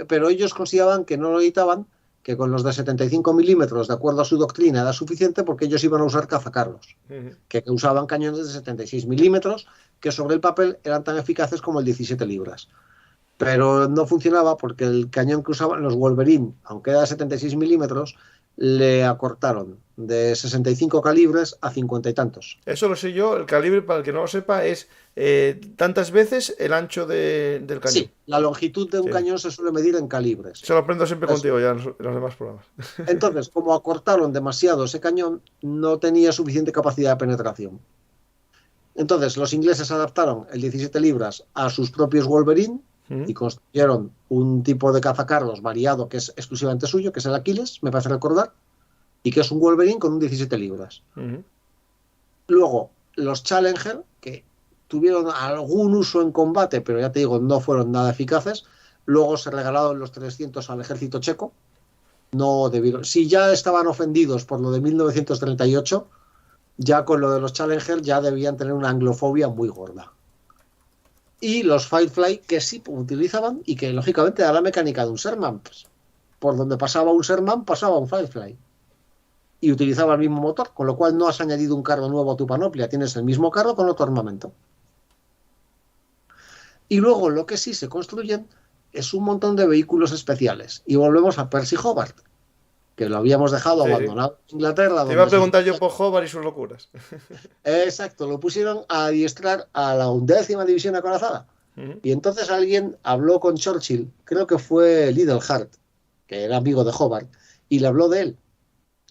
pero ellos consideraban que no lo necesitaban, que con los de 75 milímetros, de acuerdo a su doctrina, era suficiente porque ellos iban a usar cazacarros, que usaban cañones de 76 milímetros, que sobre el papel eran tan eficaces como el 17 libras. Pero no funcionaba porque el cañón que usaban los Wolverine, aunque era de 76 milímetros, le acortaron de 65 calibres a 50 y tantos. Eso lo sé yo, el calibre, para el que no lo sepa, es tantas veces el ancho del cañón. Sí, la longitud de un cañón se suele medir en calibres. Se lo aprendo siempre contigo ya en los demás programas. Entonces, como acortaron demasiado ese cañón, no tenía suficiente capacidad de penetración. Entonces, los ingleses adaptaron el 17 libras a sus propios Wolverine y construyeron un tipo de cazacarros variado que es exclusivamente suyo, que es el Aquiles, me parece recordar, y que es un Wolverine con un 17 libras. Luego, los Challenger, que tuvieron algún uso en combate, pero ya te digo, no fueron nada eficaces. Luego se regalaron los 300 al ejército checo. No debieron. Si ya estaban ofendidos por lo de 1938, ya con lo de los Challenger ya debían tener una anglofobia muy gorda. Y los Firefly, que sí utilizaban y que lógicamente era la mecánica de un Sherman. Pues, por donde pasaba un Sherman, pasaba un Firefly. Y utilizaba el mismo motor, con lo cual no has añadido un carro nuevo a tu panoplia, tienes el mismo carro con otro armamento. Y luego lo que sí se construyen es un montón de vehículos especiales. Y volvemos a Percy Hobart, que lo habíamos dejado abandonado en Inglaterra. Te iba a preguntar yo por Hobart y sus locuras. Exacto, lo pusieron a adiestrar a la 11ª división acorazada. Y entonces alguien habló con Churchill, creo que fue Liddell-Hart, que era amigo de Hobart, y le habló de él.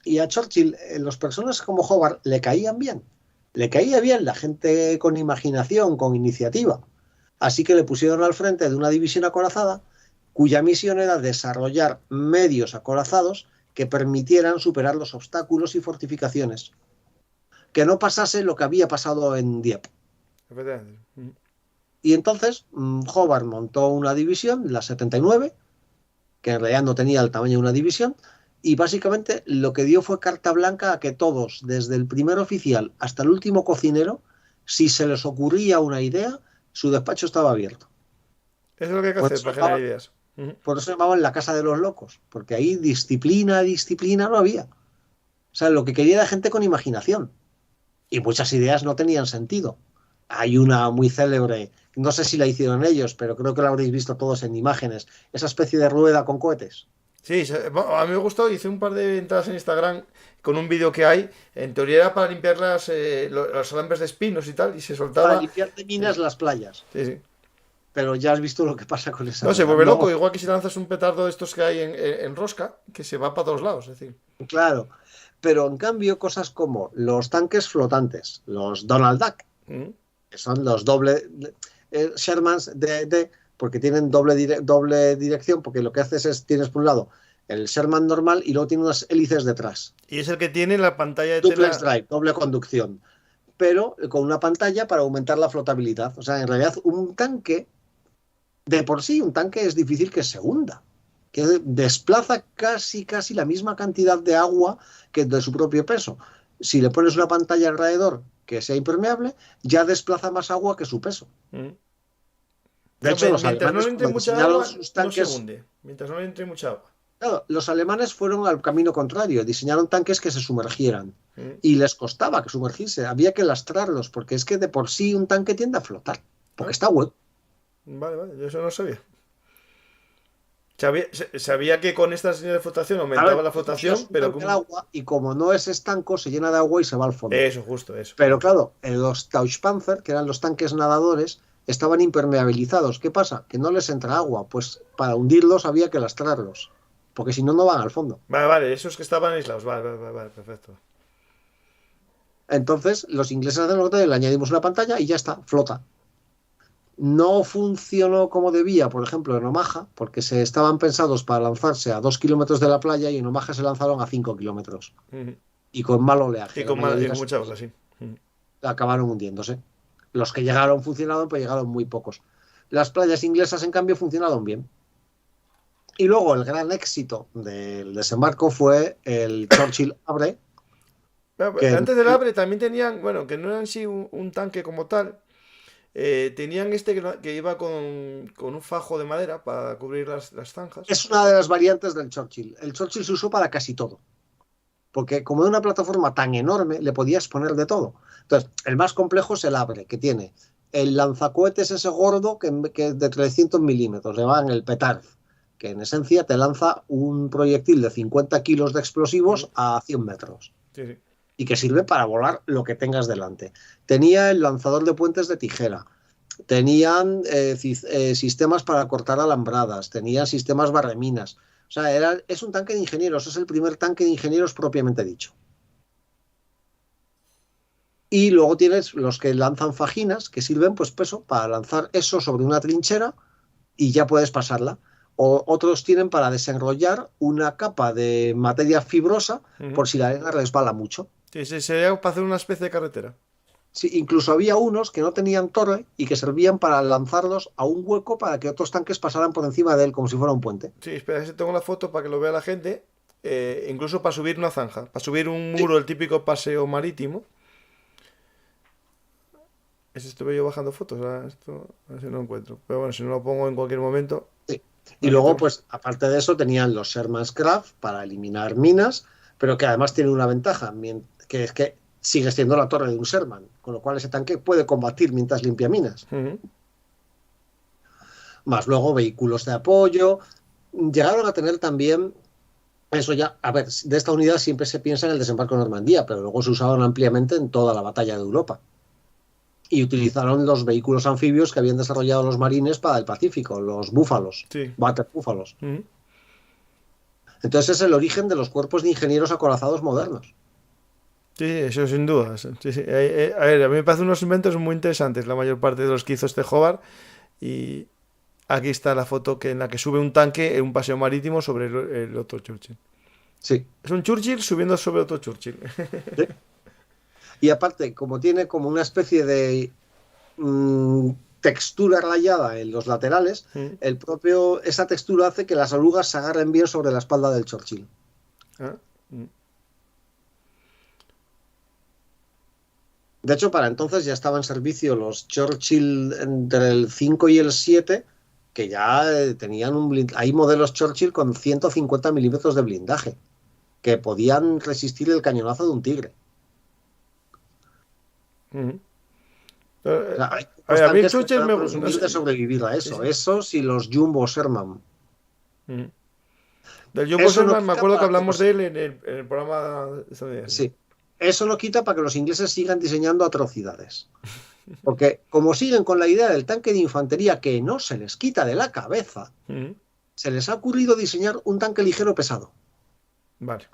Y a Churchill, los personajes como Hobart le caían bien. Le caía bien la gente con imaginación, con iniciativa. Así que le pusieron al frente de una división acorazada cuya misión era desarrollar medios acorazados que permitieran superar los obstáculos y fortificaciones. Que no pasase lo que había pasado en Dieppe. Y entonces Hobart montó una división, la 79, que en realidad no tenía el tamaño de una división, y básicamente lo que dio fue carta blanca a que todos, desde el primer oficial hasta el último cocinero, si se les ocurría una idea, su despacho estaba abierto. Eso es lo que hay que hacer para generar ideas. Por eso se llamaban la casa de los locos, porque ahí disciplina no había. O sea, lo que quería era gente con imaginación. Y muchas ideas no tenían sentido. Hay una muy célebre, no sé si la hicieron ellos, pero creo que la habréis visto todos en imágenes, esa especie de rueda con cohetes. Sí, a mí me gustó, hice un par de entradas en Instagram con un vídeo que hay, en teoría era para limpiar los alambres de espinos y tal, y se soltaba... Para limpiar de minas las playas. Sí. Pero ya has visto lo que pasa con esa... No, se vuelve loco, igual que si lanzas un petardo de estos que hay en rosca, que se va para todos lados, es decir. Claro, pero en cambio cosas como los tanques flotantes, los Donald Duck, que son los doble... Shermans porque tienen doble dirección, porque lo que haces es, tienes por un lado el Sherman normal y luego tiene unas hélices detrás. Y es el que tiene la pantalla de Duplex drive, doble conducción, pero con una pantalla para aumentar la flotabilidad. O sea, en realidad un tanque, de por sí, un tanque es difícil que se hunda, que desplaza casi la misma cantidad de agua que de su propio peso. Si le pones una pantalla alrededor que sea impermeable, ya desplaza más agua que su peso. De hecho, los alemanes, mientras no le entre mucha agua. Claro, los alemanes fueron al camino contrario, diseñaron tanques que se sumergieran y les costaba que sumergirse, había que lastrarlos, porque es que de por sí un tanque tiende a flotar, porque está hueco. Vale, yo eso no sabía. Sabía que con estas líneas de flotación aumentaba la flotación, pero el agua, y como no es estanco, se llena de agua y se va al fondo. Eso, justo, eso. Pero claro, los Tauchpanzer, que eran los tanques nadadores, estaban impermeabilizados. ¿Qué pasa? Que no les entra agua. Pues para hundirlos había que lastrarlos, porque si no, no van al fondo. Vale, esos que estaban aislados. Vale, perfecto. Entonces, los ingleses hacen lo que le añadimos una pantalla y ya está, flota. No funcionó como debía, por ejemplo, en Omaha, porque se estaban pensados para lanzarse a 2 kilómetros de la playa y en Omaha se lanzaron a 5 kilómetros. Y con mal oleaje. Y con mucha ola, sí. Acabaron hundiéndose. Los que llegaron funcionaron, pero llegaron muy pocos. Las playas inglesas, en cambio, funcionaron bien. Y luego el gran éxito del desembarco fue el Churchill Abre. Antes del Abre también tenían, bueno, que no eran sí un tanque como tal. Tenían que iba con un fajo de madera para cubrir las zanjas. Es una de las variantes del Churchill. El Churchill se usó para casi todo. Porque como de una plataforma tan enorme, le podías poner de todo. Entonces, el más complejo es el Abre, que tiene el lanzacohetes ese gordo que de 300 milímetros, le llaman el petard, que en esencia te lanza un proyectil de 50 kilos de explosivos a 100 metros. Sí. Y que sirve para volar lo que tengas delante. Tenía el lanzador de puentes de tijera, tenían sistemas para cortar alambradas, tenían sistemas barreminas. O sea, es un tanque de ingenieros, es el primer tanque de ingenieros propiamente dicho. Y luego tienes los que lanzan fajinas, que sirven pues para lanzar eso sobre una trinchera y ya puedes pasarla. O otros tienen para desenrollar una capa de materia fibrosa por si la arena resbala mucho. Sí, sería para hacer una especie de carretera. Sí, incluso había unos que no tenían torre y que servían para lanzarlos a un hueco para que otros tanques pasaran por encima de él como si fuera un puente. Sí, espera, si tengo la foto para que lo vea la gente. Incluso para subir una zanja, para subir un muro, el típico paseo marítimo. Estuve yo bajando fotos, esto a ver si no lo encuentro. Pero bueno, si no lo pongo en cualquier momento. Sí. Y luego, pues, aparte de eso, tenían los Sherman's Craft para eliminar minas, pero que además tiene una ventaja, que es que sigue siendo la torre de un Sherman, con lo cual ese tanque puede combatir mientras limpia minas. Más luego vehículos de apoyo. Llegaron a tener también, eso ya, a ver, de esta unidad siempre se piensa en el desembarco de Normandía, pero luego se usaron ampliamente en toda la batalla de Europa. Y utilizaron los vehículos anfibios que habían desarrollado los marines para el Pacífico, los búfalos, Battle búfalos. Entonces es el origen de los cuerpos de ingenieros acorazados modernos. Sí, eso sin duda. Sí. A ver, a mí me parecen unos inventos muy interesantes, la mayor parte de los que hizo este Hobart. Y aquí está la foto en la que sube un tanque en un paseo marítimo sobre el otro Churchill. Sí. Es un Churchill subiendo sobre otro Churchill. Sí. Y aparte, como tiene como una especie de textura rayada en los laterales, esa textura hace que las orugas se agarren bien sobre la espalda del Churchill. De hecho, para entonces ya estaban en servicio los Churchill entre el 5 y el 7, que ya tenían un blindaje. Hay modelos Churchill con 150 milímetros de blindaje, que podían resistir el cañonazo de un Tigre. A mí Churchill me gusta sobrevivir a eso. Sí. Esos y los Jumbo Sherman. Del Jumbo Sherman me acuerdo que hablamos de él en el programa estadounidense. Sí. Eso no quita para que los ingleses sigan diseñando atrocidades. Porque como siguen con la idea del tanque de infantería que no se les quita de la cabeza, se les ha ocurrido diseñar un tanque ligero pesado. Vale.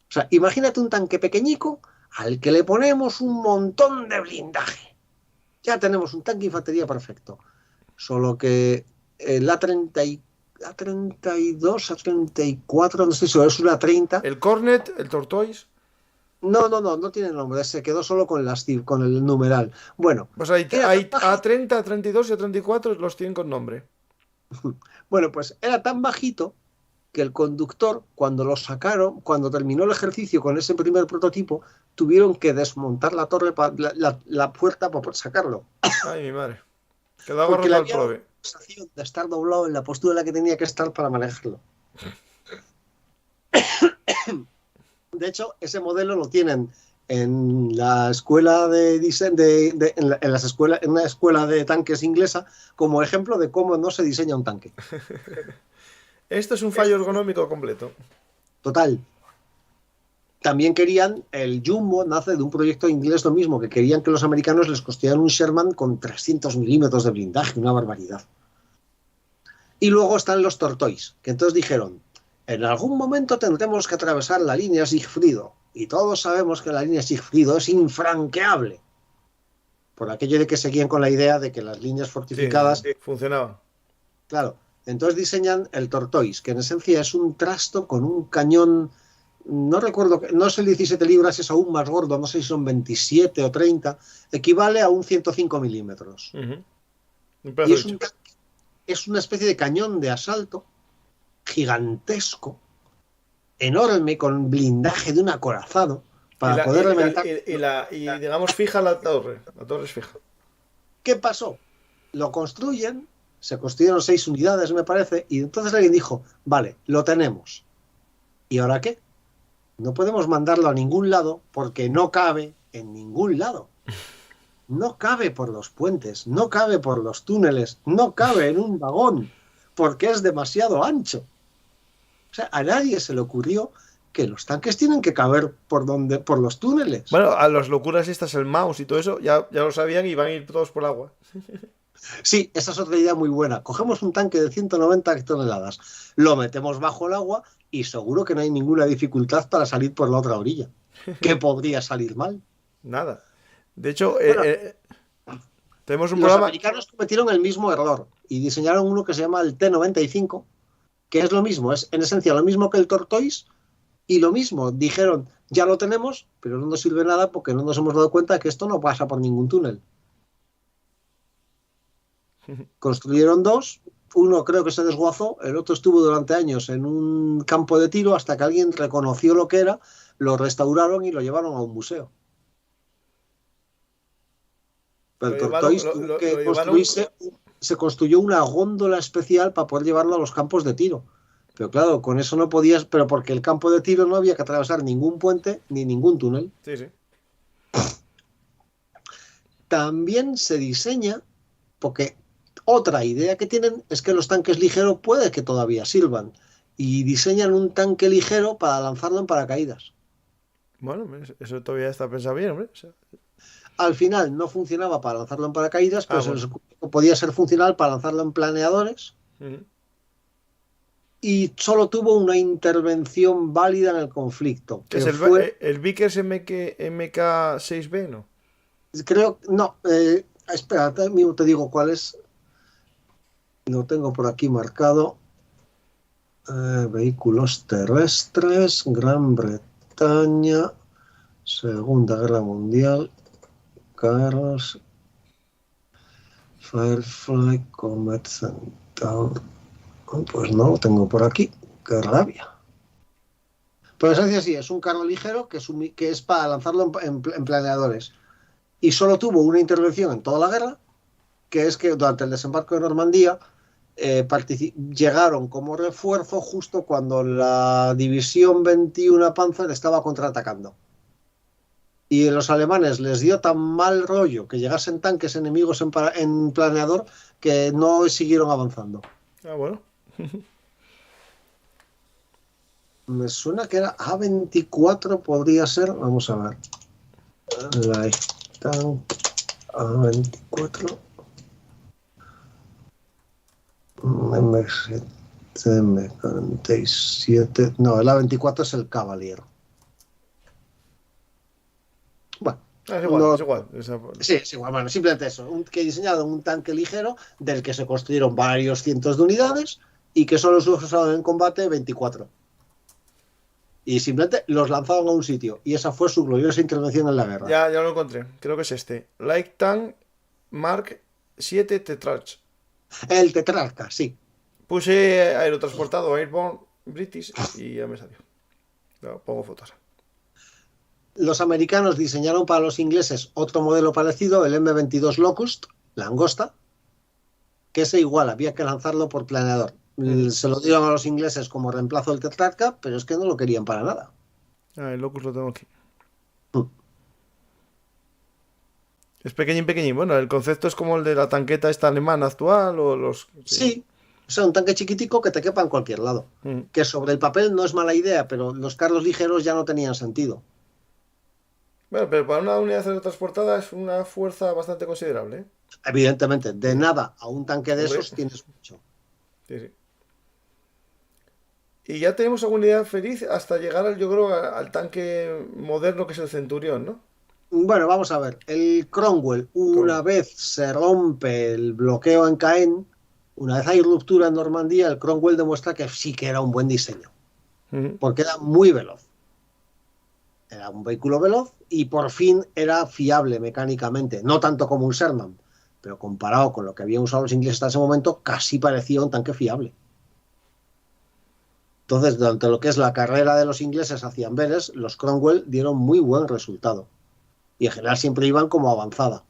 O sea, imagínate un tanque pequeñico al que le ponemos un montón de blindaje. Ya tenemos un tanque de infantería perfecto. Solo que el A32, A34, no sé si es una 30. ¿El Cornet, el Tortoise? No tiene nombre, se quedó solo con el numeral. Bueno, pues hay A30, A32 y A34 los tienen con nombre. Bueno, pues era tan bajito que el conductor, cuando lo sacaron, cuando terminó el ejercicio con ese primer prototipo, tuvieron que desmontar la torre, la puerta para poder sacarlo. Ay, mi madre. Quedó agarrado al prove. La sensación de estar doblado en la postura en la que tenía que estar para manejarlo. De hecho, ese modelo lo tienen en la escuela en una escuela de tanques inglesa como ejemplo de cómo no se diseña un tanque. Esto es un fallo ergonómico completo. Total. También querían, el Jumbo nace de un proyecto inglés lo mismo, que querían que los americanos les construyeran un Sherman con 300 milímetros de blindaje, una barbaridad. Y luego están los Tortoise, que entonces dijeron, en algún momento tendremos que atravesar la línea Sigfrido, y todos sabemos que la línea Sigfrido es infranqueable. Por aquello de que seguían con la idea de que las líneas fortificadas... funcionaban. Claro, entonces diseñan el Tortoise, que en esencia es un trasto con un cañón... No recuerdo, no es el 17 libras, es aún más gordo, no sé si son 27 o 30, equivale a un 105 milímetros. Y es una especie de cañón de asalto gigantesco, enorme, con blindaje de un acorazado, para poder reventar. Y digamos, fija la torre es fija. ¿Qué pasó? Lo construyen, se construyeron 6 unidades, me parece, y entonces alguien dijo, vale, lo tenemos. ¿Y ahora qué? No podemos mandarlo a ningún lado porque no cabe en ningún lado. No cabe por los puentes, no cabe por los túneles, no cabe en un vagón porque es demasiado ancho. O sea, a nadie se le ocurrió que los tanques tienen que caber por los túneles. Bueno, a las locuras estas, el mouse y todo eso, ya lo sabían y van a ir todos por agua. Sí, esa es otra idea muy buena. Cogemos un tanque de 190 toneladas, lo metemos bajo el agua y seguro que no hay ninguna dificultad para salir por la otra orilla. ¿Qué podría salir mal? Nada. De hecho, bueno, tenemos un los programa... americanos cometieron el mismo error y diseñaron uno que se llama el T-95, que es lo mismo, es en esencia lo mismo que el Tortoise, y lo mismo, dijeron, ya lo tenemos, pero no nos sirve nada porque no nos hemos dado cuenta que esto no pasa por ningún túnel. Construyeron 2, uno creo que se desguazó, el otro estuvo durante años en un campo de tiro hasta que alguien reconoció lo que era, lo restauraron y lo llevaron a un museo. Pero el Tortoise tuvo que construirse, se construyó una góndola especial para poder llevarlo a los campos de tiro. Pero claro, con eso no podías, pero porque el campo de tiro no había que atravesar ningún puente ni ningún túnel. Sí. También se diseña, porque otra idea que tienen es que los tanques ligeros puede que todavía sirvan, y diseñan un tanque ligero para lanzarlo en paracaídas. Bueno, eso todavía está pensado bien, hombre. O sea... Al final no funcionaba para lanzarlo en paracaídas, pero podía ser funcional para lanzarlo en planeadores. Y solo tuvo una intervención válida en el conflicto. ¿Es el Vickers MK6B, no? Creo, no, espérate, mismo te digo cuál es. Lo tengo por aquí marcado. Vehículos terrestres, Gran Bretaña, Segunda Guerra Mundial, carros, Firefly, Comet Centaur. Pues no lo tengo por aquí, qué rabia. Pero es así, es un carro ligero que es para lanzarlo en planeadores. Y solo tuvo una intervención en toda la guerra, que es que durante el desembarco de Normandía llegaron como refuerzo justo cuando la división 21 Panzer estaba contraatacando. Y los alemanes les dio tan mal rollo que llegasen tanques enemigos en planeador que no siguieron avanzando. Ah, bueno. Me suena que era A24, podría ser. Vamos a ver. Light Tank A24. M7, M47. No, el A24 es el Cavalier. Bueno. Es igual. Sí, es igual. Bueno, simplemente eso. Que diseñado un tanque ligero del que se construyeron varios cientos de unidades y que solo se usaron en combate 24. Y simplemente los lanzaban a un sitio. Y esa fue su gloriosa intervención en la guerra. Ya lo encontré. Creo que es este. Light Tank Mark 7 Tetrarch. El Tetrarca, sí. Puse aerotransportado Airborne British y ya me salió. Pongo fotos. Los americanos diseñaron para los ingleses otro modelo parecido, el M22 Locust, Langosta, que ese igual, había que lanzarlo por planeador. Se lo dieron a los ingleses como reemplazo del Tetrarca, pero es que no lo querían para nada. El Locust lo tengo aquí. Es pequeñín. Bueno, el concepto es como el de la tanqueta esta alemana actual o los... Sí, O sea, un tanque chiquitico que te quepa en cualquier lado. Que sobre el papel no es mala idea, pero los carros ligeros ya no tenían sentido. Bueno, pero para una unidad transportada es una fuerza bastante considerable, ¿eh? Evidentemente, de nada a un tanque de Hombre. esos tienes mucho. Sí, sí. Y ya tenemos alguna unidad feliz hasta llegar, yo creo, al tanque moderno que es el Centurión, ¿no? Bueno, vamos a ver. El Cromwell, una Cromwell. vez se rompe el bloqueo en Caen, una vez hay ruptura en Normandía, el Cromwell demuestra que sí que era un buen diseño, Ujú. porque era muy veloz. Era un vehículo veloz y por fin era fiable mecánicamente, no tanto como un Sherman, pero comparado con lo que habían usado los ingleses hasta ese momento, casi parecía un tanque fiable. Entonces, durante lo que es la carrera de los ingleses hacia Amberes, los Cromwell dieron muy buen resultado. Y en general siempre iban como avanzada.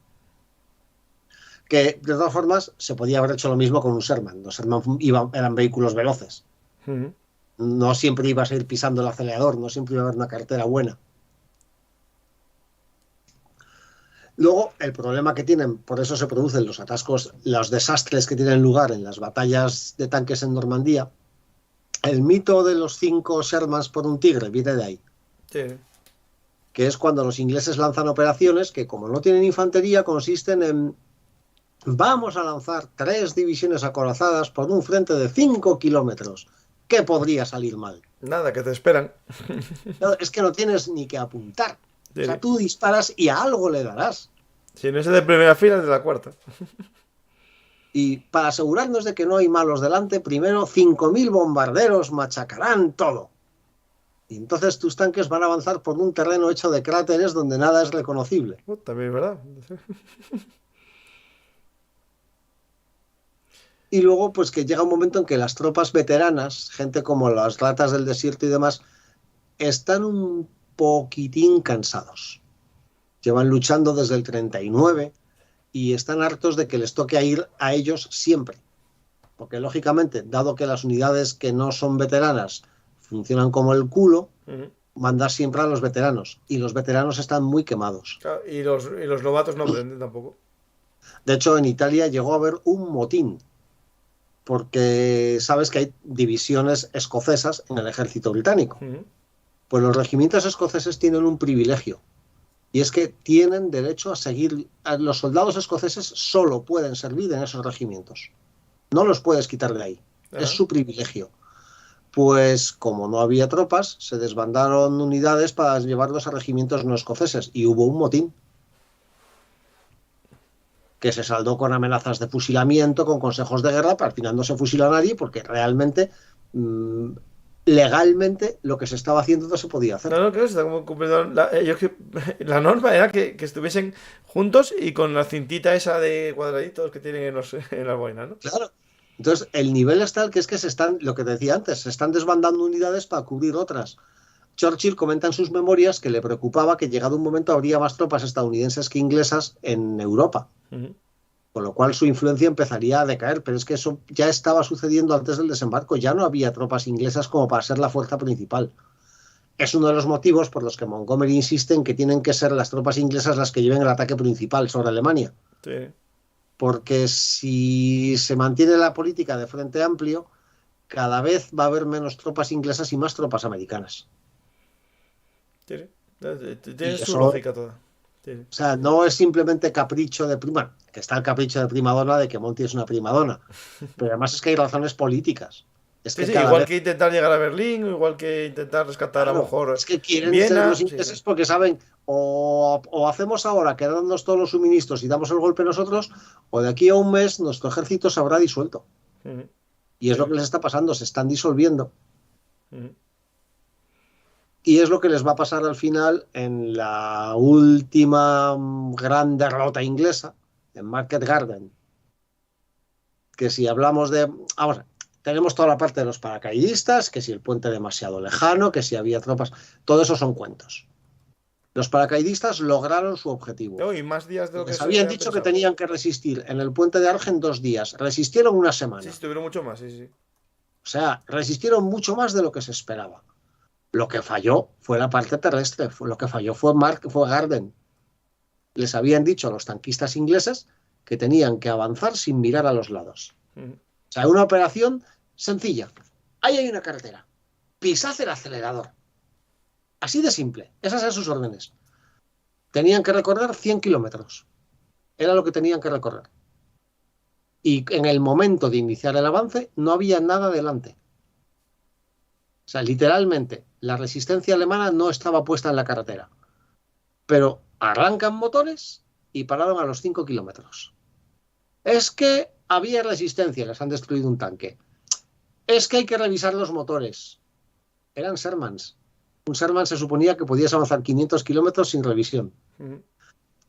Que de todas formas se podía haber hecho lo mismo con un Sherman. Los Sherman eran vehículos veloces. Ujú. No siempre ibas a ir pisando el acelerador, no siempre iba a haber una carretera buena. Luego, el problema que tienen, por eso se producen los atascos, los desastres que tienen lugar en las batallas de tanques en Normandía. El mito de los 5 Shermans por un tigre viene de ahí. Sí. Que es cuando los ingleses lanzan operaciones que, como no tienen infantería, consisten en: vamos a lanzar 3 divisiones acorazadas por un frente de 5 kilómetros. ¿Qué podría salir mal? Nada, que te esperan. No, es que no tienes ni que apuntar. Sí, O sea, sí. tú disparas y a algo le darás. Si no es de primera fila, es de la cuarta. Y para asegurarnos de que no hay malos delante, primero 5.000 bombarderos machacarán todo. Y entonces tus tanques van a avanzar por un terreno hecho de cráteres donde nada es reconocible. También es verdad. Y luego, pues que llega un momento en que las tropas veteranas, gente como las ratas del desierto y demás, están un poquitín cansados. Llevan luchando desde el 39 y están hartos de que les toque a ir a ellos siempre. Porque lógicamente, dado que las unidades que no son veteranas funcionan como el culo, Ujú. mandar siempre a los veteranos. Y los veteranos están muy quemados. Claro, y los novatos no aprenden tampoco. De hecho, en Italia llegó a haber un motín. Porque sabes que hay divisiones escocesas en el ejército británico. Ujú. Pues los regimientos escoceses tienen un privilegio. Y es que tienen derecho a seguir. Los soldados escoceses solo pueden servir en esos regimientos. No los puedes quitar de ahí. Es Ajá. su privilegio. Pues como no había tropas, se desbandaron unidades para llevarlos a regimientos no escoceses. Y hubo un motín que se saldó con amenazas de fusilamiento, con consejos de guerra, pero al final no se fusiló a nadie porque realmente, legalmente, lo que se estaba haciendo no se podía hacer. No, no, creo que se está como cumpliendo la norma era que estuviesen juntos y con la cintita esa de cuadraditos que tienen en las boinas, ¿no? Claro. Entonces, el nivel es tal que es que se están, lo que te decía antes, se están desbandando unidades para cubrir otras. Churchill comenta en sus memorias que le preocupaba que llegado un momento habría más tropas estadounidenses que inglesas en Europa, Ujú. con lo cual su influencia empezaría a decaer, pero es que eso ya estaba sucediendo antes del desembarco, ya no había tropas inglesas como para ser la fuerza principal. Es uno de los motivos por los que Montgomery insiste en que tienen que ser las tropas inglesas las que lleven el ataque principal sobre Alemania, Sí. porque si se mantiene la política de frente amplio, cada vez va a haber menos tropas inglesas y más tropas americanas. Sí, sí. Tiene Y su eso, lógica toda. Sí, sí. o sea, no es simplemente capricho de prima, que está el capricho de primadona de que Monty es una primadona, pero además es que hay razones políticas. Es Sí, que sí, cada igual vez, que intentar llegar a Berlín, o igual que intentar rescatar a lo claro, mejor es que quieren ser Viena. los Sí, sí. ingleses porque saben o hacemos ahora quedándonos todos los suministros y damos el golpe nosotros, o de aquí a un mes nuestro ejército se habrá disuelto. Ujú. Y es Sí, lo que les está pasando, se están disolviendo. ujú. Y es lo que les va a pasar al final en la última gran derrota inglesa, en Market Garden. Que si hablamos de... Vamos, tenemos toda la parte de los paracaidistas, que si el puente demasiado lejano, que si había tropas, todo eso son cuentos. Los paracaidistas lograron su objetivo. No, y más días de lo que Les se habían había dicho que pensado. tenían que resistir en el puente de Argen 2 días. Resistieron una Sí, semana. sí, estuvieron mucho más, sí, sí. O sea, resistieron mucho más de lo que se esperaba. Lo que falló fue la parte terrestre. Lo que falló fue Garden. Les habían dicho a los tanquistas ingleses que tenían que avanzar sin mirar a los lados. Ujú. sea, una operación sencilla. Ahí hay una carretera. Pisad el acelerador. Así de simple. Esas eran sus órdenes. Tenían que recorrer 100 kilómetros. Era lo que tenían que recorrer. Y en el momento de iniciar el avance no había nada delante. O sea, literalmente, la resistencia alemana no estaba puesta en la carretera. Pero arrancan motores y pararon a los 5 kilómetros. Es que había resistencia, les han destruido un tanque. Es que hay que revisar los motores. Eran Shermans. Un Sherman se suponía que podías avanzar 500 kilómetros sin revisión.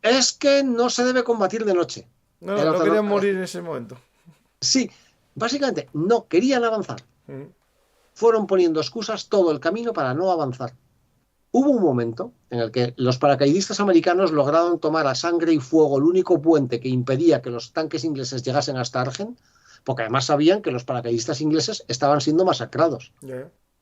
Es que no se debe combatir de noche. No querían morir en ese momento. Sí, básicamente no querían avanzar. Fueron poniendo excusas todo el camino para no avanzar. Hubo un momento en el que los paracaidistas americanos lograron tomar a sangre y fuego el único puente que impedía que los tanques ingleses llegasen hasta Argen, porque además sabían que los paracaidistas ingleses estaban siendo masacrados.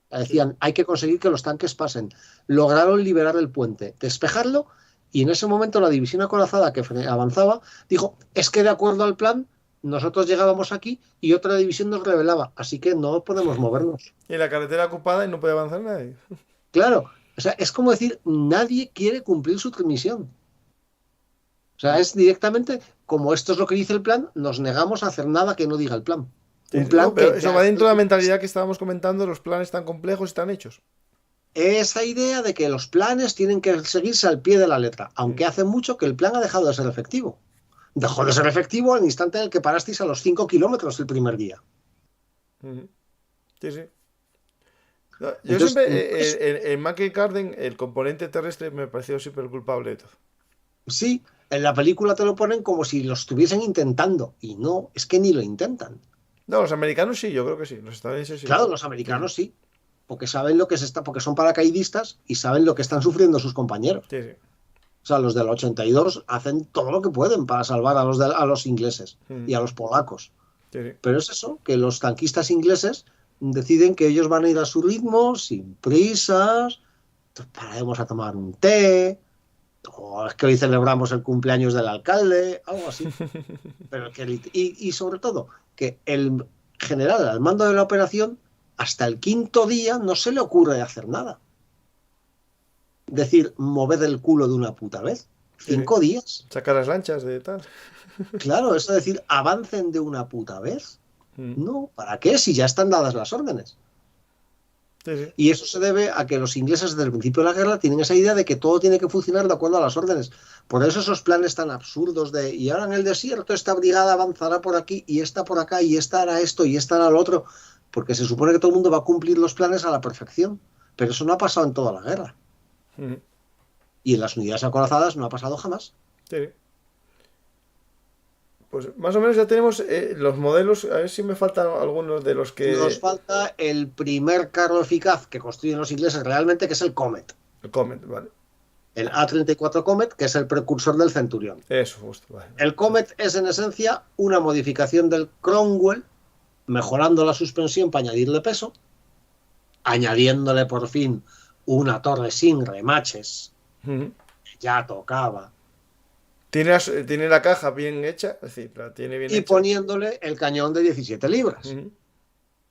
Decían, hay que conseguir que los tanques pasen. Lograron liberar el puente, despejarlo, y en ese momento la división acorazada que avanzaba dijo, es que de acuerdo al plan, nosotros llegábamos aquí y otra división nos rebelaba, así que no podemos movernos. Y la carretera ocupada y no puede avanzar nadie. Claro, o sea, es como decir, nadie quiere cumplir su misión. O sea, es directamente, como esto es lo que dice el plan, nos negamos a hacer nada que no diga el plan. Un plan no, pero que eso va dentro de la mentalidad que estábamos comentando, los planes tan complejos están hechos. Esa idea de que los planes tienen que seguirse al pie de la letra, aunque hace mucho que el plan ha dejado de ser efectivo. Dejó de ser efectivo al instante en el que parasteis a los 5 kilómetros el primer día. Sí. No, yo siempre, en Michael Carden, el componente terrestre me pareció siempre el culpable de todo. Sí, en la película te lo ponen como si lo estuviesen intentando, y no, es que ni lo intentan. No, los americanos sí, yo creo que sí. Los estadounidenses sí. Claro, los americanos sí, porque saben lo que porque son paracaidistas y saben lo que están sufriendo sus compañeros. Sí. O sea, los del 82 hacen todo lo que pueden para salvar a los ingleses y a los polacos. Sí. Pero es eso, que los tanquistas ingleses deciden que ellos van a ir a su ritmo, sin prisas, pararemos a tomar un té, o es que hoy celebramos el cumpleaños del alcalde, algo así. Pero y sobre todo, que el general al mando de la operación, hasta el quinto día no se le ocurre hacer nada. Decir, moved el culo de una puta vez. 5 días. Sacar las lanchas de tal. Claro, eso es decir, avancen de una puta vez. No, ¿para qué? Si ya están dadas las órdenes. Sí. Y eso se debe a que los ingleses desde el principio de la guerra tienen esa idea de que todo tiene que funcionar de acuerdo a las órdenes. Por eso esos planes tan absurdos de, y ahora en el desierto esta brigada avanzará por aquí, y esta por acá, y esta hará esto, y esta hará lo otro. Porque se supone que todo el mundo va a cumplir los planes a la perfección. Pero eso no ha pasado en toda la guerra. Y en las unidades acorazadas no ha pasado jamás. Sí. Pues más o menos ya tenemos los modelos. A ver si me faltan algunos de los que... Nos falta el primer carro eficaz que construyen los ingleses realmente, que es el Comet. El Comet, vale. El A-34 Comet, que es el precursor del Centurión. Eso, justo, vale. El Comet es en esencia una modificación del Cromwell, mejorando la suspensión para añadirle peso, añadiéndole por fin una torre sin remaches. Ya tocaba. Tiene la caja bien hecha, es decir, la tiene bien y hecha. Poniéndole el cañón de 17 libras.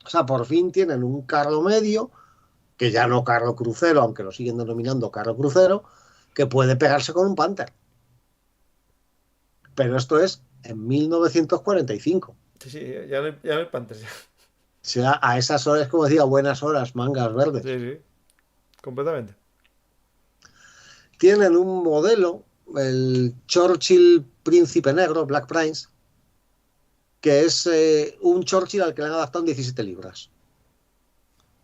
O sea, por fin tienen un carro medio, que ya no carro crucero, aunque lo siguen denominando carro crucero, que puede pegarse con un Panther. Pero esto es en 1945. Sí, ya no hay Panther. Ya. O sea, a esas horas, como decía, buenas horas, mangas verdes. Sí, completamente. Tienen un modelo, el Churchill Príncipe Negro, Black Prince, que es un Churchill al que le han adaptado en 17 libras.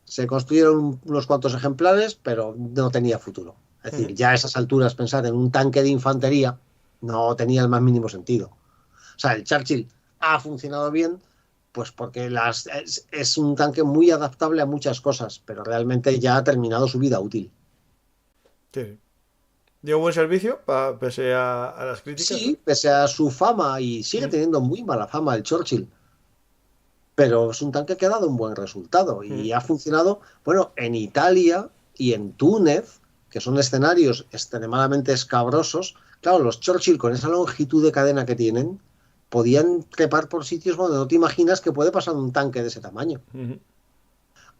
Se construyeron unos cuantos ejemplares, pero no tenía futuro. Es decir, ya a esas alturas pensar en un tanque de infantería no tenía el más mínimo sentido. O sea, el Churchill ha funcionado bien, pues porque es un tanque muy adaptable a muchas cosas, pero realmente ya ha terminado su vida útil. Sí. ¿Dio buen servicio pese a las críticas? Sí, pese a su fama, y sigue teniendo muy mala fama el Churchill. Pero es un tanque que ha dado un buen resultado y ha funcionado, bueno, en Italia y en Túnez, que son escenarios extremadamente escabrosos. Claro, los Churchill con esa longitud de cadena que tienen, podían trepar por sitios donde no te imaginas que puede pasar un tanque de ese tamaño. Ujú.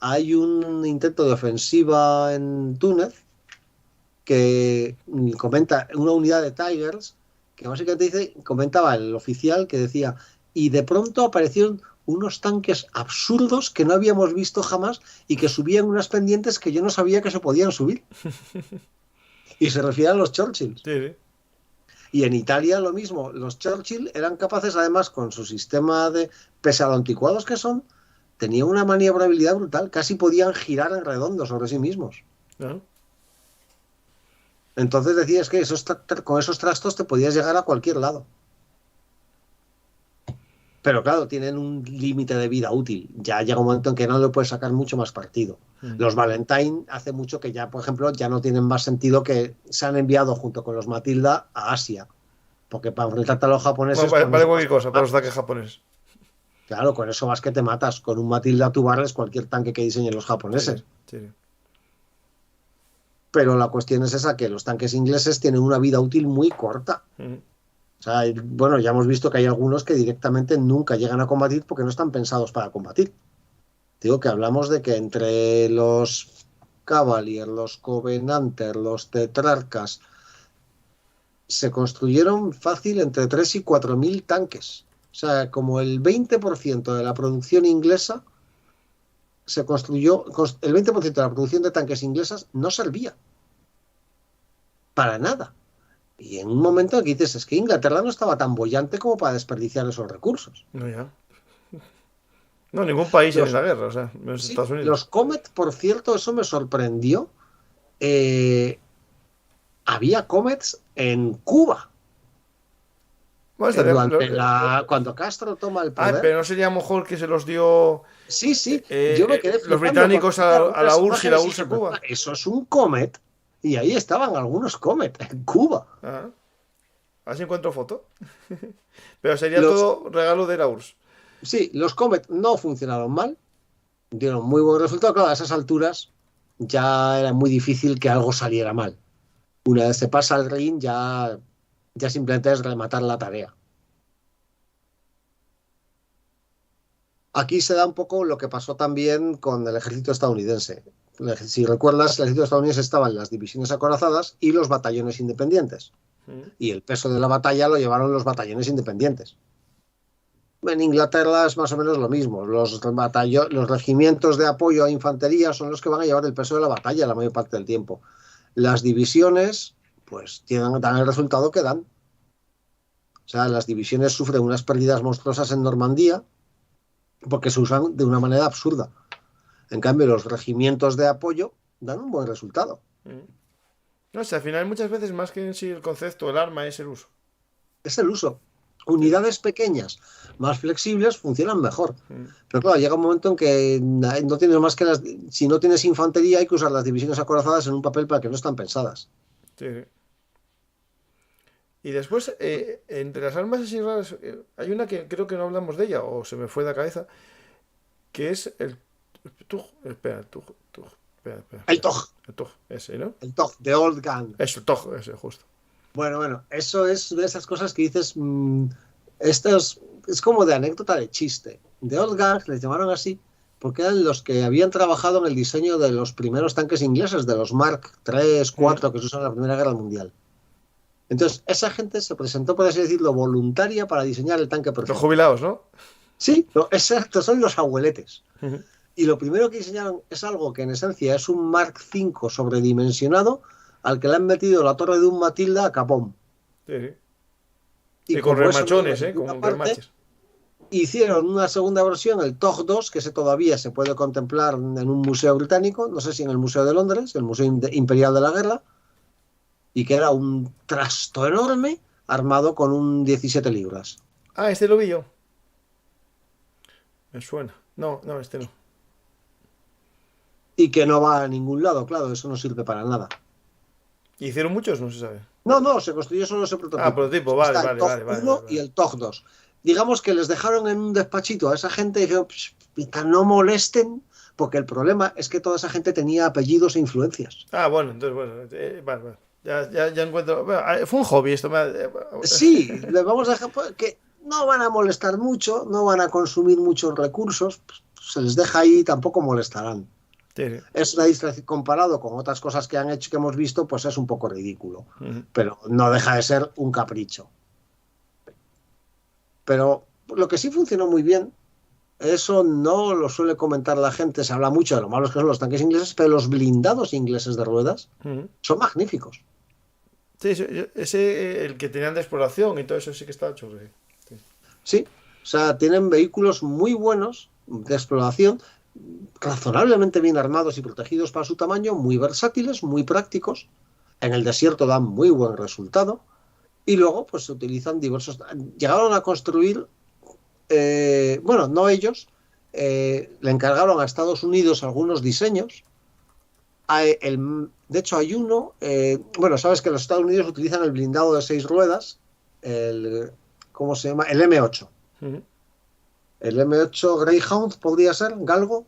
Hay un intento de ofensiva en Túnez que comenta una unidad de Tigers que básicamente comentaba el oficial que decía, y de pronto aparecieron unos tanques absurdos que no habíamos visto jamás y que subían unas pendientes que yo no sabía que se podían subir. Y se refiere a los Churchill. Sí, sí. Y en Italia lo mismo, los Churchill eran capaces además con su sistema de, pese a lo anticuados que son, tenían una maniobrabilidad brutal, casi podían girar en redondo sobre sí mismos. ¿No? Entonces decías que con esos trastos te podías llegar a cualquier lado. Pero claro, tienen un límite de vida útil. Ya llega un momento en que no le puedes sacar mucho más partido. Los Valentine hace mucho que ya, por ejemplo, ya no tienen más sentido, que se han enviado junto con los Matilda a Asia. Porque para enfrentarte a los japoneses... Bueno, vale cualquier cosa para los ataques japoneses. Claro, con eso vas que te matas. Con un Matilda tú barres cualquier tanque que diseñen los japoneses. Sí, sí. Pero la cuestión es esa, que los tanques ingleses tienen una vida útil muy corta. O sea, bueno, ya hemos visto que hay algunos que directamente nunca llegan a combatir porque no están pensados para combatir. Digo que hablamos de que entre los Cavalier, los Covenanter, los Tetrarcas, se construyeron fácil entre 3 y 4.000 tanques. O sea, como el 20% de la producción inglesa se construyó, el 20% de la producción de tanques inglesas no servía para nada. Y en un momento que dices, es que Inglaterra no estaba tan boyante como para desperdiciar esos recursos. No, ya. No, ningún país en la guerra, o sea, menos sí, Estados Unidos. Los Comet, por cierto, eso me sorprendió. Había Comets en Cuba. Bueno, Cuando Castro toma el poder. pero no sería mejor que se los dio... Sí, yo me quedé los británicos a la URSS y la URSS a Cuba. Eso es un Comet. Y ahí estaban algunos Comet en Cuba. Ah, así encuentro foto. Pero sería todo regalo de la URSS. Sí, los Comet no funcionaron mal. Dieron muy buen resultado. Claro, a esas alturas ya era muy difícil que algo saliera mal. Una vez se pasa el ring, ya simplemente es rematar la tarea. Aquí se da un poco lo que pasó también con el ejército estadounidense. Si recuerdas, el ejército estadounidense estaba en las divisiones acorazadas y los batallones independientes. Y el peso de la batalla lo llevaron los batallones independientes. En Inglaterra es más o menos lo mismo. Los regimientos de apoyo a infantería son los que van a llevar el peso de la batalla la mayor parte del tiempo. Las divisiones, pues, dan el resultado que dan. O sea, las divisiones sufren unas pérdidas monstruosas en Normandía porque se usan de una manera absurda. En cambio, los regimientos de apoyo dan un buen resultado. No sé, al final muchas veces más que en sí el concepto, el arma es el uso. Es el uso. Unidades pequeñas, más flexibles, funcionan mejor. Pero claro, llega un momento en que no tienes más que si no tienes infantería, hay que usar las divisiones acorazadas en un papel para que no están pensadas. Sí. Y después, entre las armas así raras, hay una que creo que no hablamos de ella, o se me fue de la cabeza, que es el TUG. Espera. El TOG, ese, ¿no? El TOG, The Old Gun. Eso, el TOG, ese, justo. Bueno, eso es de esas cosas que dices, esto es como de anécdota de chiste. The Old Guns les llamaron así porque eran los que habían trabajado en el diseño de los primeros tanques ingleses, de los Mark 3, 4 que se usaron en la Primera Guerra Mundial. Entonces, esa gente se presentó, por así decirlo, voluntaria para diseñar el tanque perfecto. Los jubilados, ¿no? Sí, exacto, son los abueletes. Y lo primero que diseñaron es algo que en esencia es un Mark 5 sobredimensionado al que le han metido la torre de un Matilda a capón. Sí. Y con remachones, con remaches. Hicieron una segunda versión, el TOG 2, que ese todavía se puede contemplar en un museo británico, no sé si en el Museo de Londres, el Museo Imperial de la Guerra, y que era un trasto enorme armado con un 17 libras. Ah, este lo vi yo. Me suena. No, este no. Y que no va a ningún lado, claro, eso no sirve para nada. ¿Hicieron muchos? No se sabe. No, se construyó solo ese prototipo. Prototipo, vale. El TOG 1 y el TOG 2. Digamos que les dejaron en un despachito a esa gente y dijeron, no molesten, porque el problema es que toda esa gente tenía apellidos e influencias. Bueno, entonces, vale. Ya encuentro... Bueno, fue un hobby esto. Sí, le vamos a dejar que no van a molestar mucho, no van a consumir muchos recursos, pues, se les deja ahí y tampoco molestarán. Sí, sí. Es una distracción comparado con otras cosas que han hecho, que hemos visto, pues es un poco ridículo, Ujú. pero no deja de ser un capricho. Pero lo que sí funcionó muy bien, eso no lo suele comentar la gente, se habla mucho de lo malos que son los tanques ingleses, pero los blindados ingleses de ruedas Ujú. son magníficos. Sí, ese, el que tenían de exploración y todo eso sí que está chulo. Sí. Sí, o sea, tienen vehículos muy buenos de exploración, razonablemente bien armados y protegidos para su tamaño, muy versátiles, muy prácticos. En el desierto dan muy buen resultado. Y luego, pues se utilizan diversos. Llegaron a construir, bueno, no ellos, le encargaron a Estados Unidos algunos diseños. De hecho, hay uno, bueno, sabes que los Estados Unidos utilizan el blindado de 6 ruedas, ¿cómo se llama? El M8. Ujú. El M8 Greyhound podría ser, Galgo.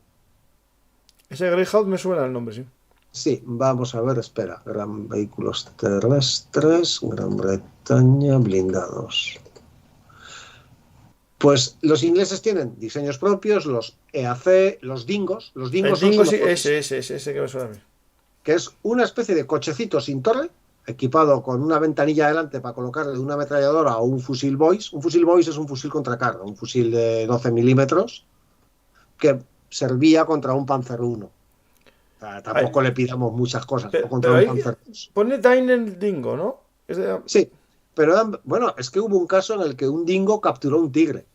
Ese Greyhound me suena el nombre, sí. Sí, vamos a ver, espera. Gran vehículos terrestres, Gran Bretaña, blindados. Pues los ingleses tienen diseños propios, los EAC, los Dingos. Los El Dingos son Dingo sí, solo ese que me suena a mí. que es una especie de cochecito sin torre, equipado con una ventanilla adelante para colocarle una ametralladora o un fusil Boys. Un fusil Boys es un fusil contracarga, un fusil de 12 milímetros que servía contra un Panzer I. O sea, Ay, tampoco le pidamos muchas cosas, o contra pero un ahí Panzer II. pone Diner Dingo, ¿no? Es de- Sí, pero bueno, es que hubo un caso en el que un dingo capturó un tigre.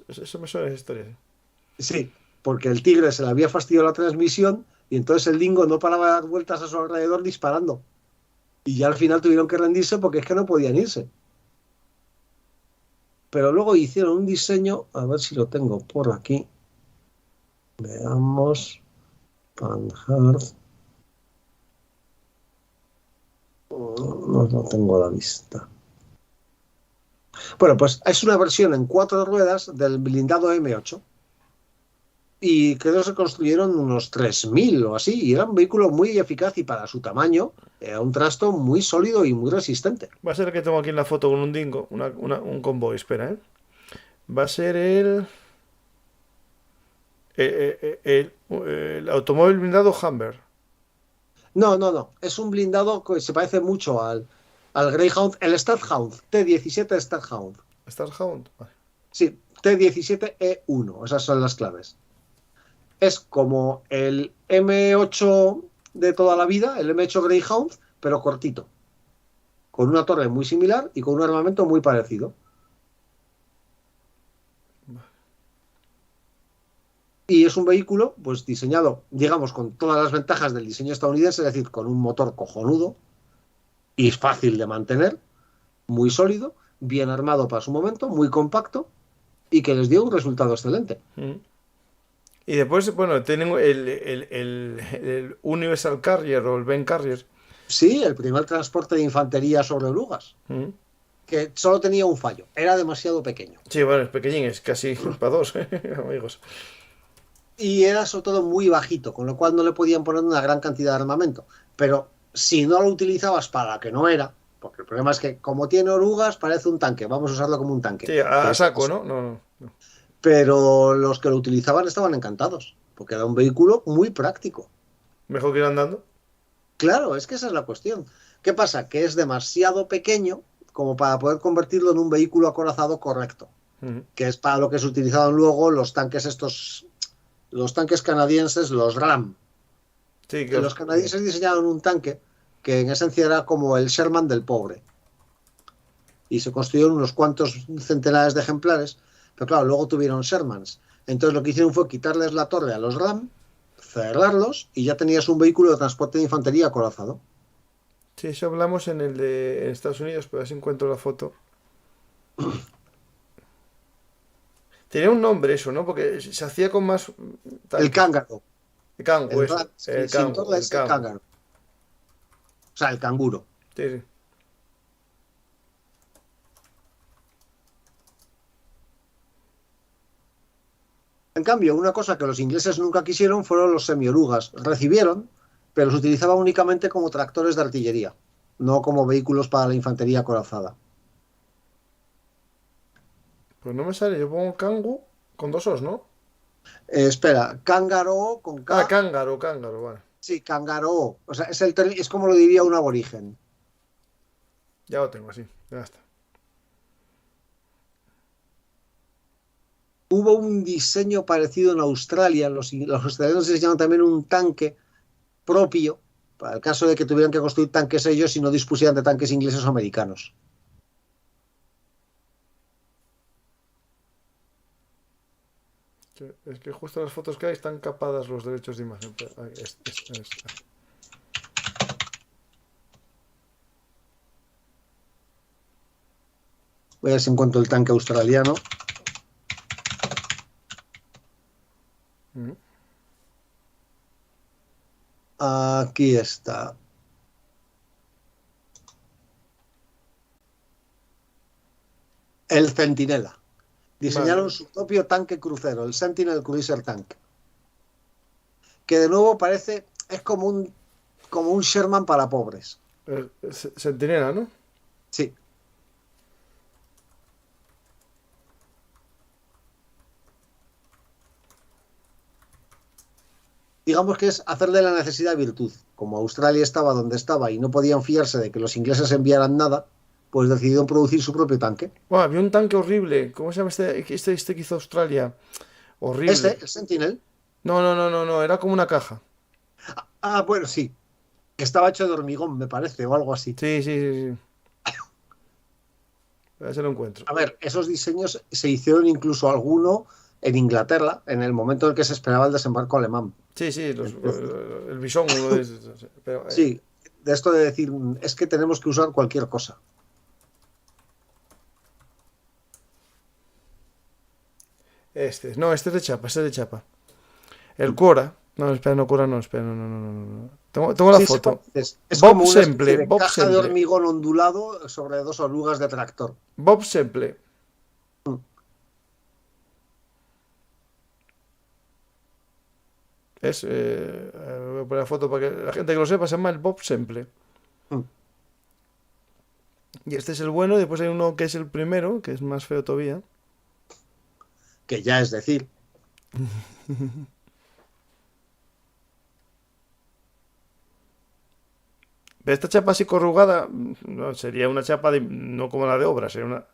eso me suena esa historia. Sí. Sí, porque el tigre se le había fastidiado la transmisión y entonces el dingo no paraba de dar vueltas a su alrededor disparando. Y ya al final tuvieron que rendirse porque es que no podían irse. Pero luego hicieron un diseño, a ver si lo tengo por aquí. Veamos. Panhard. No lo tengo a la vista. Bueno, pues es una versión en 4 ruedas del blindado M8. Y creo que se construyeron unos 3.000 o así. Y era un vehículo muy eficaz y para su tamaño era un trasto muy sólido y muy resistente. Va a ser el que tengo aquí en la foto con un Dingo, un convoy, espera, ¿eh? Va a ser el automóvil blindado Humber. No, no, no. Es un blindado que se parece mucho al Greyhound, el Stadthound, T17 Stadthound. Starhound. Vale. Sí, T17E1, esas son las claves. Es como el M8 de toda la vida, el M8 Greyhound, pero cortito. Con una torre muy similar y con un armamento muy parecido. Y es un vehículo, pues diseñado, digamos, con todas las ventajas del diseño estadounidense, es decir, con un motor cojonudo y fácil de mantener, muy sólido, bien armado para su momento, muy compacto y que les dio un resultado excelente. Mm. Y después, bueno, tienen el Universal Carrier o el Ben Carrier. Sí, el primer transporte de infantería sobre orugas, Mm. que solo tenía un fallo, era demasiado pequeño. Sí, bueno, es pequeñín, es casi para dos, amigos. Y era sobre todo muy bajito, con lo cual no le podían poner una gran cantidad de armamento. Pero si no lo utilizabas para que no era, porque el problema es que como tiene orugas parece un tanque, vamos a usarlo como un tanque. Sí, a saco, ¿no? No, no. Pero los que lo utilizaban estaban encantados, porque era un vehículo muy práctico. Mejor que ir andando. Claro, es que esa es la cuestión. ¿Qué pasa? Que es demasiado pequeño como para poder convertirlo en un vehículo acorazado correcto, Mm. que es para lo que se utilizaban luego los tanques estos, los tanques canadienses, los RAM. Sí, Que los canadienses diseñaron un tanque que en esencia era como el Sherman del pobre. Y se construyeron unos cuantos centenares de ejemplares, pero claro, luego tuvieron Shermans. Entonces lo que hicieron fue quitarles la torre a los RAM, cerrarlos y ya tenías un vehículo de transporte de infantería acorazado. Sí, eso hablamos en el de Estados Unidos, pero así encuentro la foto. Tenía un nombre eso, ¿no? Porque se hacía con más El tanques. cángaro. El Kangoo, El eso. RAM El sin Kangoo, torre el es el Kangoo. cángaro. O sea, el canguro. Sí, sí. En cambio, una cosa que los ingleses nunca quisieron fueron los semiorugas. Recibieron, pero los utilizaban únicamente como tractores de artillería, no como vehículos para la infantería acorazada. Pues no me sale, yo pongo Kangu con dos os, ¿no? Espera, cángaro con Ah, K. cángaro, vale. Sí, cángaro. O sea, es como lo diría un aborigen. Ya lo tengo así, ya está. Hubo un diseño parecido en Australia. Los australianos diseñaron también un tanque propio para el caso de que tuvieran que construir tanques ellos y no dispusieran de tanques ingleses o americanos. Es que justo las fotos que hay están capadas los derechos de imagen. Voy a ver si encuentro el tanque australiano. Ujú. Aquí está. El Centinela. Diseñaron Vale. su propio tanque crucero, el Sentinel Cruiser Tank. Que de nuevo parece, es como un Sherman para pobres. Sentinela, ¿no? Sí. Digamos que es hacer de la necesidad virtud. Como Australia estaba donde estaba y no podían fiarse de que los ingleses enviaran nada, pues decidieron producir su propio tanque. Buah, había un tanque horrible. ¿Cómo se llama este que hizo Australia? Horrible. El Sentinel. No, era como una caja. Ah, bueno, sí. Estaba hecho de hormigón, me parece, o algo así. Sí. A ver si lo encuentro. A ver, esos diseños se hicieron incluso alguno en Inglaterra, en el momento en el que se esperaba el desembarco alemán. Sí, el bisón, uno de esos. Pero, Sí, de esto de decir, es que tenemos que usar cualquier cosa. este es de chapa, El Quora. No, espera, no, Quora no, espera, no. Tengo la Sí, foto. es Bob como una especie Semple, de Bob caja de Semple. hormigón ondulado sobre dos orugas de tractor. Bob Semple. Mm. Voy a poner la foto para que la gente que lo sepa se llama el Bob Semple. Mm. Y este es el bueno, y después hay uno que es el primero, que es más feo todavía. Que ya es decir, Esta chapa así corrugada, no, sería una chapa no como la de obra, sería una.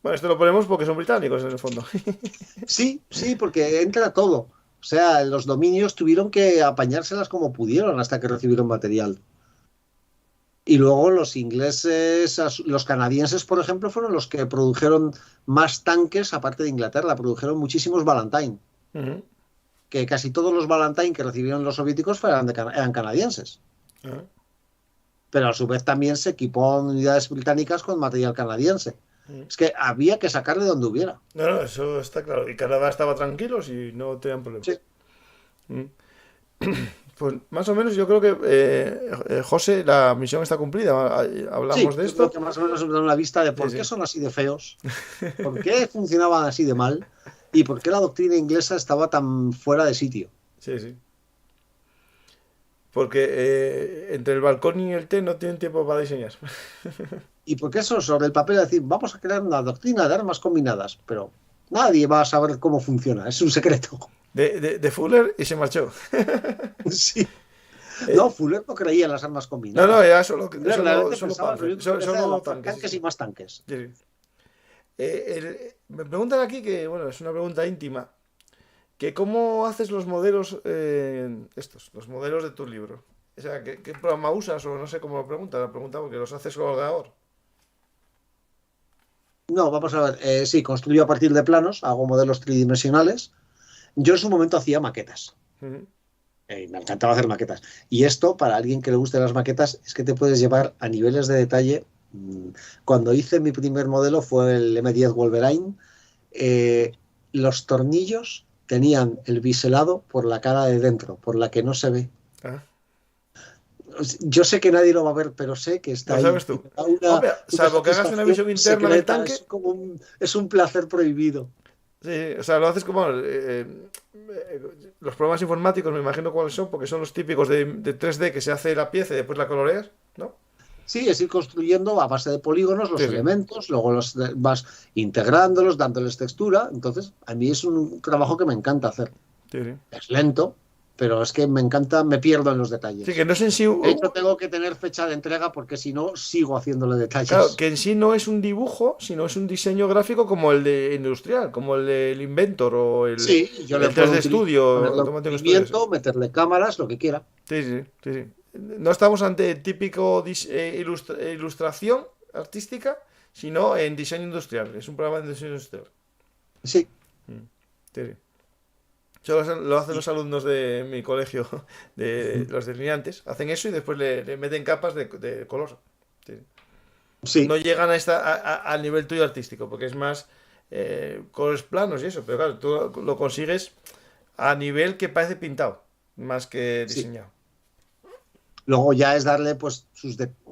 Bueno, esto lo ponemos porque son británicos en el fondo. sí, porque entra todo. O sea, los dominios tuvieron que apañárselas como pudieron hasta que recibieron material. Y luego los ingleses, los canadienses, por ejemplo, fueron los que produjeron más tanques, aparte de Inglaterra, produjeron muchísimos Valentine. Ujú. Que casi todos los Valentine que recibieron los soviéticos eran canadienses. Ah. Pero a su vez también se equipó a unidades británicas con material canadiense. Es que había que sacarle donde hubiera. No, eso está claro. Y Canadá estaba tranquilos y no tenían problemas. Sí. Mm. Pues más o menos yo creo que, José, la misión está cumplida. Hablamos de Yo creo esto. que más o menos nos dan una vista de por Sí, qué sí. son así de feos, por qué funcionaban así de mal y por qué la doctrina inglesa estaba tan fuera de sitio. Sí. Porque entre el balcón y el té no tienen tiempo para diseñar. Y por qué eso sobre el papel decir, vamos a crear una doctrina de armas combinadas, pero nadie va a saber cómo funciona, es un secreto. De Fuller y se marchó. Sí. Eh, No, Fuller no creía en las armas combinadas. no, ya solo Fuller realmente solo pensaba que lo único que solo merecía era lanzar tanques. tanques Sí. y más tanques. Sí. Me preguntan aquí que, bueno, es una pregunta íntima, que cómo haces los modelos, los modelos de tu libro. O sea, ¿qué programa usas? O no sé cómo lo pregunta, la pregunta porque los haces con ordenador. No, vamos a ver, sí, construyo a partir de planos, hago modelos tridimensionales. Yo en su momento hacía maquetas. Ujú. Me encantaba hacer maquetas. Y esto, para alguien que le guste las maquetas, es que te puedes llevar a niveles de detalle. Cuando hice mi primer modelo fue el M10 Wolverine. Los tornillos tenían el biselado por la cara de dentro, por la que no se ve. Ah, Yo sé que nadie lo va a ver, pero sé que está lo ahí. sabes tú. Una, Hombre, salvo que hagas una visión interna del secreta, tanque. es un placer prohibido. Sí, o sea, lo haces como los programas informáticos, me imagino cuáles son, porque son los típicos de 3D que se hace la pieza y después la coloreas, ¿no? Sí, es ir construyendo a base de polígonos los elementos, luego los vas integrándolos, dándoles textura. Entonces, a mí es un trabajo que me encanta hacer. Es lento, pero es que me encanta, me pierdo en los detalles. Sí, que no es en sí... De hecho, tengo que tener fecha de entrega porque si no, sigo haciéndole detalles. Claro, que en sí no es un dibujo, sino es un diseño gráfico como el de industrial, como el del Inventor o el, sí, yo el le 3D Studio. Meterle cámaras, lo que quiera. Sí. No estamos ante típico ilustración artística, sino en diseño industrial. Es un programa de diseño industrial. Sí. Sí. Eso lo hacen los alumnos de mi colegio, de los delineantes. Hacen eso y después le meten capas de color. Sí. No llegan al nivel tuyo artístico, porque es más colores planos y eso. Pero claro, tú lo consigues a nivel que parece pintado, más que diseñado. Sí. Luego ya es darle, pues,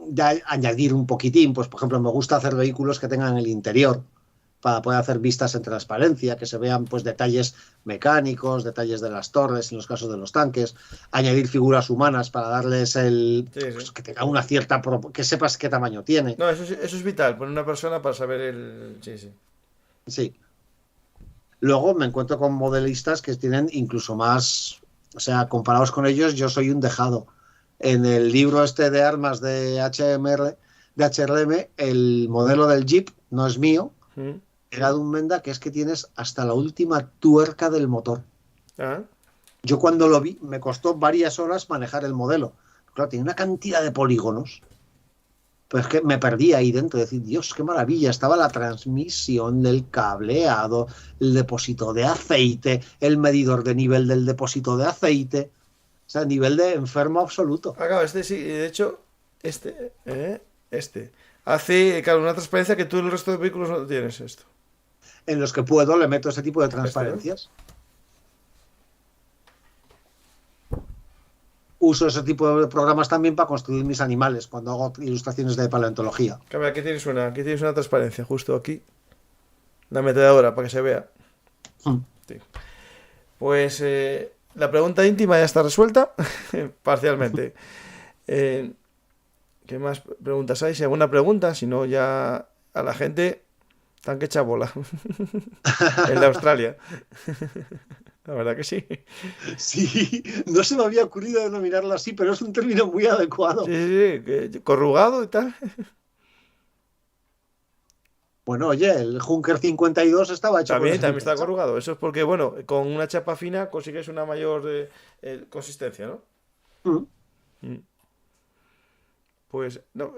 ya añadir un poquitín. Pues, por ejemplo, me gusta hacer vehículos que tengan el interior para poder hacer vistas en transparencia, que se vean pues detalles mecánicos, detalles de las torres en los casos de los tanques, añadir figuras humanas para darles pues, que tenga una cierta... que sepas qué tamaño tiene. No, eso es vital, poner una persona para saber el... Sí. Luego me encuentro con modelistas que tienen incluso más... O sea, comparados con ellos, yo soy un dejado. En el libro este de armas de HRM, el modelo del Jeep no es mío, era de un Menda que es que tienes hasta la última tuerca del motor. Yo cuando lo vi, me costó varias horas manejar el modelo. Claro, tiene una cantidad de polígonos. Pero es que me perdí ahí dentro, decir, Dios, qué maravilla. Estaba la transmisión, el cableado, el depósito de aceite, el medidor de nivel del depósito de aceite. O sea, nivel de enfermo absoluto. Claro, sí, de hecho, este hace, claro, una transparencia que tú en el resto de vehículos no tienes esto. En los que puedo le meto ese tipo de transparencias. Uso ese tipo de programas también para construir mis animales cuando hago ilustraciones de paleontología. Cámara, aquí tienes una transparencia justo aquí. La metedora para que se vea. Sí. Pues la pregunta íntima ya está resuelta parcialmente. ¿Qué más preguntas hay? Si hay alguna pregunta, si no ya a la gente tan que echa bola. El de Australia. La verdad que sí. Sí, no se me había ocurrido denominarlo así, pero es un término muy adecuado. Sí, corrugado y tal. Bueno, oye, el Junker 52 estaba hecho también está corrugado. Eso es porque, bueno, con una chapa fina consigues una mayor consistencia, ¿no? Pues no,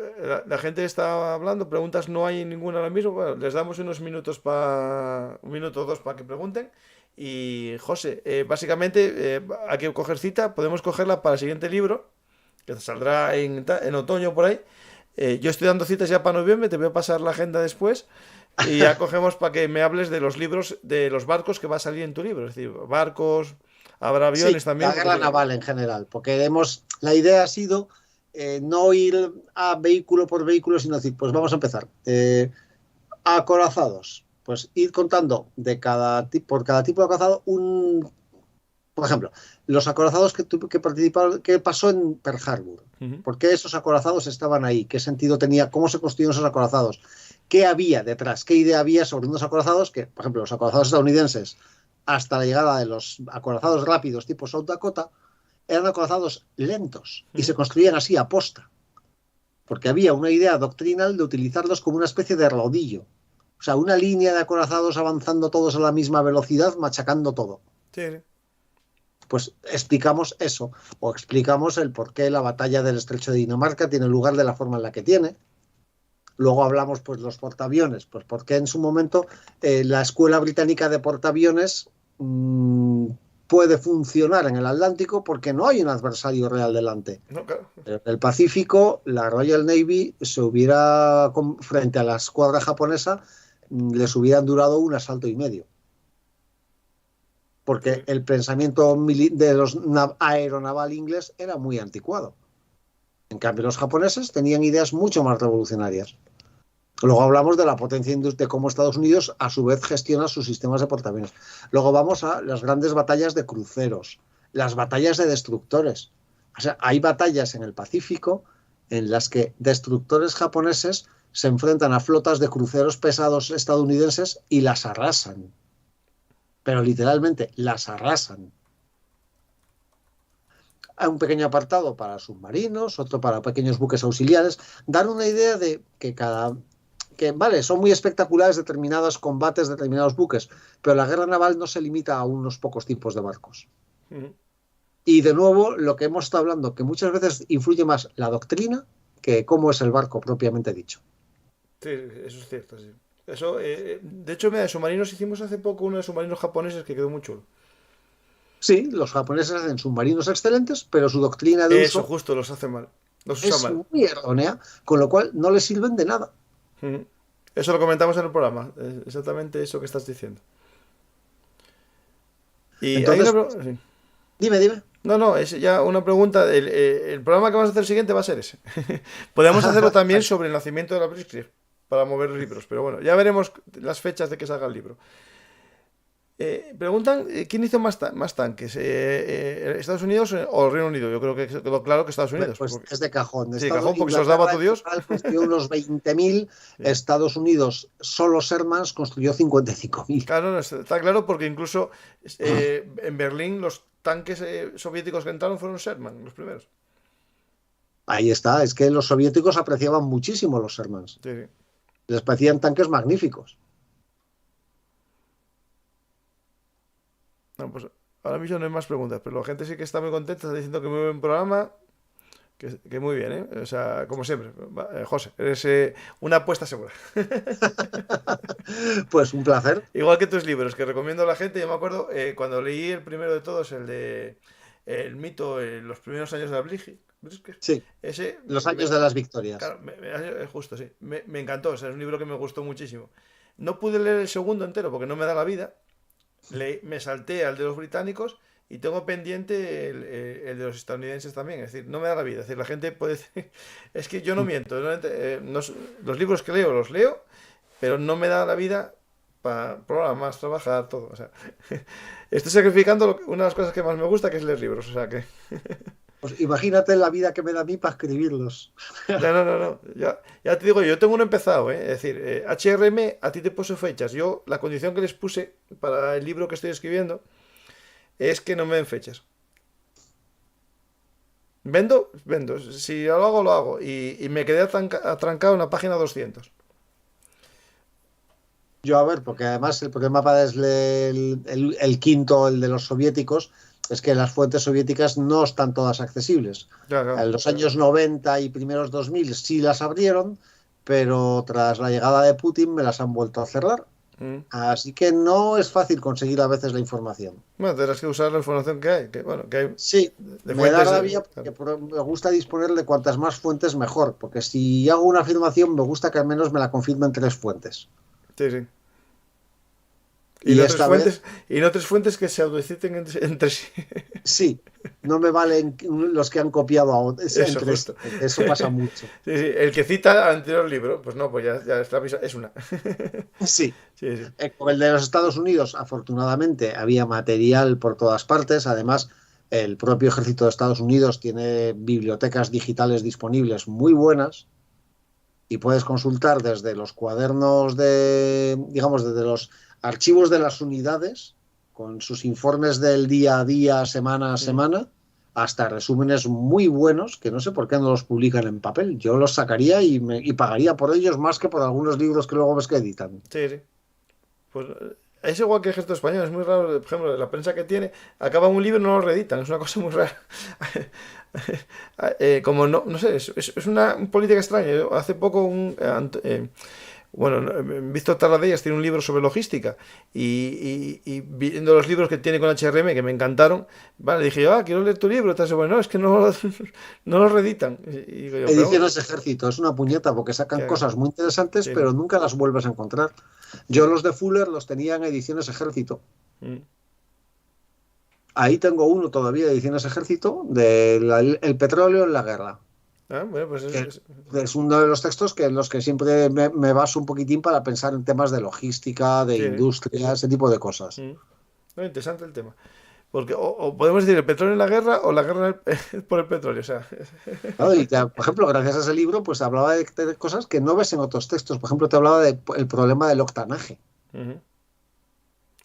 la gente está hablando, preguntas no hay ninguna ahora mismo. Bueno, les damos unos minutos un minuto o dos para que pregunten. Y José, básicamente hay que coger cita, podemos cogerla para el siguiente libro, que saldrá en otoño por ahí. Yo estoy dando citas ya para noviembre, te voy a pasar la agenda después y ya cogemos para que me hables de los libros, de los barcos que va a salir en tu libro. Es decir, barcos, habrá aviones también. La guerra naval en general, porque la idea ha sido no ir a vehículo por vehículo, sino decir, pues vamos a empezar. Acorazados. Pues ir contando por cada tipo de acorazado por ejemplo, los acorazados que participaron, qué pasó en Pearl Harbor, por qué esos acorazados estaban ahí, qué sentido tenía, cómo se construyeron esos acorazados, qué había detrás, qué idea había sobre unos acorazados que, por ejemplo, los acorazados estadounidenses hasta la llegada de los acorazados rápidos tipo South Dakota eran acorazados lentos y se construían así a posta, porque había una idea doctrinal de utilizarlos como una especie de rodillo. O sea, una línea de acorazados avanzando todos a la misma velocidad, machacando todo. Sí. Pues explicamos eso, o explicamos el por qué la batalla del Estrecho de Dinamarca tiene lugar de la forma en la que tiene. Luego hablamos, pues, los portaaviones, pues porque en su momento la Escuela Británica de Portaaviones puede funcionar en el Atlántico porque no hay un adversario real delante. No, claro. En el Pacífico, la Royal Navy frente a la escuadra japonesa, les hubieran durado un asalto y medio. Porque el pensamiento de los aeronaval inglés era muy anticuado. En cambio, los japoneses tenían ideas mucho más revolucionarias. Luego hablamos de la potencia industrial, de cómo Estados Unidos a su vez gestiona sus sistemas de portaaviones. Luego vamos a las grandes batallas de cruceros, las batallas de destructores. O sea, hay batallas en el Pacífico en las que destructores japoneses se enfrentan a flotas de cruceros pesados estadounidenses y las arrasan. Pero literalmente las arrasan. Hay un pequeño apartado para submarinos, otro para pequeños buques auxiliares. Dan una idea de que vale, son muy espectaculares determinados combates, determinados buques, pero la guerra naval no se limita a unos pocos tipos de barcos. Y de nuevo, lo que hemos estado hablando, que muchas veces influye más la doctrina que cómo es el barco propiamente dicho. Sí, eso es cierto, sí. Eso, de hecho, mira, de submarinos hicimos hace poco uno de submarinos japoneses que quedó muy chulo. Sí, los japoneses hacen submarinos excelentes, pero su doctrina de Eso, uso justo, los hace mal. Los usa es mal. muy errónea, con lo cual no les sirven de nada. Eso lo comentamos en el programa. Exactamente eso que estás diciendo. Y Entonces, sí. Dime. No, es ya una pregunta. El programa que vamos a hacer siguiente va a ser ese. Podemos hacerlo también sobre el nacimiento de la Blitzkrieg para mover libros, pero bueno, ya veremos las fechas de que salga el libro. Preguntan quién hizo más tanques, Estados Unidos o el Reino Unido. Yo creo que quedó claro que Estados Unidos. Pues es de cajón. Sí, de cajón, porque se los daba a tu Dios. Construyó unos 20.000, sí. Estados Unidos, solo Shermans, construyó 55.000. Claro, está claro, porque incluso en Berlín los tanques soviéticos que entraron fueron Sherman, los primeros. Ahí está, es que los soviéticos apreciaban muchísimo los Shermans. Sí. Les parecían tanques magníficos. No, pues ahora mismo no hay más preguntas, pero la gente sí que está muy contenta, está diciendo que muy buen programa, que muy bien, ¿eh? O sea, como siempre, José, eres una apuesta segura. Pues un placer. Igual que tus libros, que recomiendo a la gente. Yo me acuerdo, cuando leí el primero de todos, el de El mito en los primeros años de la Blitzkrieg. Sí, los años de las victorias. Claro, justo, sí. Me encantó, o sea, es un libro que me gustó muchísimo. No pude leer el segundo entero porque no me da la vida. Me salté al de los británicos y tengo pendiente el de los estadounidenses también. Es decir, no me da la vida. Es decir, la gente puede decir, es que yo no miento. Los libros que leo, los leo, pero no me da la vida para programas, trabajar, todo. O sea, estoy sacrificando una de las cosas que más me gusta, que es leer libros. O sea que... Pues imagínate la vida que me da a mí para escribirlos. No. Ya te digo, yo tengo uno empezado, ¿eh? Es decir, HRM, a ti te puse fechas. Yo, la condición que les puse para el libro que estoy escribiendo es que no me den fechas. Vendo. Si lo hago, lo hago. Y me quedé atrancado en la página 200. Yo, a ver, porque además el problema para el quinto, el de los soviéticos, es que las fuentes soviéticas no están todas accesibles. Claro. En los años 90 y primeros 2000 sí las abrieron, pero tras la llegada de Putin me las han vuelto a cerrar. Así que no es fácil conseguir a veces la información. Bueno, tendrás que usar la información que hay. Sí, me da rabia porque me gusta disponer de cuantas más fuentes mejor, porque si hago una afirmación me gusta que al menos me la confirmen 3 fuentes. Sí. Y no tres fuentes que se autociten entre sí. Sí, no me valen los que han copiado a otros. Eso pasa mucho. Sí, el que cita al anterior libro, pues no, pues ya es una. Sí. Con el de los Estados Unidos, afortunadamente, había material por todas partes. Además, el propio ejército de Estados Unidos tiene bibliotecas digitales disponibles muy buenas y puedes consultar desde los cuadernos desde los archivos de las unidades, con sus informes del día a día, semana a semana, hasta resúmenes muy buenos, que no sé por qué no los publican en papel. Yo los sacaría y pagaría por ellos más que por algunos libros que luego ves que editan. Sí. Pues es igual que el Ejército Español, es muy raro, por ejemplo, la prensa que tiene, acaba un libro y no lo reeditan, es una cosa muy rara. Como no sé, es una política extraña. Yo hace poco Víctor Tarradellas tiene un libro sobre logística y viendo los libros que tiene con HRM que me encantaron, vale, dije yo, quiero leer tu libro, entonces, bueno, es que no lo reeditan. Ediciones Ejército, es una puñeta porque sacan cosas muy interesantes, pero nunca las vuelves a encontrar. Yo los de Fuller los tenía en Ediciones Ejército. Ahí tengo uno todavía de Ediciones Ejército, de el petróleo en la guerra. Pues es uno de los textos en los que siempre me baso un poquitín para pensar en temas de logística, de industria, ese tipo de cosas. Interesante el tema. Porque o podemos decir el petróleo en la guerra o la guerra por el petróleo. O sea. Claro, y por ejemplo, gracias a ese libro, pues hablaba de cosas que no ves en otros textos. Por ejemplo, te hablaba del problema del octanaje. Ujú.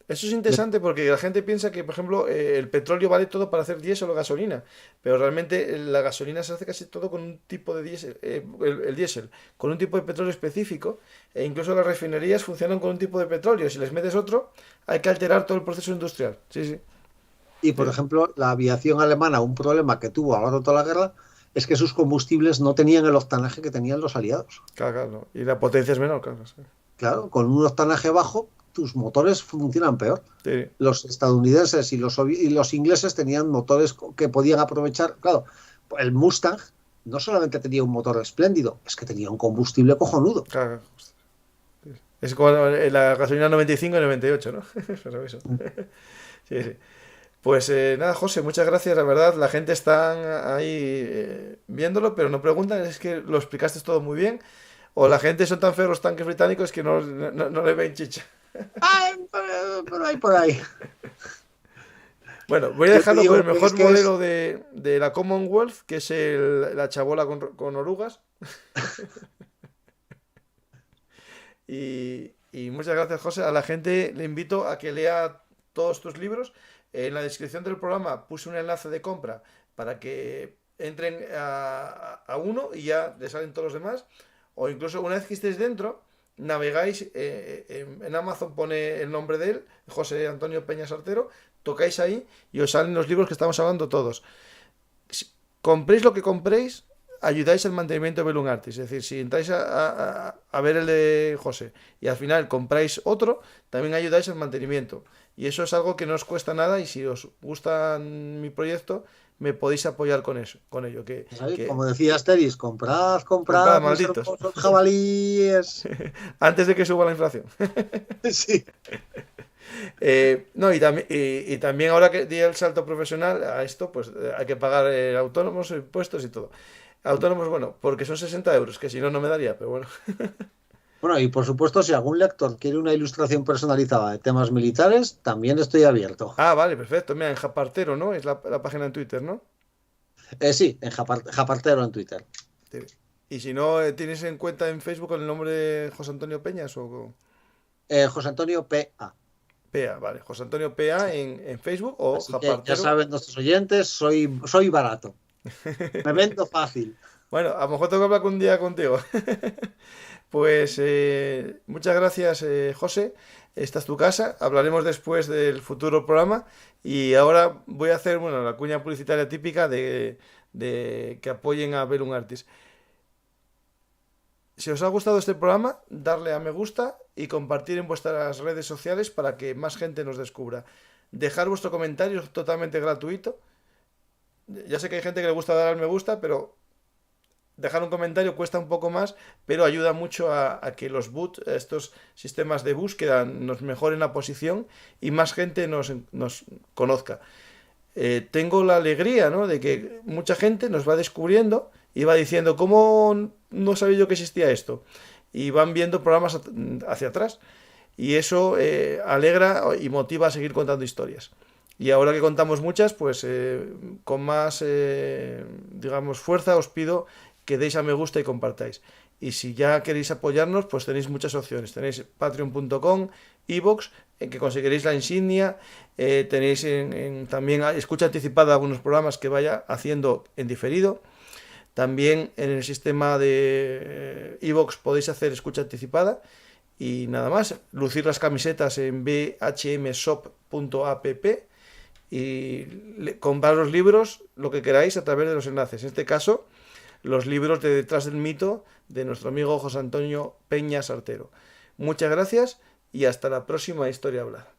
Eso es interesante porque la gente piensa que, por ejemplo, el petróleo vale todo para hacer diésel o gasolina, pero realmente la gasolina se hace casi todo con un tipo de diésel, el diésel, con un tipo de petróleo específico, e incluso las refinerías funcionan con un tipo de petróleo. Si les metes otro, hay que alterar todo el proceso industrial. Sí, sí. Y, por ejemplo, la aviación alemana, un problema que tuvo a lo largo de toda la guerra, es que sus combustibles no tenían el octanaje que tenían los aliados. Claro, claro, no. Y la potencia es menor, claro. Sí. Claro, con un octanaje bajo, tus motores funcionan peor. Sí. Los estadounidenses y los ingleses tenían motores que podían aprovechar. Claro, el Mustang no solamente tenía un motor espléndido, es que tenía un combustible cojonudo. Claro. Es como la gasolina 95 y 98, ¿no? Pero eso. Sí, sí. Pues nada, José, muchas gracias, la verdad, la gente está ahí viéndolo, pero no preguntan, es que lo explicaste todo muy bien, o la gente son tan feos los tanques británicos que no le ven chicha. Ay, por ahí. Bueno, voy a Yo te dejarlo digo con el que mejor es que modelo de la Commonwealth, que es la chabola con orugas. Y muchas gracias, José. A la gente le invito a que lea todos tus libros. En la descripción del programa puse un enlace de compra para que entren a uno y ya les salen todos los demás. O incluso una vez que estéis dentro, navegáis, en Amazon pone el nombre de él, José Antonio Peña Sartero, tocáis ahí y os salen los libros que estamos hablando todos. Compréis lo que compréis, ayudáis al mantenimiento de Bellum Artis. Es decir, si entráis a ver el de José y al final compráis otro, también ayudáis al mantenimiento. Y eso es algo que no os cuesta nada, y si os gusta mi proyecto, me podéis apoyar con eso, con ello. Como decía Asteris, comprad, Comprad, mis malditos. hermosos jabalíes. Antes de que suba la inflación. Sí. No, y también ahora que di el salto profesional a esto, pues hay que pagar autónomos, impuestos y todo. Autónomos, bueno, porque son 60 euros, que si no, no me daría, pero bueno. Bueno, y por supuesto, si algún lector quiere una ilustración personalizada de temas militares, también estoy abierto. Ah, vale, perfecto. Mira, en Japartero, ¿no? Es la página en Twitter, ¿no? Sí, en Japartero en Twitter. Sí. Y si no, ¿tienes en cuenta en Facebook el nombre de José Antonio Peñas o...? José Antonio P.A. PA, vale. José Antonio PA en Facebook o Así que ya Japartero. saben nuestros oyentes, soy barato. Me vendo fácil. Bueno, a lo mejor tengo que hablar un día contigo. Pues muchas gracias, José. Esta es tu casa. Hablaremos después del futuro programa. Y ahora voy a hacer, bueno, la cuña publicitaria típica de que apoyen a Bellum Artis. Si os ha gustado este programa, darle a me gusta y compartir en vuestras redes sociales para que más gente nos descubra. Dejar vuestro comentario es totalmente gratuito. Ya sé que hay gente que le gusta dar al me gusta, pero dejar un comentario cuesta un poco más, pero ayuda mucho a que los bots, estos sistemas de búsqueda, nos mejoren la posición y más gente nos conozca. Tengo la alegría, ¿no?, de que mucha gente nos va descubriendo y va diciendo, ¿cómo no sabía yo que existía esto? Y van viendo programas hacia atrás. Y eso alegra y motiva a seguir contando historias. Y ahora que contamos muchas, pues con más, digamos, fuerza os pido que deis a me gusta y compartáis. Y si ya queréis apoyarnos, pues tenéis muchas opciones. Tenéis patreon.com, iVoox, en que conseguiréis la insignia. Tenéis también escucha anticipada algunos programas que vaya haciendo en diferido. También en el sistema de iVoox podéis hacer escucha anticipada. Y nada más, lucir las camisetas en bhmshop.app y comprar los libros, lo que queráis, a través de los enlaces. En este caso, los libros de Detrás del Mito de nuestro amigo José Antonio Peña Sartero. Muchas gracias y hasta la próxima Historia Hablada.